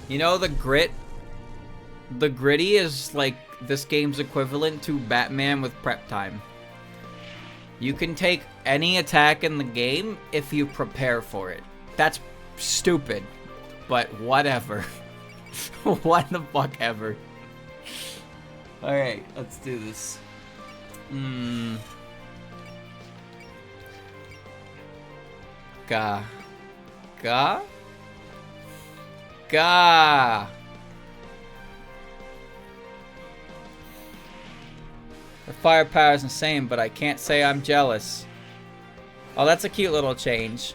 You know, the grit? The gritty is like this game's equivalent to Batman with prep time. You can take any attack in the game if you prepare for it. That's stupid, but whatever. What the fuck ever. Alright, let's do this. Gah. Gah? Gah! Her firepower is insane, but I can't say I'm jealous. Oh, that's a cute little change.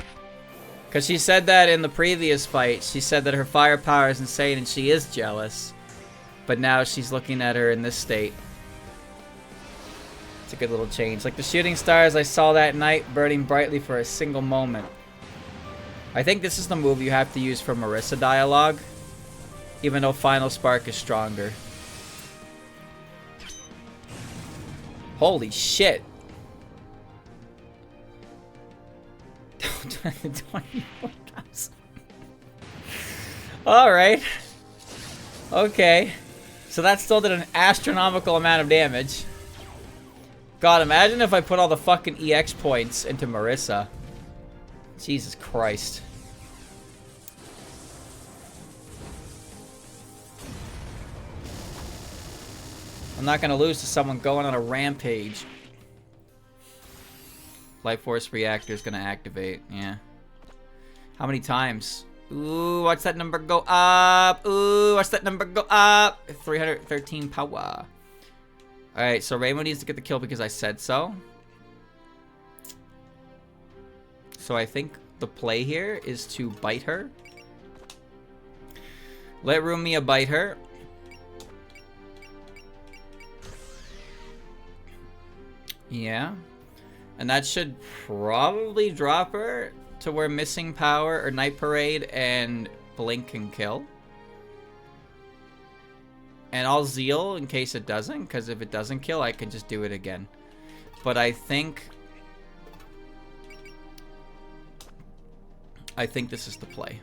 Because she said that in the previous fight. She said that her firepower is insane and she is jealous. But now she's looking at her in this state. It's a good little change. Like the shooting stars I saw that night, burning brightly for a single moment. I think this is the move you have to use for Marissa dialogue. Even though Final Spark is stronger. Holy shit. Alright. Okay. So that still did an astronomical amount of damage. God, imagine if I put all the fucking EX points into Marissa. Jesus Christ. I'm not gonna lose to someone going on a rampage. Life Force Reactor is gonna activate, yeah. How many times? Ooh, watch that number go up. Ooh, watch that number go up. 313 power. Alright, so Rainbow needs to get the kill because I said so. So I think the play here is to bite her. Let Rumia bite her. Yeah. And that should probably drop her to where Missing Power or Night Parade and Blink can kill. And I'll Zeal in case it doesn't, because if it doesn't kill, I can just do it again. But I think this is the play.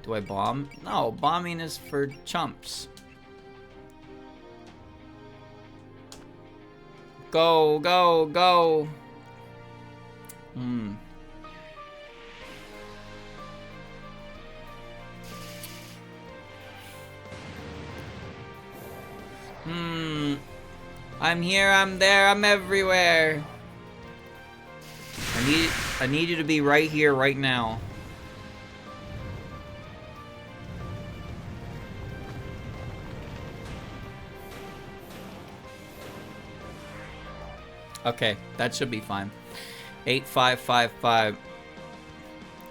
Do I bomb? No, bombing is for chumps. Go, go, go. I'm here, I'm there, I'm everywhere. I need you to be right here, right now. Okay, that should be fine. 8555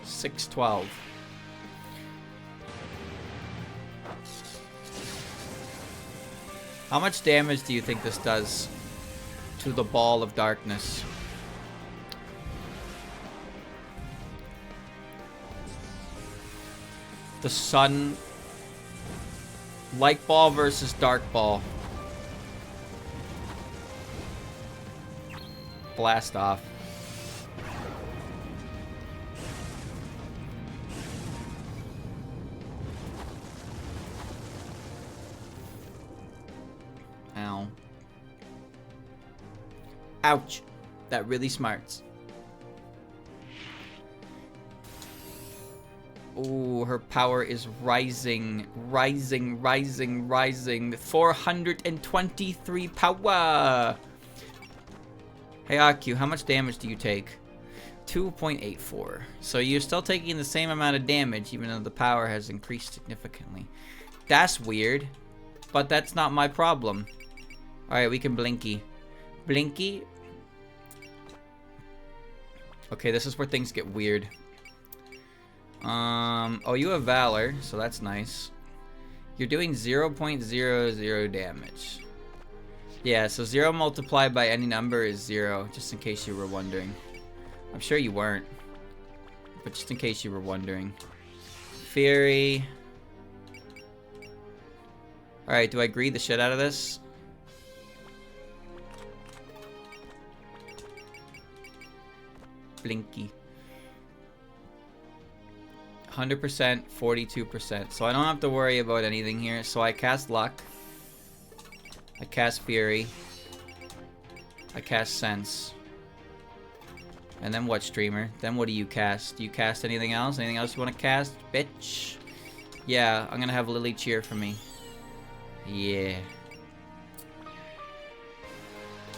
612. How much damage do you think this does to the ball of darkness? The sun. Light ball versus dark ball. Blast off. Ow. Ouch. That really smarts. Ooh, her power is rising. Rising, rising, rising. 423 power. Hey, Aku, how much damage do you take? 2.84. So you're still taking the same amount of damage, even though the power has increased significantly. That's weird, but that's not my problem. Alright, we can Blinky. Blinky. Okay, this is where things get weird. Oh, you have Valor, so that's nice. You're doing 0.00 damage. Yeah, so 0 multiplied by any number is 0, just in case you were wondering. I'm sure you weren't, but just in case you were wondering. Fury. Alright, do I greed the shit out of this? Blinky. 100%, 42%. So I don't have to worry about anything here. So I cast Luck. I cast Fury. I cast Sense. And then what, Streamer? Then what do you cast? Do you cast anything else? Anything else you want to cast, bitch? Yeah, I'm gonna have Lily cheer for me. Yeah.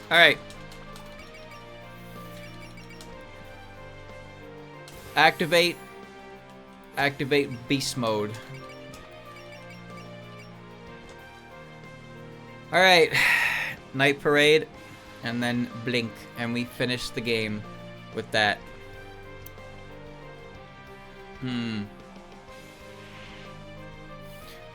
Alright. Activate Beast Mode. Alright. Night Parade. And then Blink. And we finish the game with that.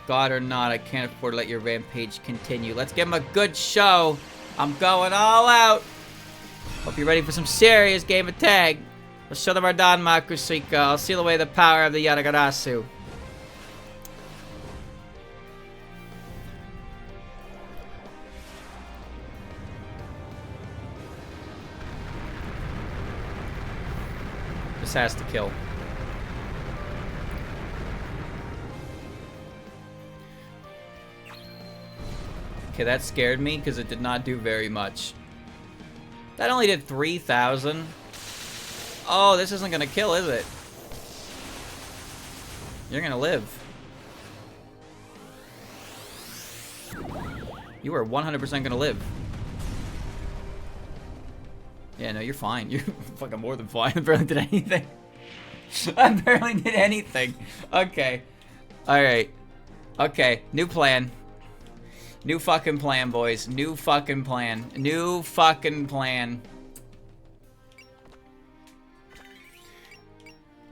God or not, I can't afford to let your rampage continue. Let's give him a good show. I'm going all out. Hope you're ready for some serious game of tag. Let's show them our Danmaku Suika. I'll seal away the power of the Yaragarasu. This has to kill. Okay, that scared me because it did not do very much. That only did 3,000. Oh, this isn't gonna kill, is it? You're gonna live. You are 100% gonna live. Yeah, no, you're fine. You're fucking more than fine. I barely did anything. I barely did anything. Okay. Alright. Okay, new plan. New fucking plan, boys. New fucking plan. New fucking plan.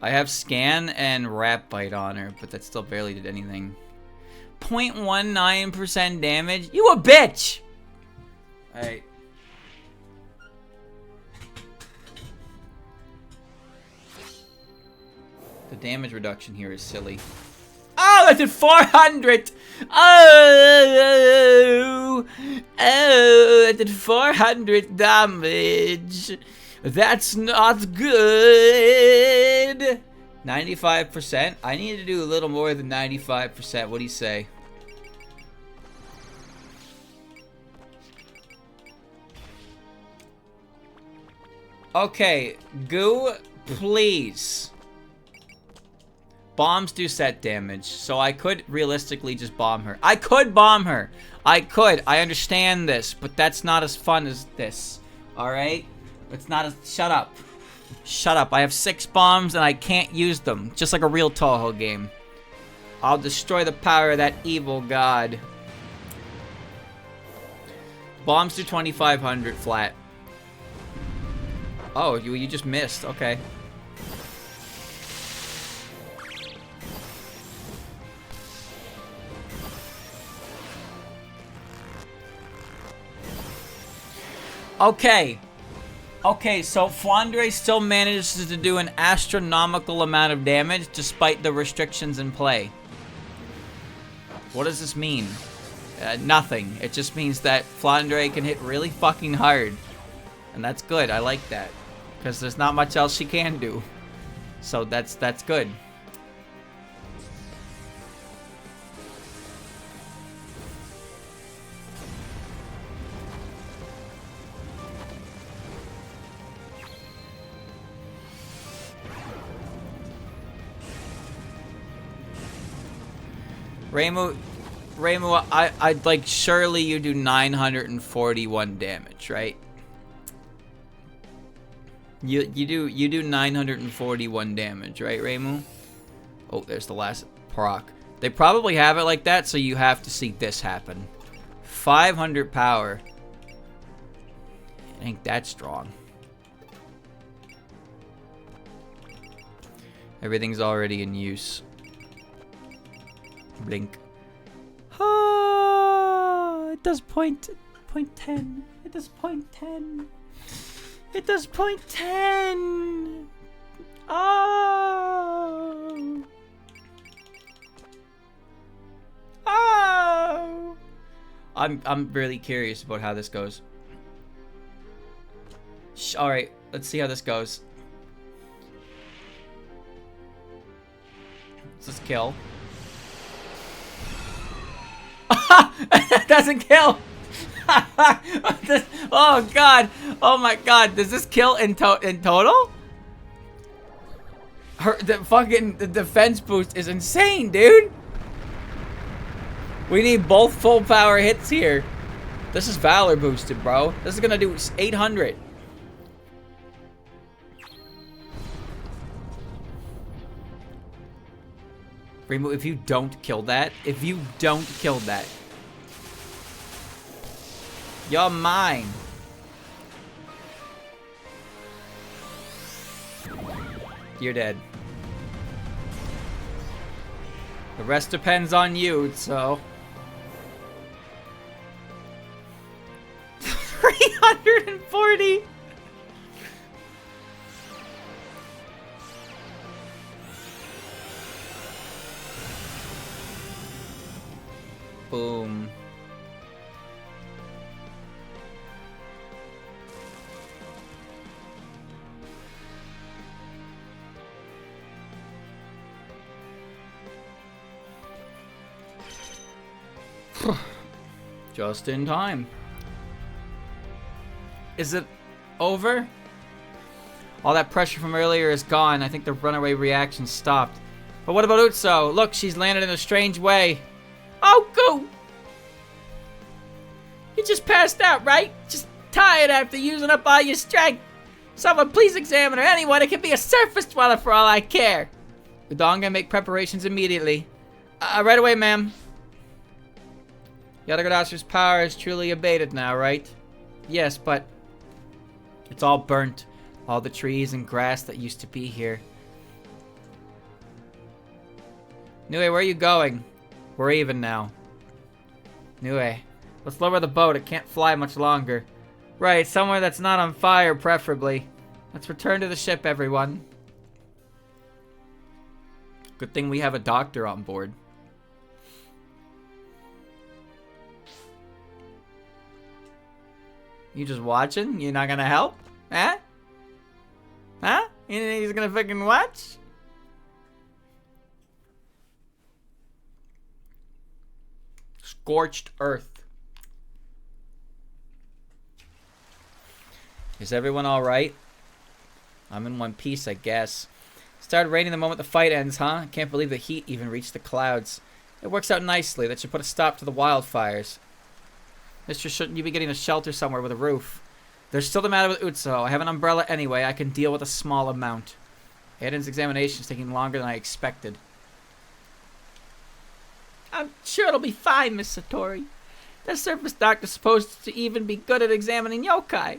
I have scan and rat bite on her, but that still barely did anything. 0.19% damage? You a bitch! Alright. The damage reduction here is silly. Oh, that did 400! Oh, that did 400 damage. That's not good. 95%? I need to do a little more than 95%. What do you say? Okay, goo, please. Bombs do set damage, so I could realistically just bomb her. I could bomb her. I could. I understand this, but that's not as fun as this. Alright? It's not as... Shut up. Shut up. I have 6 bombs and I can't use them. Just like a real Toho game. I'll destroy the power of that evil god. Bombs do 2,500 flat. Oh, you just missed. Okay. Okay. Okay, so Flandre still manages to do an astronomical amount of damage despite the restrictions in play. What does this mean? Nothing. It just means that Flandre can hit really fucking hard. And that's good. I like that. Because there's not much else she can do. So that's good. Reimu, I'd like, surely you do 941 damage, right? You do 941 damage, right, Reimu? Oh, there's the last proc. They probably have it like that, so you have to see this happen. 500 power. It ain't that strong. Everything's already in use. Blink. Oh, it does point 10. It does point 10. It does point 10. Oh. Oh. I'm really curious about how this goes. All right, let's see how this goes. Let's just kill. That doesn't kill. Oh god. Oh my god. Does this kill in total? The defense boost is insane, dude. We need both full power hits here. This is Valor boosted, bro. This is gonna do 800. Rainbow, if you don't kill that, you're mine. You're dead. The rest depends on you, so. 340. Boom. Just in time. Is it over? All that pressure from earlier is gone. I think the runaway reaction stopped. But what about Utso? Look, she's landed in a strange way. Oku! You just passed out, right? Just tired after using up all your strength. Someone please examine her. Anyone. It can be a surface dweller for all I care. Udonga, make preparations immediately. Right away, ma'am. Yadagadasra's power is truly abated now, right? Yes, but it's all burnt. All the trees and grass that used to be here. Nue, where are you going? We're even now. Nue, let's lower the boat. It can't fly much longer. Right, somewhere that's not on fire, preferably. Let's return to the ship, everyone. Good thing we have a doctor on board. You just watching? You're not gonna help? Huh? Huh? You think he's gonna fucking watch? Scorched earth. Is everyone alright? I'm in one piece, I guess. Started raining the moment the fight ends, huh? I can't believe the heat even reached the clouds. It works out nicely. That should put a stop to the wildfires. Mister, shouldn't you be getting a shelter somewhere with a roof? There's still the matter with Utso. I have an umbrella anyway. I can deal with a small amount. Aiden's examination is taking longer than I expected. I'm sure it'll be fine, Miss Satori. That surface doctor's supposed to even be good at examining yokai.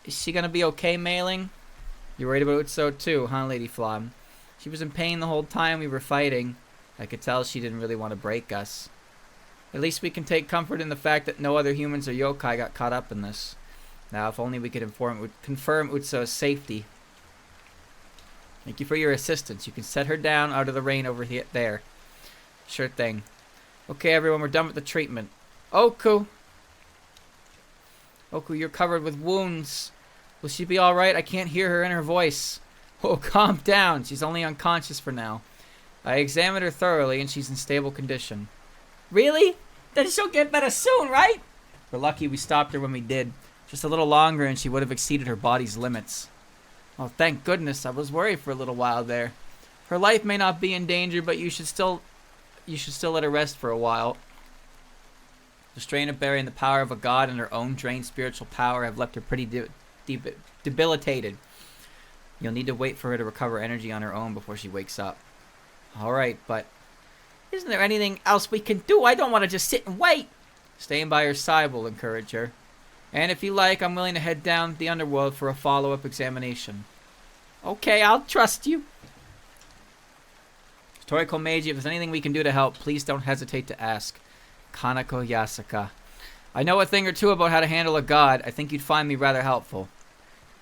Is she gonna be okay, Mailing? You're worried about Utso too, huh, Lady Flom? She was in pain the whole time we were fighting. I could tell she didn't really want to break us. At least we can take comfort in the fact that no other humans or yokai got caught up in this. Now, if only we could confirm Utso's safety. Thank you for your assistance. You can set her down out of the rain over here, there. Sure thing. Okay, everyone, we're done with the treatment. Oku! Oku, you're covered with wounds. Will she be alright? I can't hear her in her voice. Oh, calm down. She's only unconscious for now. I examined her thoroughly, and she's in stable condition. Really? Then she'll get better soon, right? We're lucky we stopped her when we did. Just a little longer and she would have exceeded her body's limits. Oh, thank goodness. I was worried for a little while there. Her life may not be in danger, but you should still let her rest for a while. The strain of burying the power of a god and her own drained spiritual power have left her pretty debilitated. You'll need to wait for her to recover energy on her own before she wakes up. Alright, but isn't there anything else we can do? I don't want to just sit and wait. Staying by her side will encourage her. And if you like, I'm willing to head down the underworld for a follow-up examination. Okay, I'll trust you. Satori Komeiji, if there's anything we can do to help, please don't hesitate to ask. Kanako Yasaka. I know a thing or two about how to handle a god. I think you'd find me rather helpful.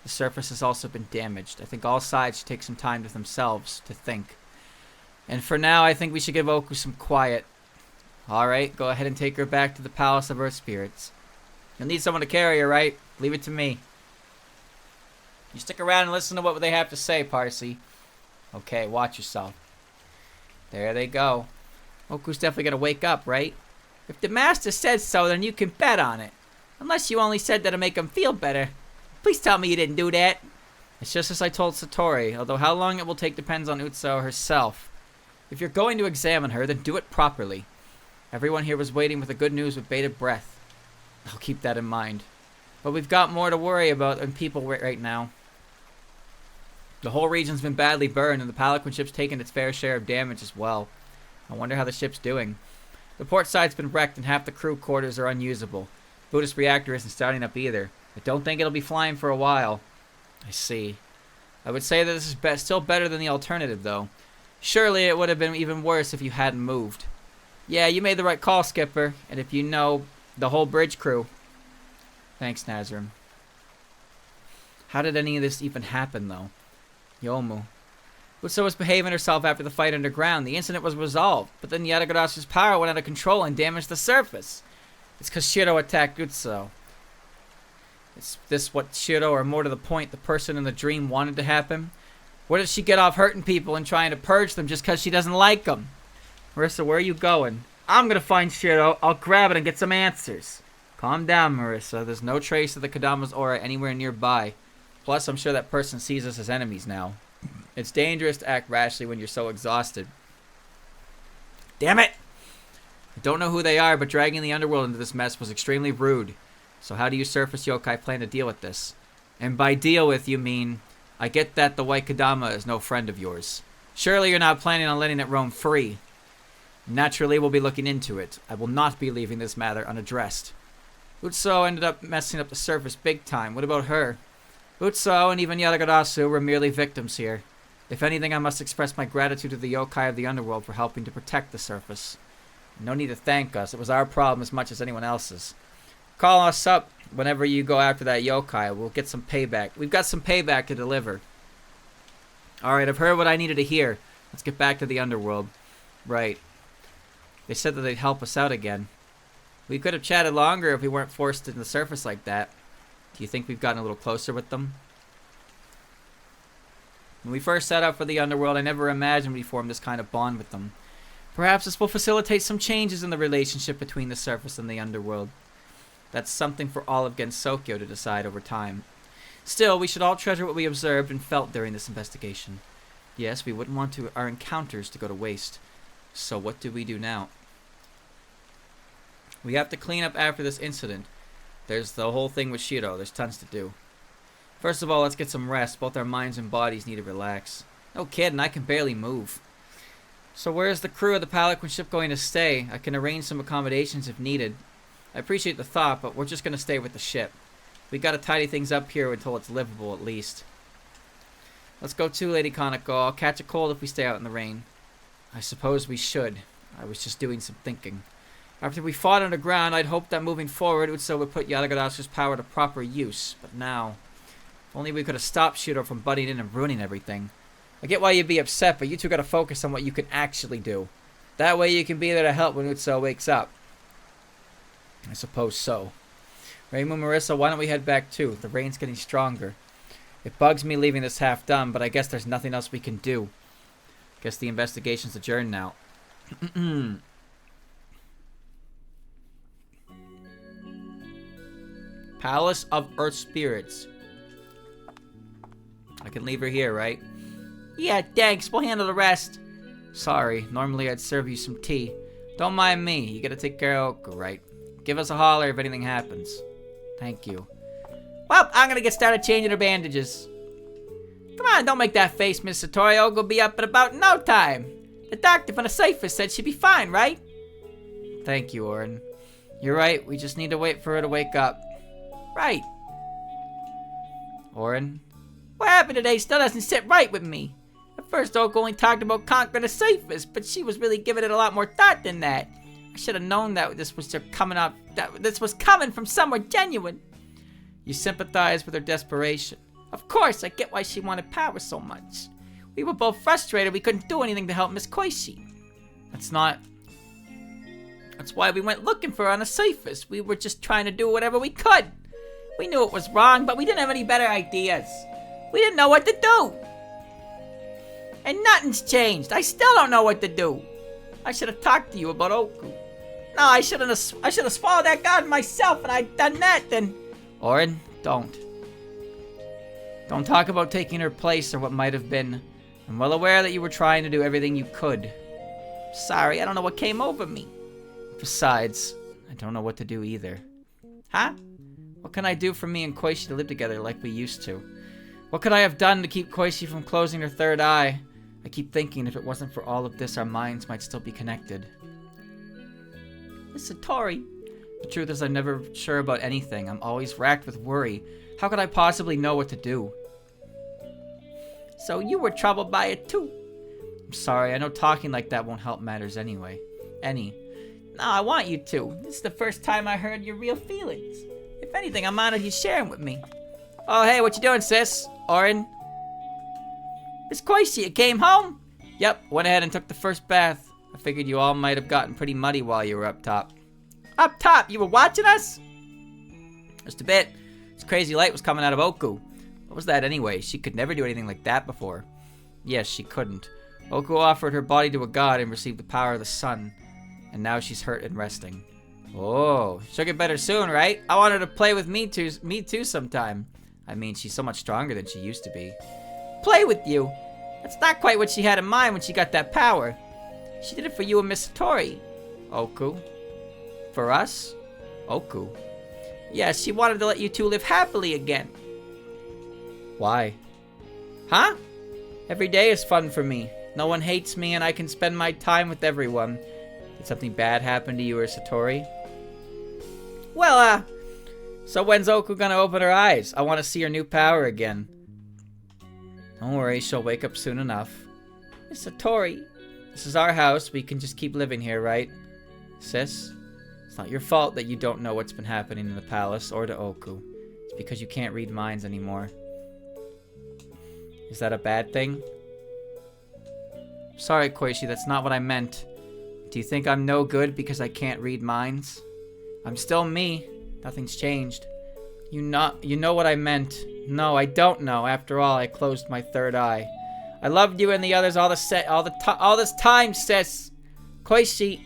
The surface has also been damaged. I think all sides should take some time to themselves to think. And for now, I think we should give Oku some quiet. Alright, go ahead and take her back to the Palace of Earth Spirits. You'll need someone to carry her, right? Leave it to me. You stick around and listen to what they have to say, Parsi. Okay, watch yourself. There they go. Oku's definitely gonna wake up, right? If the master said so, then you can bet on it. Unless you only said that to make him feel better. Please tell me you didn't do that. It's just as I told Satori, although how long it will take depends on Utso herself. If you're going to examine her, then do it properly. Everyone here was waiting with the good news with bated breath. I'll keep that in mind. But we've got more to worry about than people right now. The whole region's been badly burned, and the Pelican ship's taken its fair share of damage as well. I wonder how the ship's doing. The port side's been wrecked, and half the crew quarters are unusable. Buddhist reactor isn't starting up either. I don't think it'll be flying for a while. I see. I would say that this is still better than the alternative, though. Surely it would have been even worse if you hadn't moved. Yeah, you made the right call, Skipper. And if you know the whole bridge crew. Thanks, Nazrim. How did any of this even happen, though? Yomu. Utso was behaving herself after the fight underground. The incident was resolved, but then Yadagadasra's power went out of control and damaged the surface. It's because Shiro attacked Utso. Is this what Shiro, or more to the point, the person in the dream wanted to happen? Where did she get off hurting people and trying to purge them just because she doesn't like them? Marissa, where are you going? I'm gonna find Shiro. I'll grab it and get some answers. Calm down, Marissa. There's no trace of the Kodama's aura anywhere nearby. Plus, I'm sure that person sees us as enemies now. It's dangerous to act rashly when you're so exhausted. Damn it! I don't know who they are, but dragging the underworld into this mess was extremely rude. So how do you surface yokai plan to deal with this? And by deal with, you mean, I get that the White Kodama is no friend of yours. Surely you're not planning on letting it roam free. Naturally, we'll be looking into it. I will not be leaving this matter unaddressed. Utsuo ended up messing up the surface big time. What about her? Utsuo and even Yatagarasu were merely victims here. If anything, I must express my gratitude to the yokai of the underworld for helping to protect the surface. No need to thank us. It was our problem as much as anyone else's. Call us up whenever you go after that yokai. We'll get some payback. We've got some payback to deliver. Alright, I've heard what I needed to hear. Let's get back to the underworld. Right. They said that they'd help us out again. We could have chatted longer if we weren't forced into the surface like that. Do you think we've gotten a little closer with them? When we first set out for the underworld, I never imagined we'd form this kind of bond with them. Perhaps this will facilitate some changes in the relationship between the surface and the underworld. That's something for all of Gensokyo to decide over time. Still, we should all treasure what we observed and felt during this investigation. Yes, we wouldn't want our encounters to go to waste. So what do we do now? We have to clean up after this incident. There's the whole thing with Shiro. There's tons to do. First of all, let's get some rest. Both our minds and bodies need to relax. No kidding, I can barely move. So where's the crew of the Pelican ship going to stay? I can arrange some accommodations if needed. I appreciate the thought, but we're just going to stay with the ship. We gotta tidy things up here until it's livable at least. Let's go too, Lady Kaneko. I'll catch a cold if we stay out in the rain. I suppose we should. I was just doing some thinking. After we fought underground, I'd hoped that moving forward, Utsuo would put Yatagarasu's power to proper use. But now, if only we could have stopped Shiro from butting in and ruining everything. I get why you'd be upset, but you two gotta focus on what you can actually do. That way you can be there to help when Utsuo wakes up. I suppose so. Reimu, Marissa, why don't we head back too? The rain's getting stronger. It bugs me leaving this half done, but I guess there's nothing else we can do. Guess the investigation's adjourned now. Palace of Earth Spirits. I can leave her here, right? Yeah, thanks. We'll handle the rest. Sorry. Normally I'd serve you some tea. Don't mind me. You gotta take care of Oku, right? Give us a holler if anything happens. Thank you. Well, I'm gonna get started changing her bandages. Come on, don't make that face, Miss Satori. Oku will be up in about no time. The doctor from the Cypher said she'd be fine, right? Thank you, Orin. You're right. We just need to wait for her to wake up. Right. Orin? What happened today still doesn't sit right with me. At first, Oku only talked about conquering the Cyphers, but she was really giving it a lot more thought than that. I should have known that this was coming from somewhere genuine. You sympathize with her desperation. Of course, I get why she wanted power so much. We were both frustrated we couldn't do anything to help Miss Koishi. That's why we went looking for her on the Cyphers. We were just trying to do whatever we could. We knew it was wrong, but we didn't have any better ideas. We didn't know what to do. And nothing's changed. I still don't know what to do. I should have talked to you about Oku. No, I should have swallowed that god myself, and I'd done that, then... Orin, don't. Don't talk about taking her place or what might have been. I'm well aware that you were trying to do everything you could. Sorry, I don't know what came over me. Besides, I don't know what to do either. Huh? What can I do for me and Koichi to live together like we used to? What could I have done to keep Koichi from closing her third eye? I keep thinking if it wasn't for all of this, our minds might still be connected. Miss Satori. The truth is I'm never sure about anything. I'm always racked with worry. How could I possibly know what to do? So you were troubled by it too. I'm sorry, I know talking like that won't help matters anyway. No, I want you to. This is the first time I heard your real feelings. If anything, I'm honored you sharing with me. Oh, hey, what you doing, sis? Orin? Miss Koichi, you came home? Yep, went ahead and took the first bath. I figured you all might have gotten pretty muddy while you were up top. Up top? You were watching us? Just a bit. This crazy light was coming out of Oku. What was that anyway? She could never do anything like that before. Yes, she couldn't. Oku offered her body to a god and received the power of the sun. And now she's hurt and resting. Oh, she'll get better soon, right? I want her to play with me too sometime. I mean, she's so much stronger than she used to be. Play with you? That's not quite what she had in mind when she got that power. She did it for you and Miss Satori. Oku? For us? Oku? Yes, she wanted to let you two live happily again. Why? Huh? Every day is fun for me. No one hates me and I can spend my time with everyone. Did something bad happen to you or Satori? Well, so when's Oku gonna open her eyes? I want to see her new power again. Don't worry, she'll wake up soon enough. Miss Satori, this is our house. We can just keep living here, right? Sis, it's not your fault that you don't know what's been happening in the palace or to Oku. It's because you can't read minds anymore. Is that a bad thing? Sorry, Koichi, that's not what I meant. Do you think I'm no good because I can't read minds? I'm still me. Nothing's changed. You know what I meant. No, I don't know. After all, I closed my third eye. I loved you and the others all this time, sis. Koichi.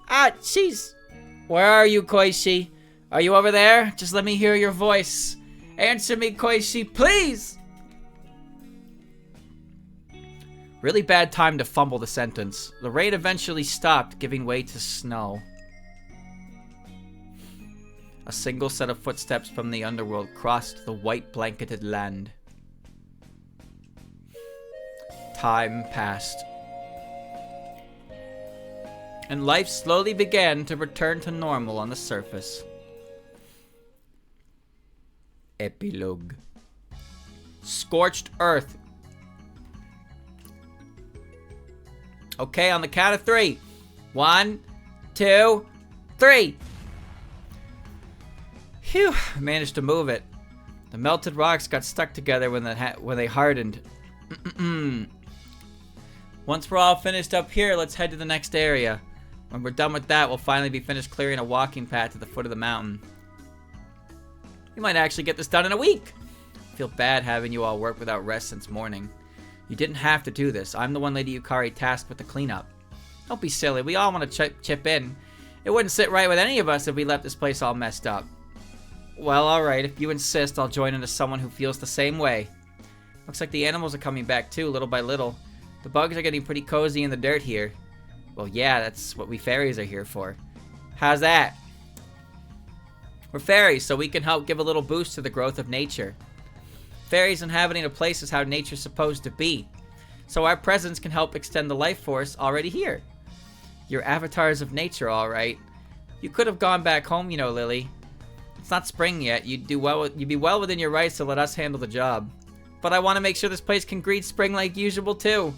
Ah, jeez. Where are you, Koichi? Are you over there? Just let me hear your voice. Answer me, Koichi, please. Really bad time to fumble the sentence. The rain eventually stopped, giving way to snow. A single set of footsteps from the underworld crossed the white blanketed land. Time passed. And life slowly began to return to normal on the surface. Epilogue. Scorched earth. Okay, on the count of 3. 1, 2, 3. Phew, I managed to move it. The melted rocks got stuck together when they hardened. Once we're all finished up here, let's head to the next area. When we're done with that, we'll finally be finished clearing a walking path to the foot of the mountain. We might actually get this done in a week. I feel bad having you all work without rest since morning. You didn't have to do this. I'm the one Lady Yukari tasked with the cleanup. Don't be silly. We all want to chip in. It wouldn't sit right with any of us if we left this place all messed up. Well, alright. If you insist, I'll join in as someone who feels the same way. Looks like the animals are coming back too, little by little. The bugs are getting pretty cozy in the dirt here. Well, yeah, that's what we fairies are here for. How's that? We're fairies, so we can help give a little boost to the growth of nature. Fairies inhabiting a place is how nature's supposed to be. So our presence can help extend the life force already here. You're avatars of nature, alright. You could have gone back home, you know, Lily. It's not spring yet. You'd be well within your rights to let us handle the job. But I want to make sure this place can greet spring like usual, too.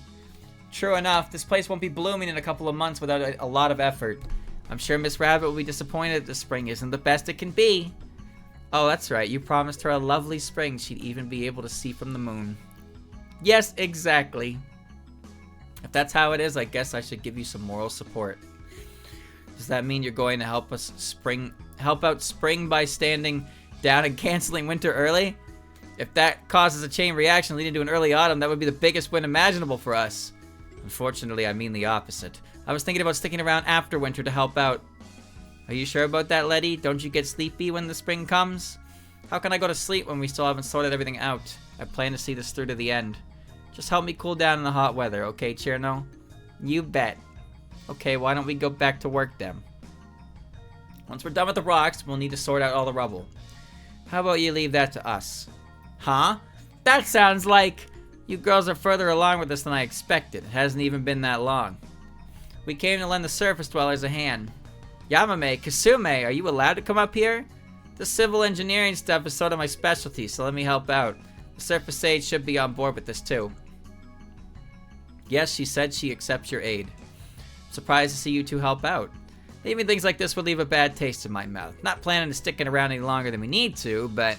True enough, this place won't be blooming in a couple of months without a lot of effort. I'm sure Miss Rabbit will be disappointed that spring isn't the best it can be. Oh, that's right. You promised her a lovely spring she'd even be able to see from the moon. Yes, exactly. If that's how it is, I guess I should give you some moral support. Does that mean you're going to help out spring by standing down and canceling winter early? If that causes a chain reaction leading to an early autumn, that would be the biggest win imaginable for us. Unfortunately, I mean the opposite. I was thinking about sticking around after winter to help out. Are you sure about that, Letty? Don't you get sleepy when the spring comes? How can I go to sleep when we still haven't sorted everything out? I plan to see this through to the end. Just help me cool down in the hot weather, okay, Cherno? You bet. Okay, why don't we go back to work then? Once we're done with the rocks, we'll need to sort out all the rubble. How about you leave that to us? Huh? That sounds like... You girls are further along with this than I expected. It hasn't even been that long. We came to lend the surface dwellers a hand. Yamame, Kasume, are you allowed to come up here? The civil engineering stuff is sort of my specialty, so let me help out. The surface sage should be on board with this too. Yes, she said she accepts your aid. Surprised to see you two help out. Leaving things like this would leave a bad taste in my mouth. Not planning to stick it around any longer than we need to, but...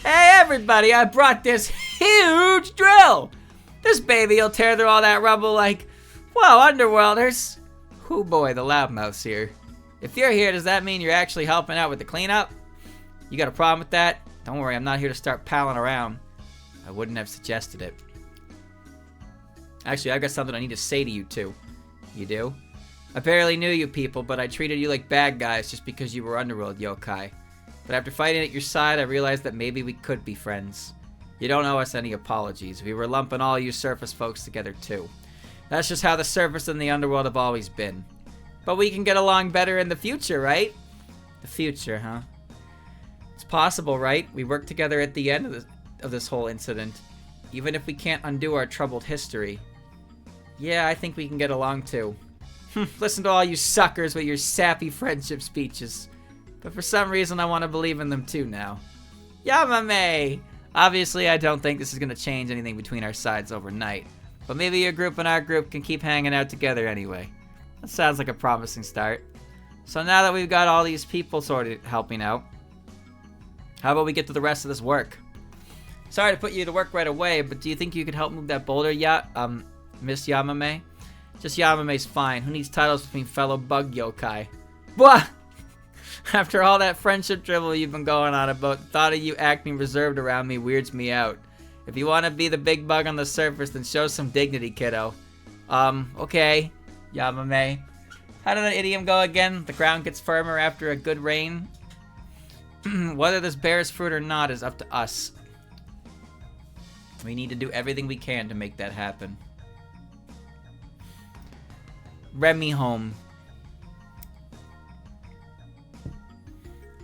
Hey everybody, I brought this huge drill! This baby'll tear through all that rubble like... Whoa, Underworlders! Hoo boy, the loudmouth's here. If you're here, does that mean you're actually helping out with the cleanup? You got a problem with that? Don't worry, I'm not here to start palling around. I wouldn't have suggested it. Actually, I've got something I need to say to you two. You do? I barely knew you people, but I treated you like bad guys just because you were underworld yokai. But after fighting at your side, I realized that maybe we could be friends. You don't owe us any apologies. We were lumping all you surface folks together too. That's just how the surface and the underworld have always been. But we can get along better in the future, right? The future, huh? It's possible, right? We worked together at the end of this whole incident. Even if we can't undo our troubled history. Yeah, I think we can get along too. Listen to all you suckers with your sappy friendship speeches. But for some reason, I want to believe in them too now. Yamame! Obviously, I don't think this is going to change anything between our sides overnight. But maybe your group and our group can keep hanging out together anyway. That sounds like a promising start. So now that we've got all these people sort of helping out, how about we get to the rest of this work? Sorry to put you to work right away, but do you think you could help move that boulder Miss Yamame? Just Yamame's fine. Who needs titles between fellow bug yokai? What? After all that friendship dribble you've been going on about, the thought of you acting reserved around me weirds me out. If you want to be the big bug on the surface, then show some dignity, kiddo. Okay, Yamame. How did that idiom go again? The ground gets firmer after a good rain? Whether this bears fruit or not is up to us. We need to do everything we can to make that happen. Remy home.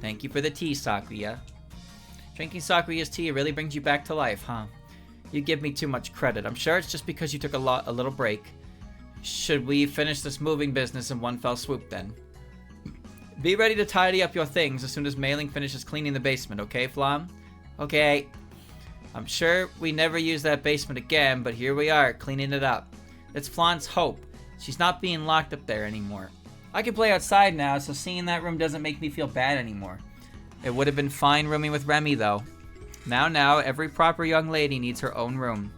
Thank you for the tea, Sakuya. Drinking Sakuya's tea really brings you back to life, huh? You give me too much credit. I'm sure it's just because you took a little break. Should we finish this moving business in one fell swoop then? Be ready to tidy up your things as soon as Mailing finishes cleaning the basement, okay, Flam? Okay. I'm sure we never use that basement again, but here we are, cleaning it up. It's Flan's hope. She's not being locked up there anymore. I can play outside now, so seeing that room doesn't make me feel bad anymore. It would have been fine rooming with Remy, though. Now, every proper young lady needs her own room.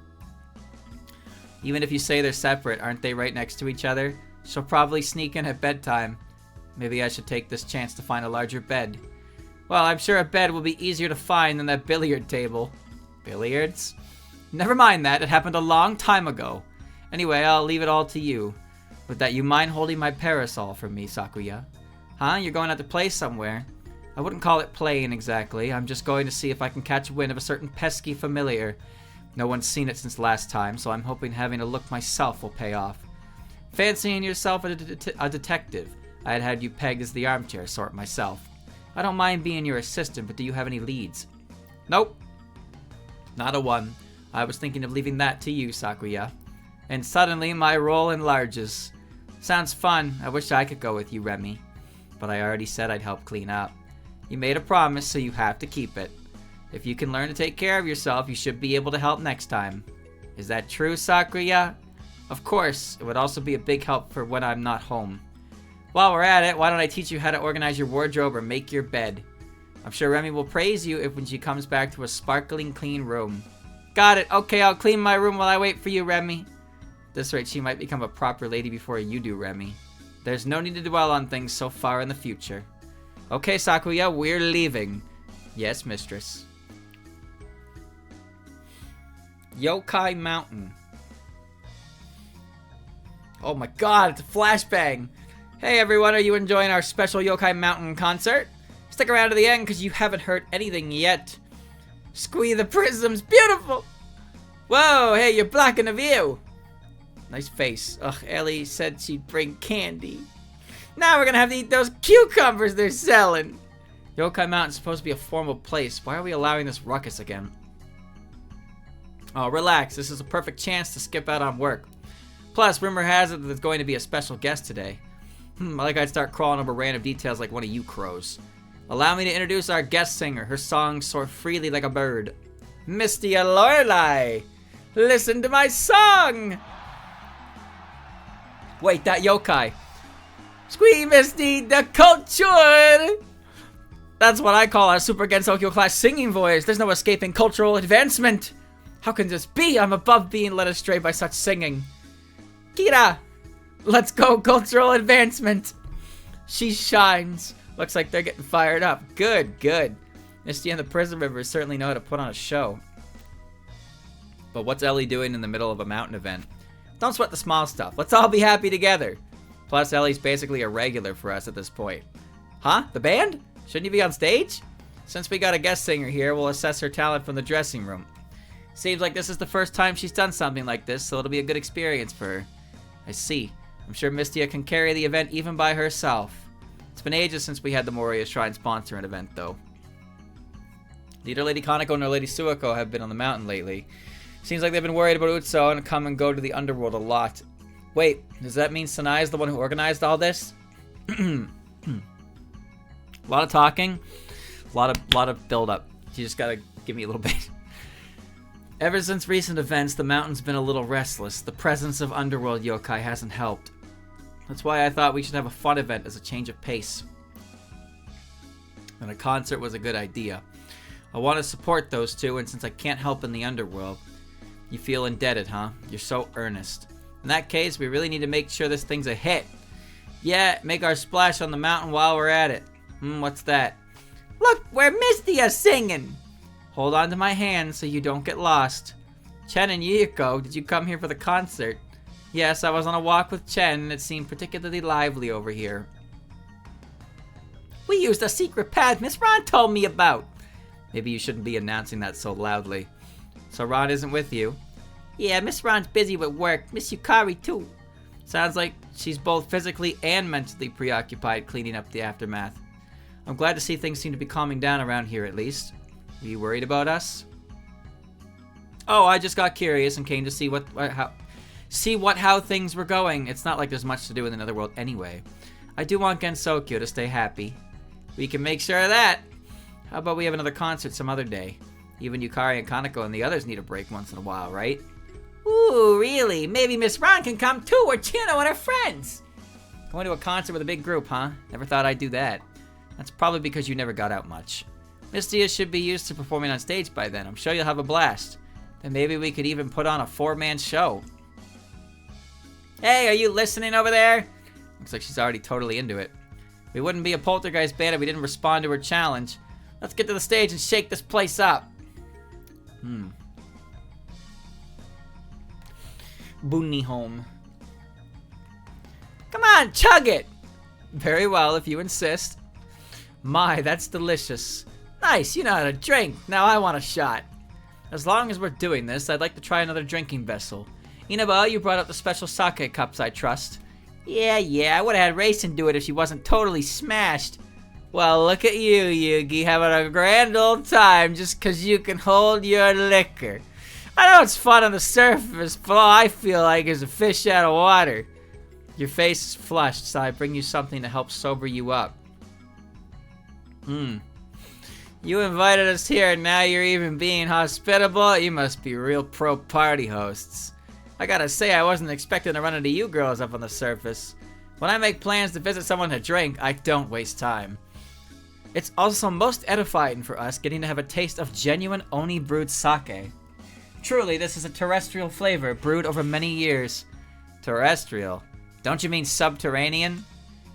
Even if you say they're separate, aren't they right next to each other? She'll probably sneak in at bedtime. Maybe I should take this chance to find a larger bed. Well, I'm sure a bed will be easier to find than that billiard table. Billiards? Never mind that, it happened a long time ago. Anyway, I'll leave it all to you. With that, you mind holding my parasol for me, Sakuya? Huh? You're going out to play somewhere? I wouldn't call it playing exactly. I'm just going to see if I can catch wind of a certain pesky familiar. No one's seen it since last time, so I'm hoping having a look myself will pay off. Fancying yourself a detective. I had you pegged as the armchair sort myself. I don't mind being your assistant, but do you have any leads? Nope. Not a one. I was thinking of leaving that to you, Sakuya. And suddenly my role enlarges. Sounds fun. I wish I could go with you, Remy. But I already said I'd help clean up. You made a promise, so you have to keep it. If you can learn to take care of yourself, you should be able to help next time. Is that true, Sakuya? Of course. It would also be a big help for when I'm not home. While we're at it, why don't I teach you how to organize your wardrobe or make your bed? I'm sure Remy will praise you when she comes back to a sparkling clean room. Got it. Okay, I'll clean my room while I wait for you, Remy. At this rate, she might become a proper lady before you do, Remy. There's no need to dwell on things so far in the future. Okay, Sakuya, we're leaving. Yes, mistress. Yokai Mountain. Oh my god, it's a flashbang. Hey everyone, are you enjoying our special Yokai Mountain concert? Stick around to the end because you haven't heard anything yet. Squee the prisms, beautiful! Whoa, hey, you're blocking the view. Nice face. Ugh, Ellie said she'd bring candy. Now we're gonna have to eat those cucumbers they're selling. Yokai Mountain's supposed to be a formal place. Why are we allowing this ruckus again? Oh, relax. This is a perfect chance to skip out on work. Plus, rumor has it that there's going to be a special guest today. Like I'd start crawling over random details like one of you crows. Allow me to introduce our guest singer. Her songs soar freely like a bird. Misty Lorelei! Listen to my song! Wait, that yokai. Squee Misty, the culture! That's what I call our Super Gensokyo class singing voice. There's no escaping cultural advancement. How can this be? I'm above being led astray by such singing. Kira! Let's go, cultural advancement! She shines. Looks like they're getting fired up. Good, good. Misty and the Prison Rivers certainly know how to put on a show. But what's Ellie doing in the middle of a mountain event? Don't sweat the small stuff. Let's all be happy together. Plus, Ellie's basically a regular for us at this point. Huh? The band? Shouldn't you be on stage? Since we got a guest singer here, we'll assess her talent from the dressing room. Seems like this is the first time she's done something like this, so it'll be a good experience for her. I see. I'm sure Mystia can carry the event even by herself. It's been ages since we had the Moria Shrine sponsor an event, though. Neither Lady Kaneko nor Lady Suiko have been on the mountain lately. Seems like they've been worried about Utso and come and go to the underworld a lot. Wait, does that mean Sanai is the one who organized all this? A lot of talking, a lot of build-up. You just gotta give me a little bit. Ever since recent events, the mountain's been a little restless. The presence of underworld yokai hasn't helped. That's why I thought we should have a fun event as a change of pace. And a concert was a good idea. I want to support those two, and since I can't help in the underworld, you feel indebted, huh? You're so earnest. In that case, we really need to make sure this thing's a hit. Yeah, make our splash on the mountain while we're at it. What's that? Look, where Mystia's singing! Hold on to my hand so you don't get lost. Chen and Yuko, did you come here for the concert? Yes, I was on a walk with Chen, and it seemed particularly lively over here. We used a secret path Miss Ron told me about. Maybe you shouldn't be announcing that so loudly. So Ron isn't with you? Yeah, Miss Ron's busy with work. Miss Yukari, too. Sounds like she's both physically and mentally preoccupied cleaning up the aftermath. I'm glad to see things seem to be calming down around here, at least. Were you worried about us? Oh, I just got curious and came to see how things were going. It's not like there's much to do in the Netherworld anyway. I do want Gensokyo to stay happy. We can make sure of that. How about we have another concert some other day? Even Yukari and Kaneko and the others need a break once in a while, right? Ooh, really? Maybe Miss Ron can come too, or Chino and her friends. Going to a concert with a big group, huh? Never thought I'd do that. That's probably because you never got out much. Mystia should be used to performing on stage by then. I'm sure you'll have a blast. Then maybe we could even put on a 4-man show. Hey, are you listening over there? Looks like she's already totally into it. We wouldn't be a poltergeist band if we didn't respond to her challenge. Let's get to the stage and shake this place up. Bunny home. Come on, chug it! Very well, if you insist. My, that's delicious. Nice, you know how to drink. Now I want a shot. As long as we're doing this, I'd like to try another drinking vessel. Inaba, you brought up the special sake cups, I trust. Yeah, I would have had Racing do it if she wasn't totally smashed. Well, look at you, Yugi, having a grand old time just 'cause you can hold your liquor. I know it's fun on the surface, but all I feel like is a fish out of water. Your face is flushed, so I bring you something to help sober you up. You invited us here, and now you're even being hospitable? You must be real pro party hosts. I gotta say, I wasn't expecting to run into you girls up on the surface. When I make plans to visit someone to drink, I don't waste time. It's also most edifying for us getting to have a taste of genuine Oni brewed sake. Truly, this is a terrestrial flavor brewed over many years. Terrestrial? Don't you mean subterranean?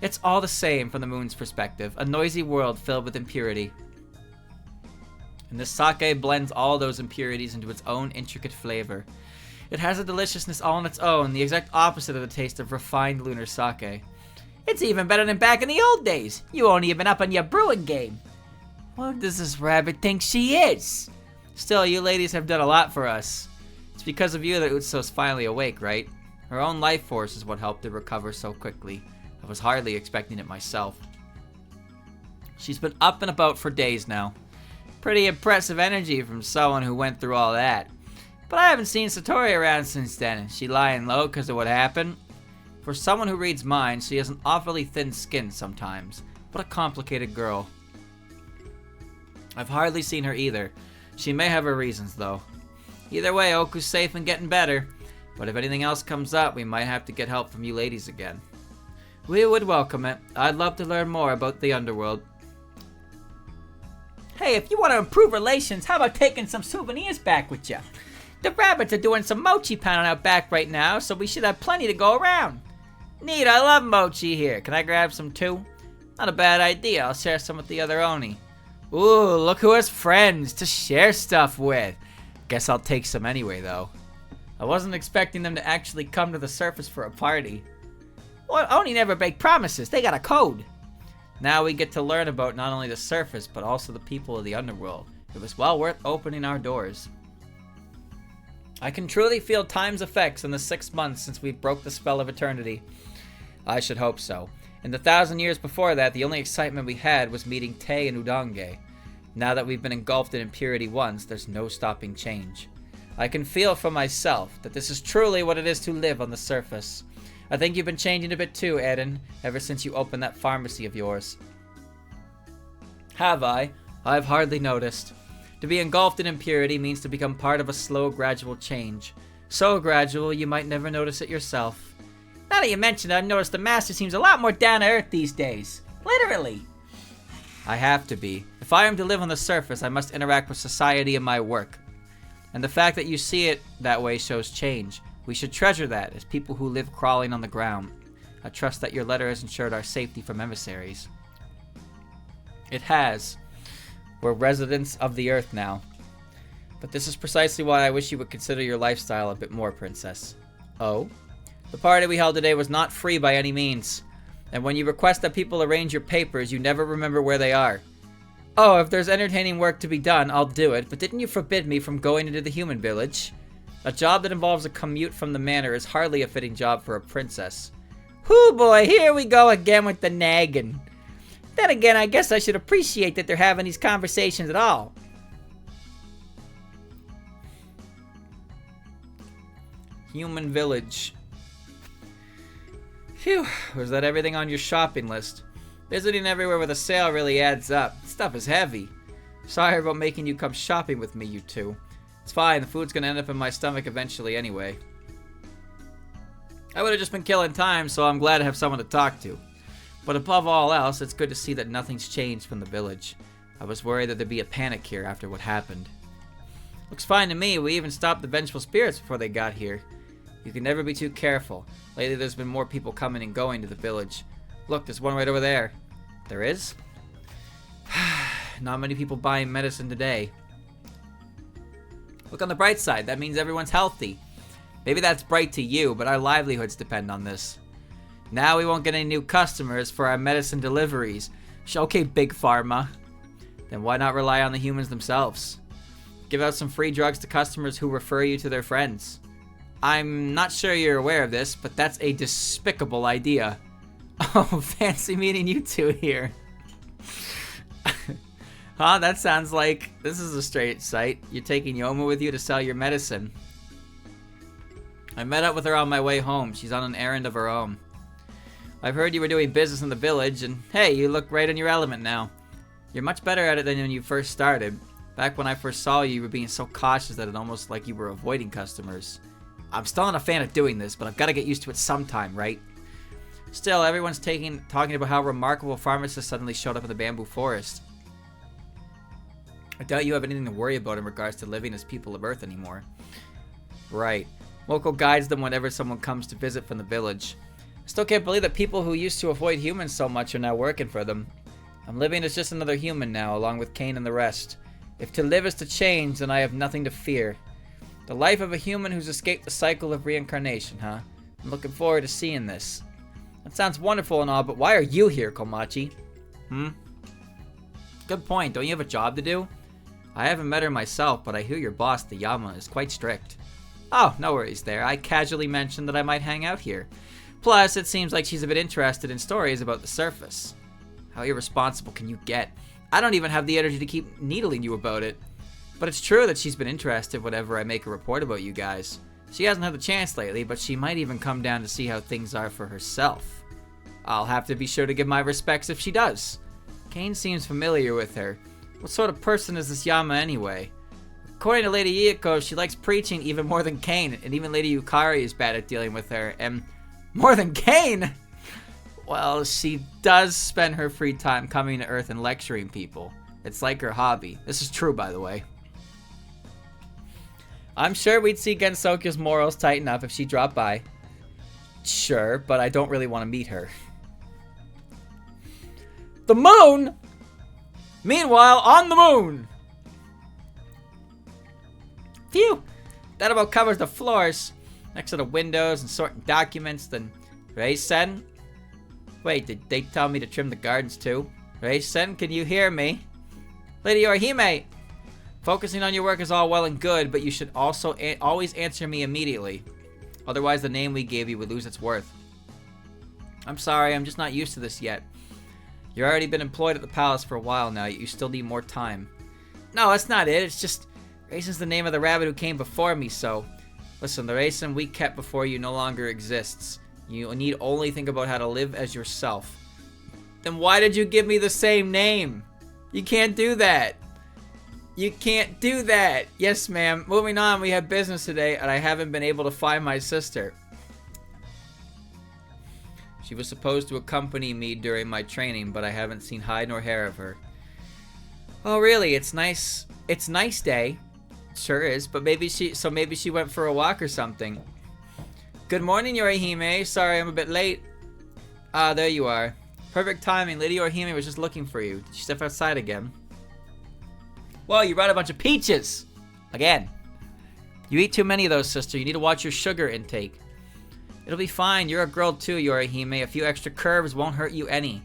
It's all the same from the moon's perspective, a noisy world filled with impurity. And this sake blends all those impurities into its own intricate flavor. It has a deliciousness all on its own, the exact opposite of the taste of refined lunar sake. It's even better than back in the old days. You won't even up on your brewing game. What does this rabbit think she is? Still, you ladies have done a lot for us. It's because of you that Utso's finally awake, right? Her own life force is what helped her recover so quickly. I was hardly expecting it myself. She's been up and about for days now. Pretty impressive energy from someone who went through all that. But I haven't seen Satori around since then. Is she lying low because of what happened? For someone who reads minds, she has an awfully thin skin sometimes. What a complicated girl. I've hardly seen her either. She may have her reasons, though. Either way, Oku's safe and getting better. But if anything else comes up, we might have to get help from you ladies again. We would welcome it. I'd love to learn more about the underworld. Hey, if you want to improve relations, how about taking some souvenirs back with you? The rabbits are doing some mochi pounding out back right now, so we should have plenty to go around. Neat, I love mochi here. Can I grab some too? Not a bad idea. I'll share some with the other Oni. Ooh, look who has friends to share stuff with. Guess I'll take some anyway, though. I wasn't expecting them to actually come to the surface for a party. Well, Oni never break promises. They got a code. Now we get to learn about not only the surface, but also the people of the underworld. It was well worth opening our doors. I can truly feel time's effects in the 6 months since we broke the spell of eternity. I should hope so. In the 1,000 years before that, the only excitement we had was meeting Tay and Udange. Now that we've been engulfed in impurity once, there's no stopping change. I can feel for myself that this is truly what it is to live on the surface. I think you've been changing a bit too, Eden, ever since you opened that pharmacy of yours. Have I? I've hardly noticed. To be engulfed in impurity means to become part of a slow, gradual change. So gradual, you might never notice it yourself. Now that you mention it, I've noticed the Master seems a lot more down to earth these days. Literally. I have to be. If I am to live on the surface, I must interact with society in my work. And the fact that you see it that way shows change. We should treasure that as people who live crawling on the ground. I trust that your letter has ensured our safety from emissaries. It has. We're residents of the earth now. But this is precisely why I wish you would consider your lifestyle a bit more, Princess. Oh? The party we held today was not free by any means. And when you request that people arrange your papers, you never remember where they are. Oh, if there's entertaining work to be done, I'll do it, but didn't you forbid me from going into the human village? A job that involves a commute from the manor is hardly a fitting job for a princess. Whoo boy, here we go again with the nagging. Then again, I guess I should appreciate that they're having these conversations at all. Human village. Phew, was that everything on your shopping list? Visiting everywhere with a sale really adds up. Stuff is heavy. Sorry about making you come shopping with me, you two. It's fine, the food's gonna end up in my stomach eventually anyway. I would've just been killing time, so I'm glad to have someone to talk to. But above all else, it's good to see that nothing's changed from the village. I was worried that there'd be a panic here after what happened. Looks fine to me. We even stopped the vengeful spirits before they got here. You can never be too careful. Lately there's been more people coming and going to the village. Look, there's one right over there. There is? Not many people buying medicine today. Look on the bright side. That means everyone's healthy. Maybe that's bright to you, but our livelihoods depend on this. Now we won't get any new customers for our medicine deliveries. Okay, Big Pharma. Then why not rely on the humans themselves? Give out some free drugs to customers who refer you to their friends. I'm not sure you're aware of this, but that's a despicable idea. Oh, fancy meeting you two here. Huh, that sounds like this is a straight sight. You're taking Yoma with you to sell your medicine. I met up with her on my way home. She's on an errand of her own. I've heard you were doing business in the village, and hey, you look right in your element now. You're much better at it than when you first started. Back when I first saw you, you were being so cautious that it almost like you were avoiding customers. I'm still not a fan of doing this, but I've got to get used to it sometime, right? Still, everyone's talking about how remarkable pharmacists suddenly showed up in the bamboo forest. I doubt you have anything to worry about in regards to living as people of Earth anymore. Right. Moko guides them whenever someone comes to visit from the village. I still can't believe that people who used to avoid humans so much are now working for them. I'm living as just another human now, along with Kane and the rest. If to live is to change, then I have nothing to fear. The life of a human who's escaped the cycle of reincarnation, huh? I'm looking forward to seeing this. That sounds wonderful and all, but why are you here, Komachi? Good point. Don't you have a job to do? I haven't met her myself, but I hear your boss, the Yama, is quite strict. Oh, no worries there. I casually mentioned that I might hang out here. Plus, it seems like she's a bit interested in stories about the surface. How irresponsible can you get? I don't even have the energy to keep needling you about it. But it's true that she's been interested whenever I make a report about you guys. She hasn't had the chance lately, but she might even come down to see how things are for herself. I'll have to be sure to give my respects if she does. Kane seems familiar with her. What sort of person is this Yama anyway? According to Lady Ieko, she likes preaching even more than Kane, and even Lady Yukari is bad at dealing with her, and more than Kane? Well, she does spend her free time coming to Earth and lecturing people. It's like her hobby. This is true, by the way. I'm sure we'd see Gensokyo's morals tighten up if she dropped by. Sure, but I don't really want to meet her. The moon! Meanwhile, on the moon! Phew! That about covers the floors. Next to the windows and sorting documents, then Rei-sen, Wait, did they tell me to trim the gardens too? Rei-sen, can you hear me? Lady Orihime! Focusing on your work is all well and good, but you should also always answer me immediately. Otherwise, the name we gave you would lose its worth. I'm sorry, I'm just not used to this yet. You've already been employed at the palace for a while now, yet you still need more time. No, that's not it. It's just... Raisin's the name of the rabbit who came before me, so... Listen, the Raisin we kept before you no longer exists. You need only think about how to live as yourself. Then why did you give me the same name? You can't do that. You can't do that. Yes, ma'am. Moving on, we have business today, and I haven't been able to find my sister. She was supposed to accompany me during my training, but I haven't seen hide nor hair of her. Oh, really? It's nice. It's nice day. Sure is, but maybe she went for a walk or something. Good morning, Yorihime. Sorry, I'm a bit late. Ah, there you are. Perfect timing. Lady Yorihime was just looking for you. Did you step outside again? Whoa, you brought a bunch of peaches! Again. You eat too many of those, sister. You need to watch your sugar intake. It'll be fine. You're a girl too, Yorihime. A few extra curves won't hurt you any.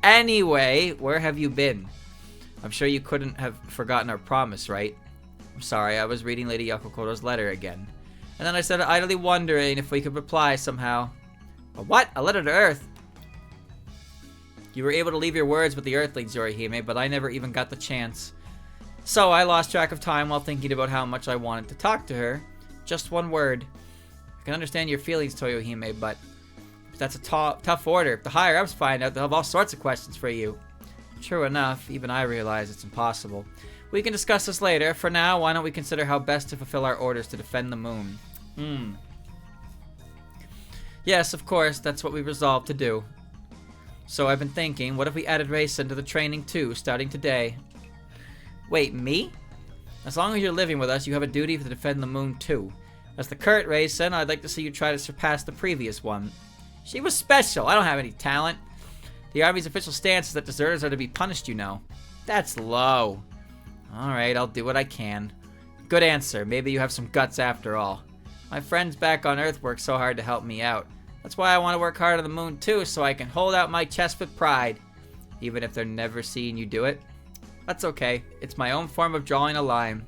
Anyway, where have you been? I'm sure you couldn't have forgotten our promise, right? I'm sorry, I was reading Lady Yakukoto's letter again. And then I started idly wondering if we could reply somehow. A what? A letter to Earth? You were able to leave your words with the Earthlings, Yorihime, but I never even got the chance. So I lost track of time while thinking about how much I wanted to talk to her. Just one word. I can understand your feelings, Toyohime, but that's a tough order. If the higher-ups find out, they'll have all sorts of questions for you. True enough, even I realize it's impossible. We can discuss this later. For now, why don't we consider how best to fulfill our orders to defend the moon? Yes, of course, that's what we resolved to do. So I've been thinking, what if we added Raisin to the training too, starting today? Wait, me? As long as you're living with us, you have a duty to defend the moon too. As the current Raisin, I'd like to see you try to surpass the previous one. She was special. I don't have any talent. The Army's official stance is that deserters are to be punished, you know. That's low. Alright, I'll do what I can. Good answer. Maybe you have some guts after all. My friends back on Earth work so hard to help me out. That's why I want to work hard on the moon too, so I can hold out my chest with pride. Even if they're never seeing you do it. That's okay. It's my own form of drawing a line.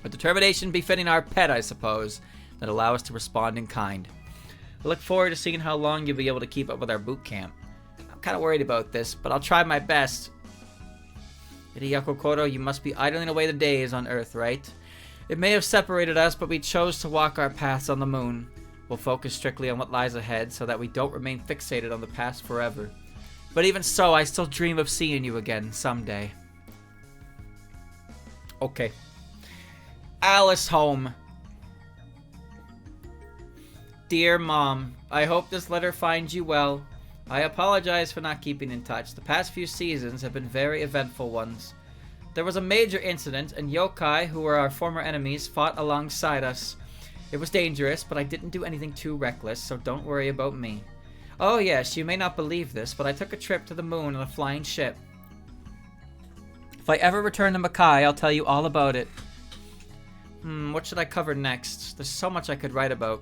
A determination befitting our pet, I suppose, that allow us to respond in kind. I look forward to seeing how long you'll be able to keep up with our boot camp. I'm kind of worried about this, but I'll try my best. Lady Yakukoto, you must be idling away the days on Earth, right? It may have separated us, but we chose to walk our paths on the moon. We'll focus strictly on what lies ahead so that we don't remain fixated on the past forever. But even so, I still dream of seeing you again someday. Okay. Alice home. Dear Mom, I hope this letter finds you well. I apologize for not keeping in touch. The past few seasons have been very eventful ones. There was a major incident, and yokai, who were our former enemies, fought alongside us. It was dangerous, but I didn't do anything too reckless, so don't worry about me. Oh yes, you may not believe this, but I took a trip to the moon on a flying ship. If I ever return to Makai, I'll tell you all about it. What should I cover next? There's so much I could write about.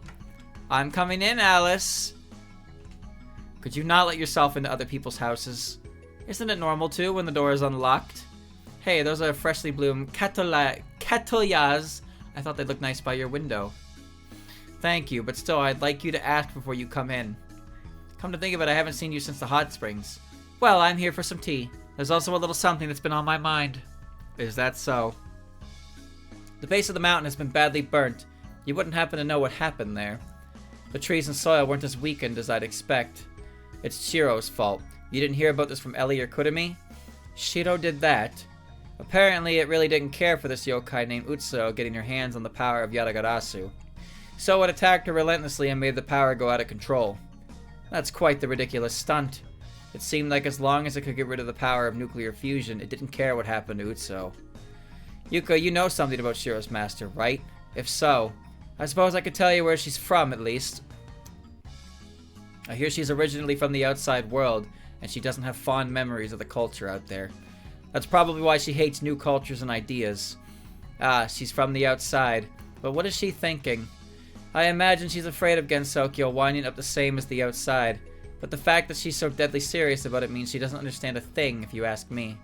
I'm coming in, Alice. Could you not let yourself into other people's houses? Isn't it normal to when the door is unlocked? Hey, those are freshly bloomed cattleyas. I thought they'd look nice by your window. Thank you, but still, I'd like you to ask before you come in. Come to think of it, I haven't seen you since the hot springs. Well, I'm here for some tea. There's also a little something that's been on my mind. Is that so? The base of the mountain has been badly burnt. You wouldn't happen to know what happened there. The trees and soil weren't as weakened as I'd expect. It's Shiro's fault. You didn't hear about this from Ellie or Kurumi? Shiro did that. Apparently, it really didn't care for this yokai named Utsuo getting her hands on the power of Yatagarasu. So it attacked her relentlessly and made the power go out of control. That's quite the ridiculous stunt. It seemed like as long as it could get rid of the power of nuclear fusion, it didn't care what happened to Utsuo. Yuka, you know something about Shiro's master, right? If so, I suppose I could tell you where she's from, at least. I hear she's originally from the outside world, and she doesn't have fond memories of the culture out there. That's probably why she hates new cultures and ideas. Ah, she's from the outside. But what is she thinking? I imagine she's afraid of Gensokyo winding up the same as the outside. But the fact that she's so deadly serious about it means she doesn't understand a thing, if you ask me.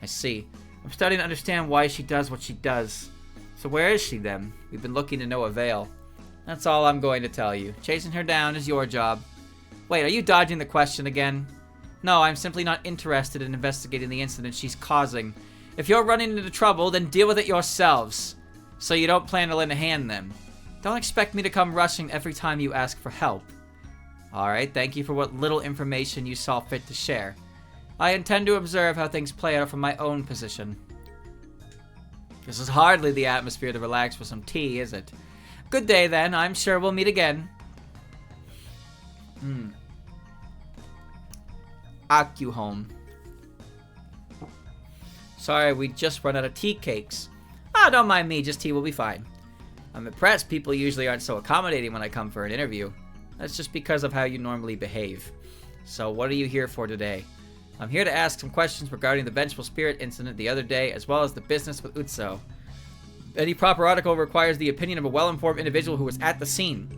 I see. I'm starting to understand why she does what she does. So where is she then? We've been looking to no avail. That's all I'm going to tell you. Chasing her down is your job. Wait, are you dodging the question again? No, I'm simply not interested in investigating the incident she's causing. If you're running into trouble, then deal with it yourselves. So you don't plan to lend a hand then. Don't expect me to come rushing every time you ask for help. Alright, thank you for what little information you saw fit to share. I intend to observe how things play out from my own position. This is hardly the atmosphere to relax for some tea, is it? Good day then, I'm sure we'll meet again. Oku home. Sorry, we just run out of tea cakes. Ah, don't mind me, just tea will be fine. I'm impressed people usually aren't so accommodating when I come for an interview. That's just because of how you normally behave. So what are you here for today? I'm here to ask some questions regarding the vengeful spirit incident the other day, as well as the business with Utso. Any proper article requires the opinion of a well-informed individual who was at the scene.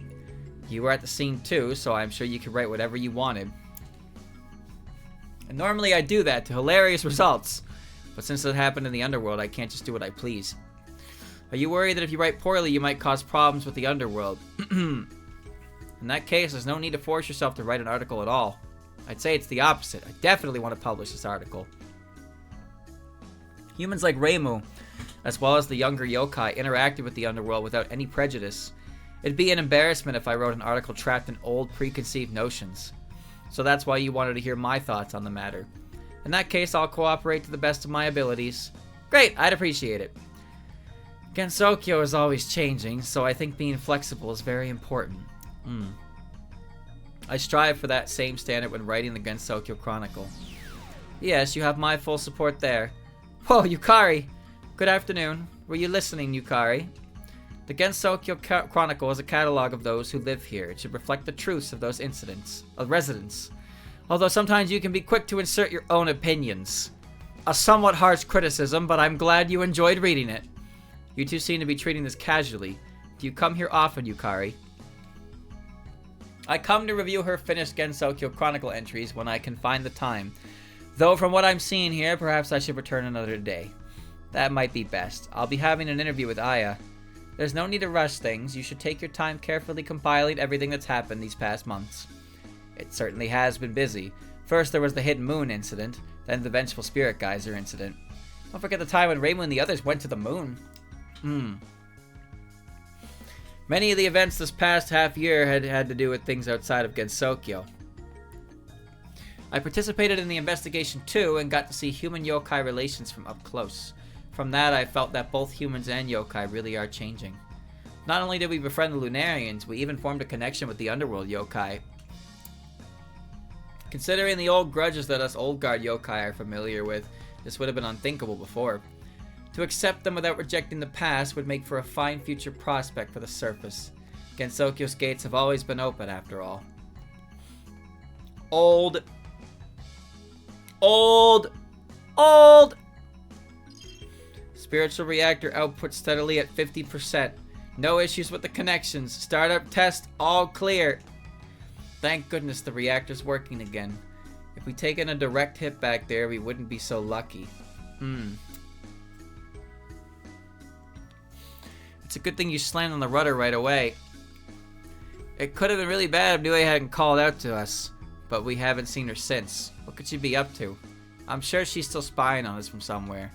You were at the scene too, so I'm sure you could write whatever you wanted. And normally I do that to hilarious results. But since it happened in the underworld, I can't just do what I please. Are you worried that if you write poorly, you might cause problems with the underworld? In that case, there's no need to force yourself to write an article at all. I'd say it's the opposite. I definitely want to publish this article. Humans like Reimu, as well as the younger yokai, interacted with the underworld without any prejudice. It'd be an embarrassment if I wrote an article trapped in old, preconceived notions. So that's why you wanted to hear my thoughts on the matter. In that case, I'll cooperate to the best of my abilities. Great, I'd appreciate it. Gensokyo is always changing, so I think being flexible is very important. I strive for that same standard when writing the Gensokyo Chronicle. Yes, you have my full support there. Whoa, Yukari! Good afternoon. Were you listening, Yukari? The Gensokyo Chronicle is a catalog of those who live here. It should reflect the truths of those residents. Although sometimes you can be quick to insert your own opinions. A somewhat harsh criticism, but I'm glad you enjoyed reading it. You two seem to be treating this casually. Do you come here often, Yukari? I come to review her finished Gensokyo Chronicle entries when I can find the time. Though from what I'm seeing here, perhaps I should return another day. That might be best. I'll be having an interview with Aya. There's no need to rush things. You should take your time carefully compiling everything that's happened these past months. It certainly has been busy. First there was the Hidden Moon incident, then the Vengeful Spirit Geyser incident. Don't forget the time when Reimu and the others went to the moon. Many of the events this past half year had to do with things outside of Gensokyo. I participated in the investigation too and got to see human-yokai relations from up close. From that I felt that both humans and yokai really are changing. Not only did we befriend the Lunarians, we even formed a connection with the underworld yokai. Considering the old grudges that us old guard yokai are familiar with, this would have been unthinkable before. To accept them without rejecting the past would make for a fine future prospect for the surface. Gensokyo's gates have always been open, after all. Old. Spiritual reactor output steadily at 50%. No issues with the connections. Startup test, all clear. Thank goodness the reactor's working again. If we'd taken a direct hit back there, we wouldn't be so lucky. It's a good thing you slammed on the rudder right away. It could have been really bad if Nue hadn't called out to us, but we haven't seen her since. What could she be up to? I'm sure she's still spying on us from somewhere.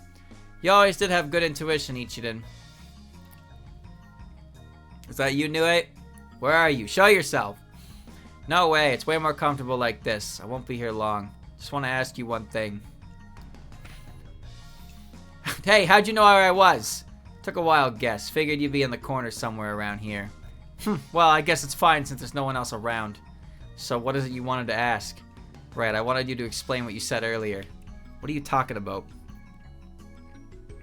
You always did have good intuition, Ichiden. Is that you, Nue? Where are you? Show yourself! No way, it's way more comfortable like this. I won't be here long. Just want to ask you one thing. Hey, how'd you know where I was? Took a wild guess. Figured you'd be in the corner somewhere around here. Well, I guess it's fine since there's no one else around. So what is it you wanted to ask? Right, I wanted you to explain what you said earlier. What are you talking about?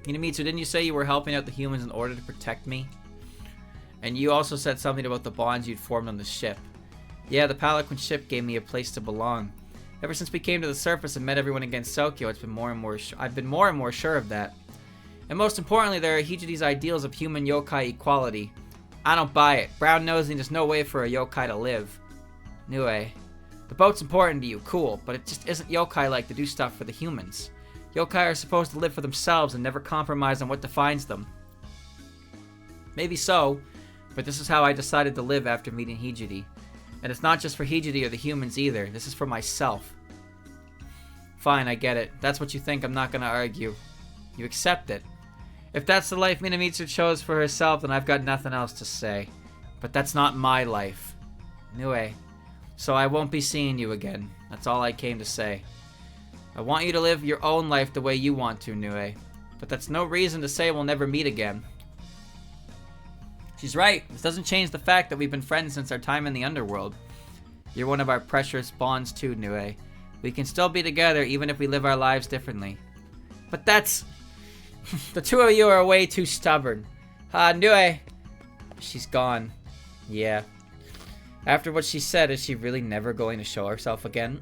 Minamitsu, didn't you say you were helping out the humans in order to protect me? And you also said something about the bonds you'd formed on the ship. Yeah, the Pelican ship gave me a place to belong. Ever since we came to the surface and met everyone in Gensokyo, I've been more and more sure of that. And most importantly, there are Hijidi's ideals of human yokai equality. I don't buy it. Brown nosing is no way for a yokai to live. Nue, The boat's important to you, cool, but it just isn't yokai-like to do stuff for the humans. Yokai are supposed to live for themselves and never compromise on what defines them. Maybe so, but this is how I decided to live after meeting Hijiri. And it's not just for Hijiri or the humans either, this is for myself. Fine, I get it. That's what you think, I'm not gonna argue. You accept it. If that's the life Minamitsu chose for herself, then I've got nothing else to say. But that's not my life. Anyway, so I won't be seeing you again. That's all I came to say. I want you to live your own life the way you want to, Nue. But that's no reason to say we'll never meet again. She's right. This doesn't change the fact that we've been friends since our time in the underworld. You're one of our precious bonds too, Nue. We can still be together even if we live our lives differently. But that's... the two of you are way too stubborn. Nue. She's gone. Yeah. After what she said, is she really never going to show herself again?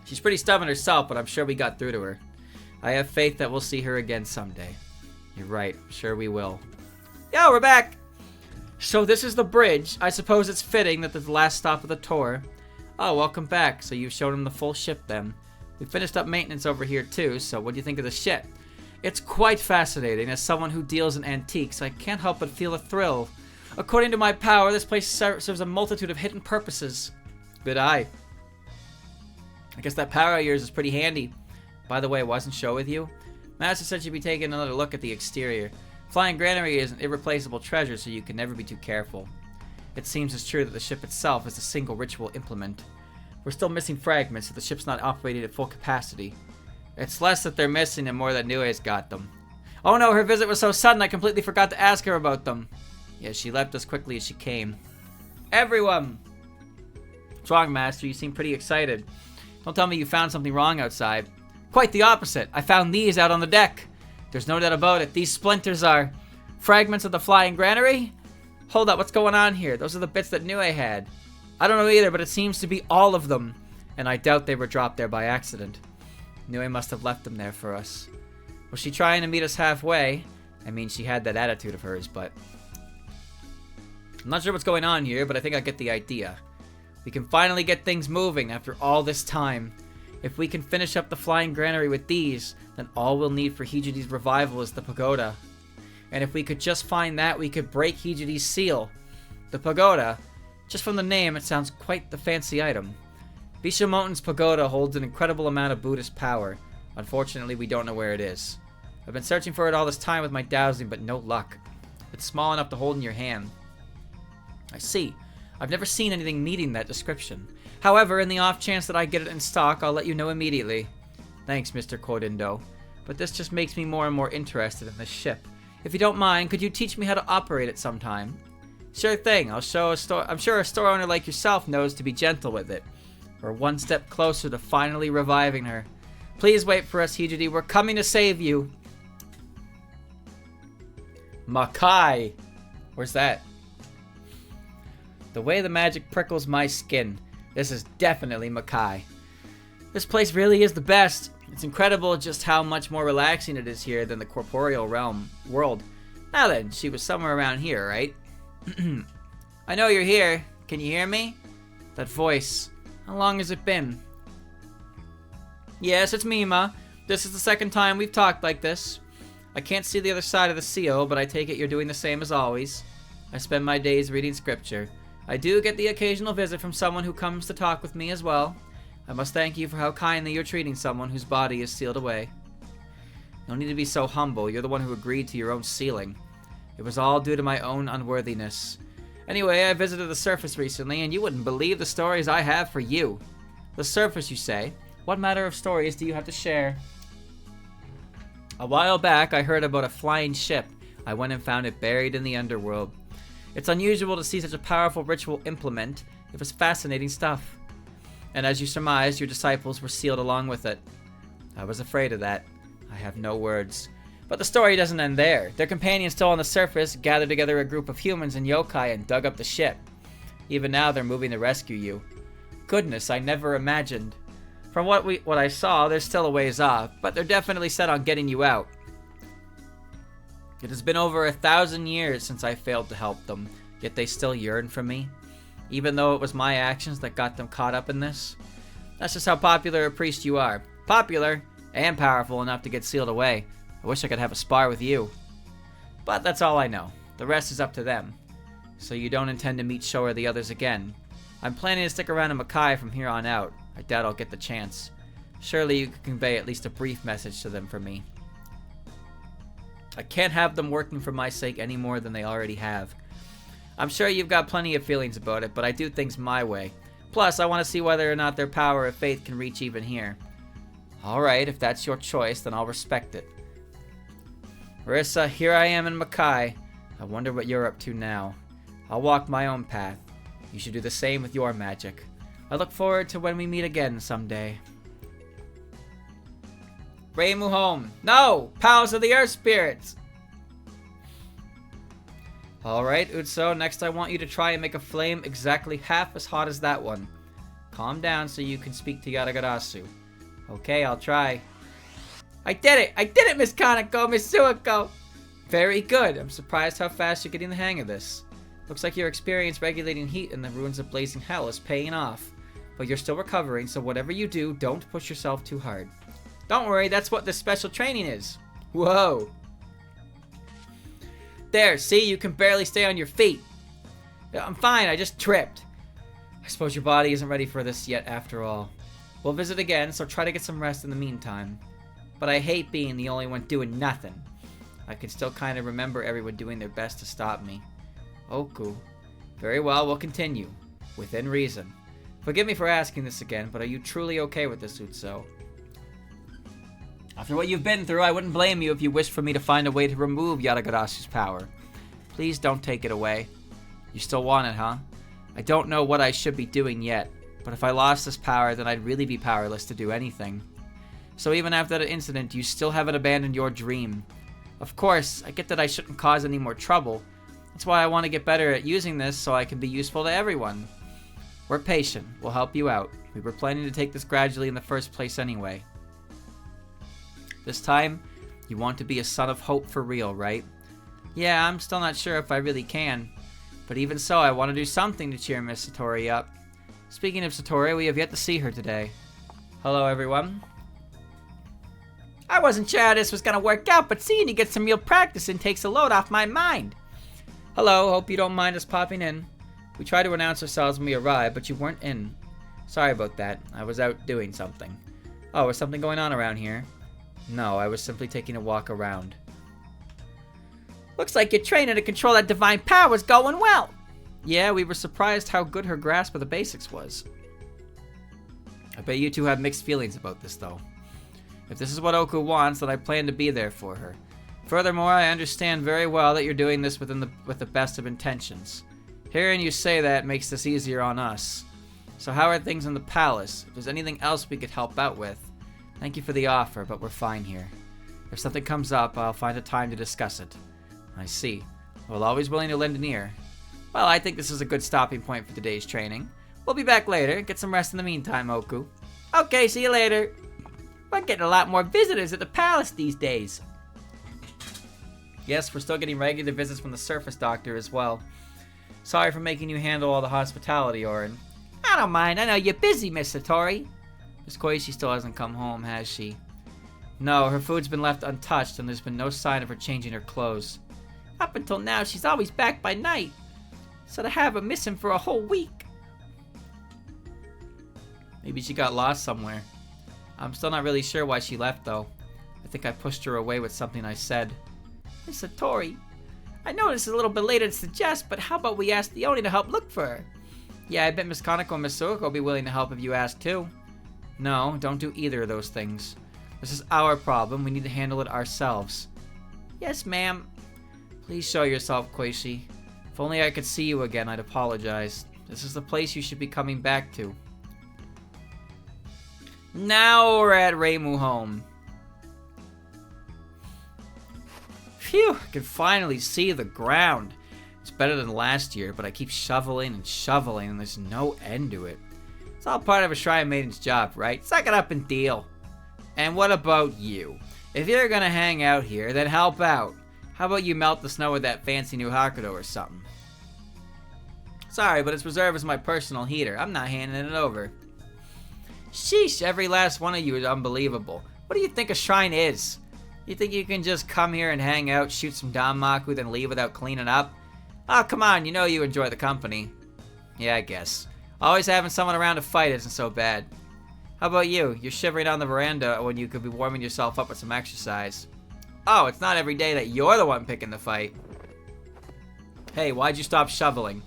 She's pretty stubborn herself, but I'm sure we got through to her. I have faith that we'll see her again someday. You're right. Sure we will. Yo, we're back! So this is the bridge. I suppose it's fitting that the last stop of the tour. Oh, welcome back. So you've shown him the full ship then. We finished up maintenance over here too, so what do you think of the ship? It's quite fascinating. As someone who deals in antiques, I can't help but feel a thrill. According to my power, this place serves a multitude of hidden purposes. Good eye. I guess that power of yours is pretty handy. By the way, wasn't Sho with you? Master said she'd be taking another look at the exterior. Flying Granary is an irreplaceable treasure, so you can never be too careful. It seems as true that the ship itself is a single ritual implement. We're still missing fragments, so the ship's not operating at full capacity. It's less that they're missing and more that Nue's got them. Oh no, her visit was so sudden I completely forgot to ask her about them. Yeah, she left as quickly as she came. Everyone! What's wrong, Master? You seem pretty excited. Don't tell me you found something wrong outside. Quite the opposite. I found these out on the deck. There's no doubt about it. These splinters are fragments of the Flying Granary? Hold up, what's going on here? Those are the bits that Nue had. I don't know either, but it seems to be all of them. And I doubt they were dropped there by accident. Nue must have left them there for us. Was she trying to meet us halfway? I mean, she had that attitude of hers, but... I'm not sure what's going on here, but I think I get the idea. We can finally get things moving after all this time. If we can finish up the Flying Granary with these, then all we'll need for Hijiri's revival is the pagoda. And if we could just find that, we could break Hijiri's seal. The pagoda, just from the name, it sounds quite the fancy item. Bishamoten's pagoda holds an incredible amount of Buddhist power. Unfortunately, we don't know where it is. I've been searching for it all this time with my dowsing, but no luck. It's small enough to hold in your hand. I see. I've never seen anything meeting that description. However, in the off chance that I get it in stock, I'll let you know immediately. Thanks, Mr. Kodindo. But this just makes me more and more interested in this ship. If you don't mind, could you teach me how to operate it sometime? Sure thing. I'm sure a store owner like yourself knows to be gentle with it. We're one step closer to finally reviving her. Please wait for us, Hijiri. We're coming to save you. Makai. Where's that? The way the magic prickles my skin. This is definitely Makai. This place really is the best. It's incredible just how much more relaxing it is here than the corporeal world. Now then, she was somewhere around here, right? I know you're here. Can you hear me? That voice. How long has it been? Yes, it's Mima. This is the second time we've talked like this. I can't see the other side of the seal, but I take it you're doing the same as always. I spend my days reading scripture. I do get the occasional visit from someone who comes to talk with me as well. I must thank you for how kindly you're treating someone whose body is sealed away. No need to be so humble. You're the one who agreed to your own sealing. It was all due to my own unworthiness. Anyway, I visited the surface recently, and you wouldn't believe the stories I have for you. The surface, you say? What matter of stories do you have to share? A while back, I heard about a flying ship. I went and found it buried in the underworld. It's unusual to see such a powerful ritual implement. It was fascinating stuff. And as you surmised, your disciples were sealed along with it. I was afraid of that. I have no words. But the story doesn't end there. Their companions still on the surface gathered together a group of humans and yokai and dug up the ship. Even now, they're moving to rescue you. Goodness, I never imagined. From what I saw, they're still a ways off, but they're definitely set on getting you out. It has been over 1,000 years since I failed to help them, yet they still yearn for me. even though it was my actions that got them caught up in this. That's just how popular a priest you are. Popular and powerful enough to get sealed away. I wish I could have a spar with you. But that's all I know. The rest is up to them. So you don't intend to meet Sho or the others again. I'm planning to stick around in Makai from here on out. I doubt I'll get the chance. Surely you could convey at least a brief message to them for me. I can't have them working for my sake any more than they already have. I'm sure you've got plenty of feelings about it, but I do things my way. Plus, I want to see whether or not their power of faith can reach even here. Alright, if that's your choice, then I'll respect it. Marissa, here I am in Makai. I wonder what you're up to now. I'll walk my own path. You should do the same with your magic. I look forward to when we meet again someday. Reimu home. No! Pals of the Earth Spirits! Alright, Utsu, next I want you to try and make a flame exactly half as hot as that one. Calm down so you can speak to Yatagarasu. Okay, I'll try. I did it! I did it, Miss Kaneko, Miss Suiko! Very good. I'm surprised how fast you're getting the hang of this. Looks like your experience regulating heat in the ruins of Blazing Hell is paying off. But you're still recovering, so whatever you do, don't push yourself too hard. Don't worry, that's what this special training is. Whoa. There, see? You can barely stay on your feet. I'm fine, I just tripped. I suppose your body isn't ready for this yet after all. We'll visit again, so try to get some rest in the meantime. But I hate being the only one doing nothing. I can still kind of remember everyone doing their best to stop me. Oku. Very well, we'll continue. Within reason. Forgive me for asking this again, but are you truly okay with this, Utsu? After what you've been through, I wouldn't blame you if you wished for me to find a way to remove Yatagarasu's power. Please don't take it away. You still want it, huh? I don't know what I should be doing yet, but if I lost this power, then I'd really be powerless to do anything. So even after that incident, you still haven't abandoned your dream. Of course, I get that I shouldn't cause any more trouble. That's why I want to get better at using this so I can be useful to everyone. We're patient. We'll help you out. We were planning to take this gradually in the first place anyway. This time, you want to be a son of hope for real, right? Yeah, I'm still not sure if I really can. But even so, I want to do something to cheer Miss Satori up. Speaking of Satori, we have yet to see her today. Hello, everyone. I wasn't sure how this was going to work out, but seeing you get some real practice in takes a load off my mind. Hello, hope you don't mind us popping in. We tried to announce ourselves when we arrived, but you weren't in. Sorry about that. I was out doing something. Oh, is something going on around here? No, I was simply taking a walk around. Looks like your training to control that divine power is going well. Yeah, we were surprised how good her grasp of the basics was. I bet you two have mixed feelings about this, though. If this is what Oku wants, then I plan to be there for her. Furthermore, I understand very well that you're doing this with the best of intentions. Hearing you say that makes this easier on us. So how are things in the palace? If there's anything else we could help out with, thank you for the offer, but we're fine here. If something comes up, I'll find a time to discuss it. I see. Well, always willing to lend an ear. Well, I think this is a good stopping point for today's training. We'll be back later. Get some rest in the meantime, Oku. Okay, see you later. We're getting a lot more visitors at the palace these days. Yes, we're still getting regular visits from the surface doctor as well. Sorry for making you handle all the hospitality, Orin. I don't mind. I know you're busy, Miss Satori. Miss Koichi still hasn't come home, has she? No, her food's been left untouched and there's been no sign of her changing her clothes. Up until now, she's always back by night. So to have her missing for a whole week. Maybe she got lost somewhere. I'm still not really sure why she left, though. I think I pushed her away with something I said. Miss Satori, I know this is a little bit later to suggest, but how about we ask the Oni to help look for her? Yeah, I bet Miss Kaneko and Miss Suiko will be willing to help if you ask too. No, don't do either of those things. This is our problem. We need to handle it ourselves. Yes, ma'am. Please show yourself, Koichi. If only I could see you again, I'd apologize. This is the place you should be coming back to. Now we're at Reimu home. Phew, I can finally see the ground. It's better than last year, but I keep shoveling and shoveling and there's no end to it. It's all part of a Shrine Maiden's job, right? Suck it up and deal. And what about you? If you're gonna hang out here, then help out. How about you melt the snow with that fancy new Hakuto or something? Sorry, but it's reserved as my personal heater. I'm not handing it over. Sheesh, every last one of you is unbelievable. What do you think a shrine is? You think you can just come here and hang out, shoot some Danmaku, then leave without cleaning up? Oh, come on, you know you enjoy the company. Yeah, I guess. Always having someone around to fight isn't so bad. How about you? You're shivering on the veranda when you could be warming yourself up with some exercise. Oh, it's not every day that you're the one picking the fight. Hey, why'd you stop shoveling?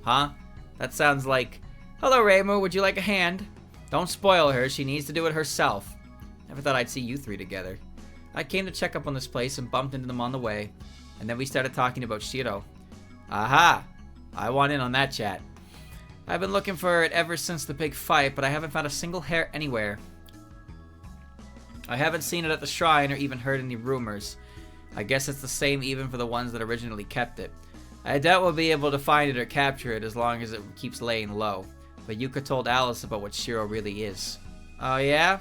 Huh? That sounds like... Hello, Reimu, would you like a hand? Don't spoil her, she needs to do it herself. Never thought I'd see you three together. I came to check up on this place and bumped into them on the way. And then we started talking about Shiro. Aha! I want in on that chat. I've been looking for it ever since the big fight, but I haven't found a single hair anywhere. I haven't seen it at the shrine or even heard any rumors. I guess it's the same even for the ones that originally kept it. I doubt we'll be able to find it or capture it as long as it keeps laying low. But Yuka told Alice about what Shiro really is. Oh yeah?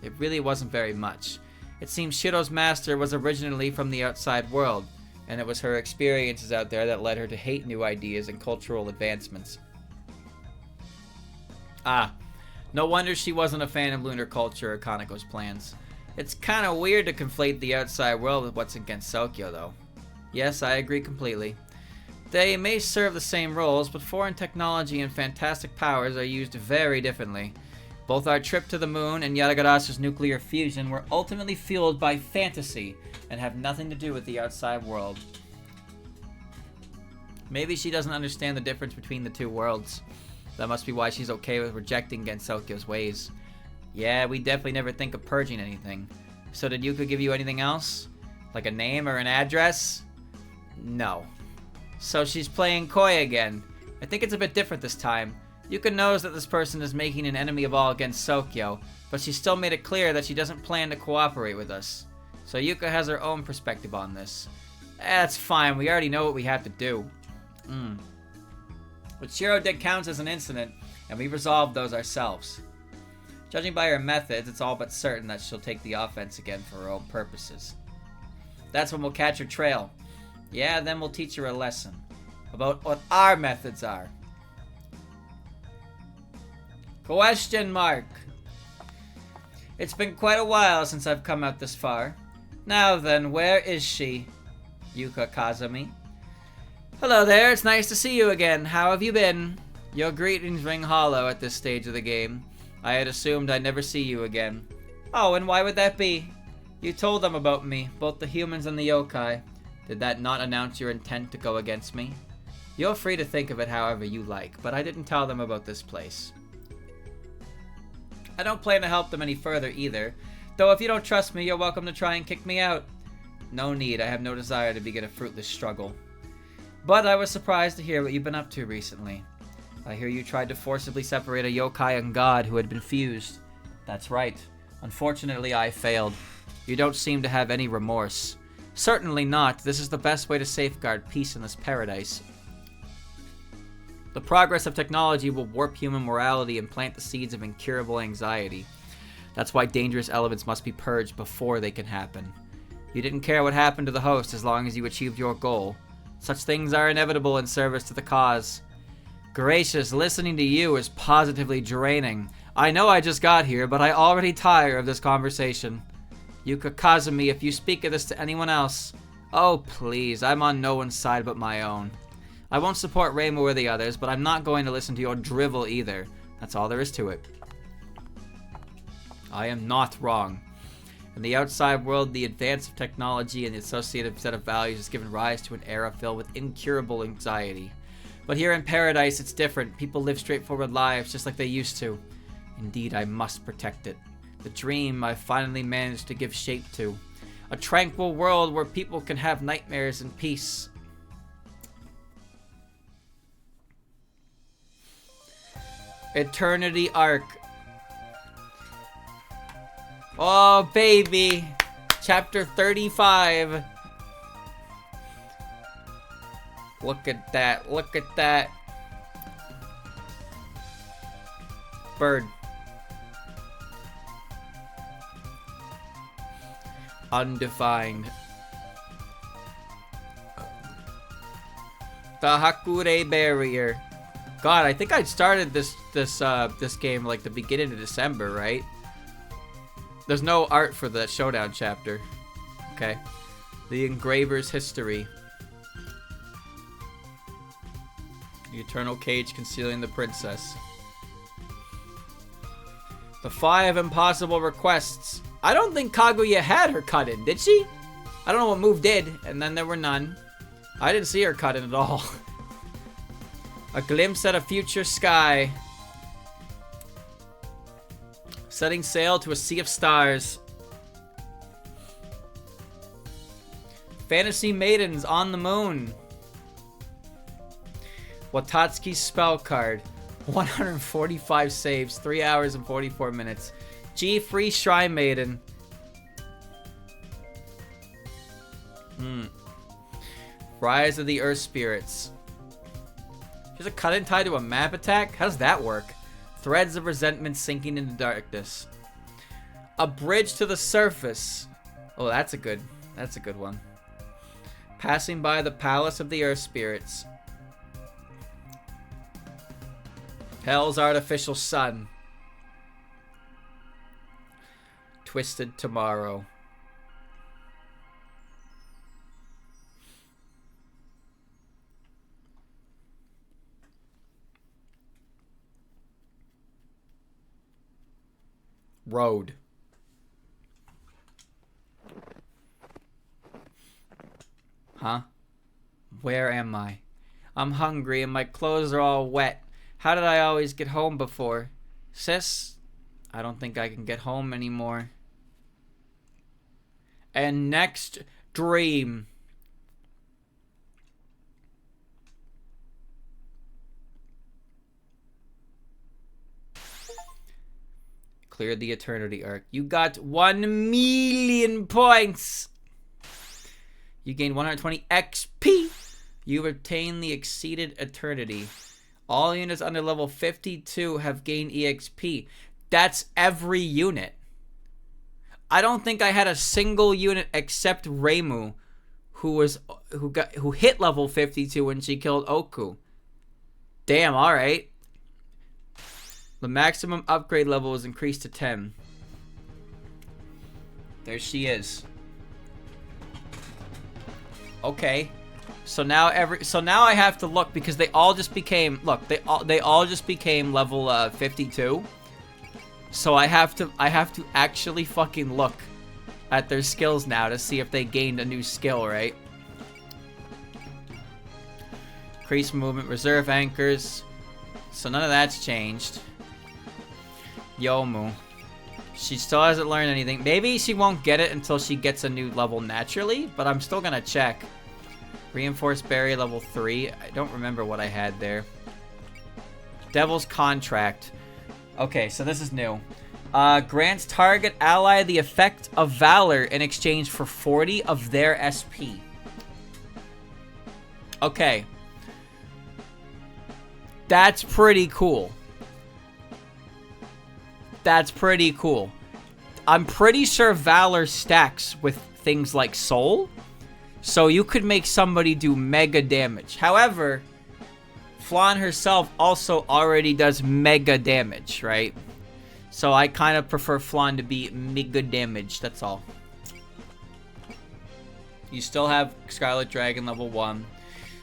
It really wasn't very much. It seems Shiro's master was originally from the outside world, and it was her experiences out there that led her to hate new ideas and cultural advancements. Ah, no wonder she wasn't a fan of lunar culture or Kaneko's plans. It's kinda weird to conflate the outside world with what's against Sokyo, though. Yes, I agree completely. They may serve the same roles, but foreign technology and fantastic powers are used very differently. Both our trip to the moon and Yatagarasha's nuclear fusion were ultimately fueled by fantasy and have nothing to do with the outside world. Maybe she doesn't understand the difference between the two worlds. That must be why she's okay with rejecting Gensokyo's ways. Yeah, we definitely never think of purging anything. So did Yuka give you anything else? Like a name or an address? No. So she's playing coy again. I think it's a bit different this time. Yuka knows that this person is making an enemy of all against Sokyo, but she still made it clear that she doesn't plan to cooperate with us. So Yuka has her own perspective on this. That's fine, we already know what we have to do. What Shiro did counts as an incident, and we resolved those ourselves. Judging by her methods, it's all but certain that she'll take the offense again for her own purposes. That's when we'll catch her trail. Yeah, then we'll teach her a lesson about what our methods are. Question mark. It's been quite a while since I've come out this far. Now then, where is she? Yuka Kazami. Hello there, it's nice to see you again. How have you been? Your greetings ring hollow at this stage of the game. I had assumed I'd never see you again. Oh, and why would that be? You told them about me, both the humans and the yokai. Did that not announce your intent to go against me? You're free to think of it however you like, but I didn't tell them about this place. I don't plan to help them any further either, though if you don't trust me, you're welcome to try and kick me out. No need, I have no desire to begin a fruitless struggle. But I was surprised to hear what you've been up to recently. I hear you tried to forcibly separate a yokai and god who had been fused. That's right. Unfortunately, I failed. You don't seem to have any remorse. Certainly not. This is the best way to safeguard peace in this paradise. The progress of technology will warp human morality and plant the seeds of incurable anxiety. That's why dangerous elements must be purged before they can happen. You didn't care what happened to the host as long as you achieved your goal. Such things are inevitable in service to the cause. Gracious, listening to you is positively draining. I know I just got here, but I already tire of this conversation. Yuka Kazumi, if you speak of this to anyone else... Oh, please, I'm on no one's side but my own. I won't support Reimu or the others, but I'm not going to listen to your drivel either. That's all there is to it. I am not wrong. In the outside world, the advance of technology and the associated set of values has given rise to an era filled with incurable anxiety. But here in paradise, it's different. People live straightforward lives just like they used to. Indeed, I must protect it. The dream I finally managed to give shape to. A tranquil world where people can have nightmares in peace. Eternity Arc. Oh, baby. Chapter 35. Look at that. Look at that. Bird. Undefined. The Hakure Barrier. God, I think I started this game like the beginning of December, right? There's no art for the showdown chapter. Okay. The Engraver's History. The Eternal Cage Concealing the Princess. The 5 Impossible Requests. I don't think Kaguya had her cut in, did she? I don't know what move did, and then there were none. I didn't see her cut in at all. A glimpse at a future sky. Setting sail to a sea of stars. Fantasy maidens on the moon. Watatsuki's spell card. 145 saves, 3 hours and 44 minutes. G free shrine maiden. Rise of the Earth Spirits. Here's a cut-in tied to a map attack? How does that work? Threads of resentment sinking into darkness. A bridge to the surface. Oh, that's a good one. Passing by the palace of the Earth Spirits. Hell's artificial sun. Twisted tomorrow. Road. Huh? Where am I? I'm hungry and my clothes are all wet. How did I always get home before? Sis, I don't think I can get home anymore. And next dream. Cleared the Eternity Arc. You got 1 million points. You gained 120 XP. You obtained the Exceeded Eternity. All units under level 52 have gained EXP. That's every unit. I don't think I had a single unit except Reimu who hit level 52 when she killed Oku. Damn, alright. The maximum upgrade level is increased to 10. There she is. Okay. So now I have to look because they all just became they all just became level 52. So I have to actually fucking look at their skills now to see if they gained a new skill, right? Increase movement, reserve anchors. So none of that's changed. Yomu. She still hasn't learned anything. Maybe she won't get it until she gets a new level naturally, but I'm still gonna check. Reinforced Berry level 3. I don't remember what I had there. Devil's Contract. Okay, so this is new. Grants target ally the effect of Valor in exchange for 40 of their SP. Okay. That's pretty cool. That's pretty cool. I'm pretty sure Valor stacks with things like Soul. So you could make somebody do mega damage. However, Flan herself also already does mega damage, right? So I kind of prefer Flan to be mega damage, that's all. You still have Scarlet Dragon level 1.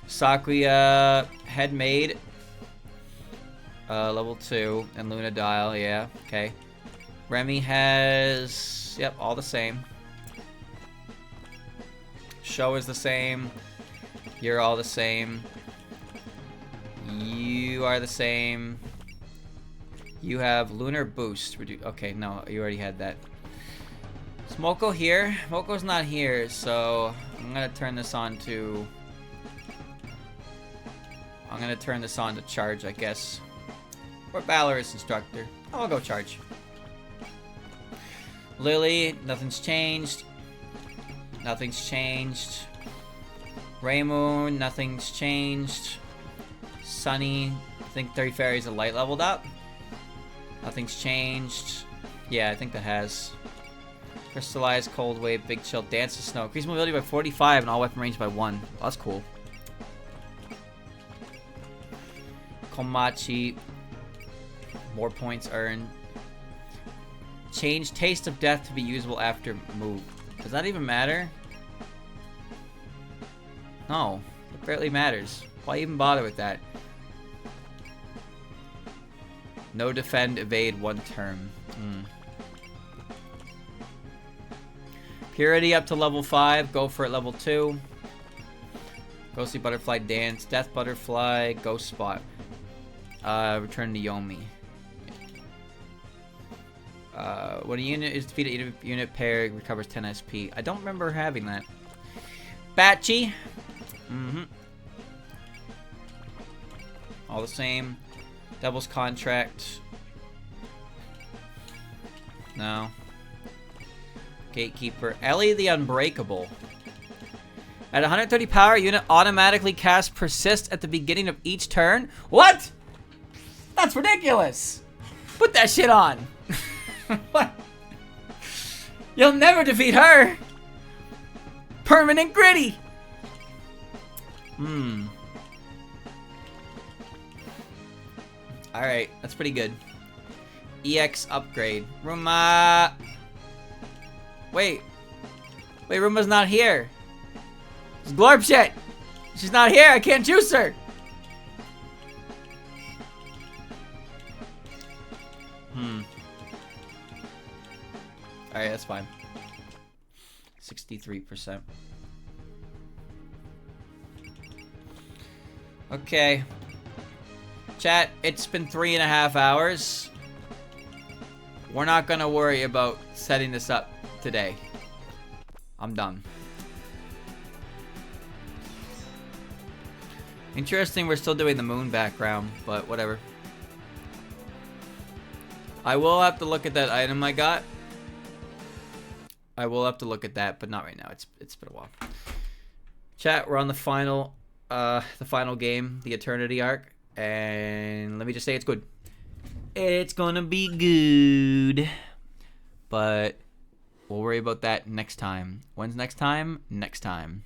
Sakuya Head Maid level 2. And Luna Dial, yeah, okay. Remy has, yep, all the same. Show is the same. You're all the same. You are the same. You have Lunar Boost. Okay, no, you already had that. Is Moko here? Moko's not here, so I'm gonna turn this on to... I'm gonna turn this on to Charge, I guess. Or Valorous Instructor. I'll go Charge. Lily, nothing's changed. Nothing's changed. Reimu, nothing's changed. Sunny, I think 30 Fairies are light leveled up. Nothing's changed. Yeah, I think that has. Crystallized, Cold Wave, Big Chill, Dance of Snow. Increase mobility by 45 and all weapon range by 1. Well, that's cool. Komachi. More points earned. Change Taste of Death to be usable after move. Does that even matter? No, it barely matters. Why even bother with that? No defend, evade, 1 turn. Purity up to level 5. Go for it level 2. Ghostly Butterfly Dance. Death Butterfly. Ghost Spot. Return to Yomi. When a unit is defeated, a unit pair recovers 10 SP. I don't remember having that. Batchy. All the same. Devil's Contract. No. Gatekeeper. Ellie the Unbreakable. At 130 power, unit automatically casts Persist at the beginning of each turn. What? That's ridiculous. Put that shit on. What? You'll never defeat her. Permanent Gritty. Alright, that's pretty good. EX upgrade. Ruma. Wait, Ruma's not here. It's Glorp shit. She's not here. I can't juice her. Alright, that's fine. 63%. Okay. Chat, it's been 3.5 hours. We're not gonna worry about setting this up today. I'm done. Interesting, we're still doing the moon background, but whatever. I will have to look at that item I got. I will have to look at that, but not right now. It's been a while. Chat, we're on the final game, the Eternity arc, and let me just say it's good. It's gonna be good, but we'll worry about that next time. When's next time? Next time.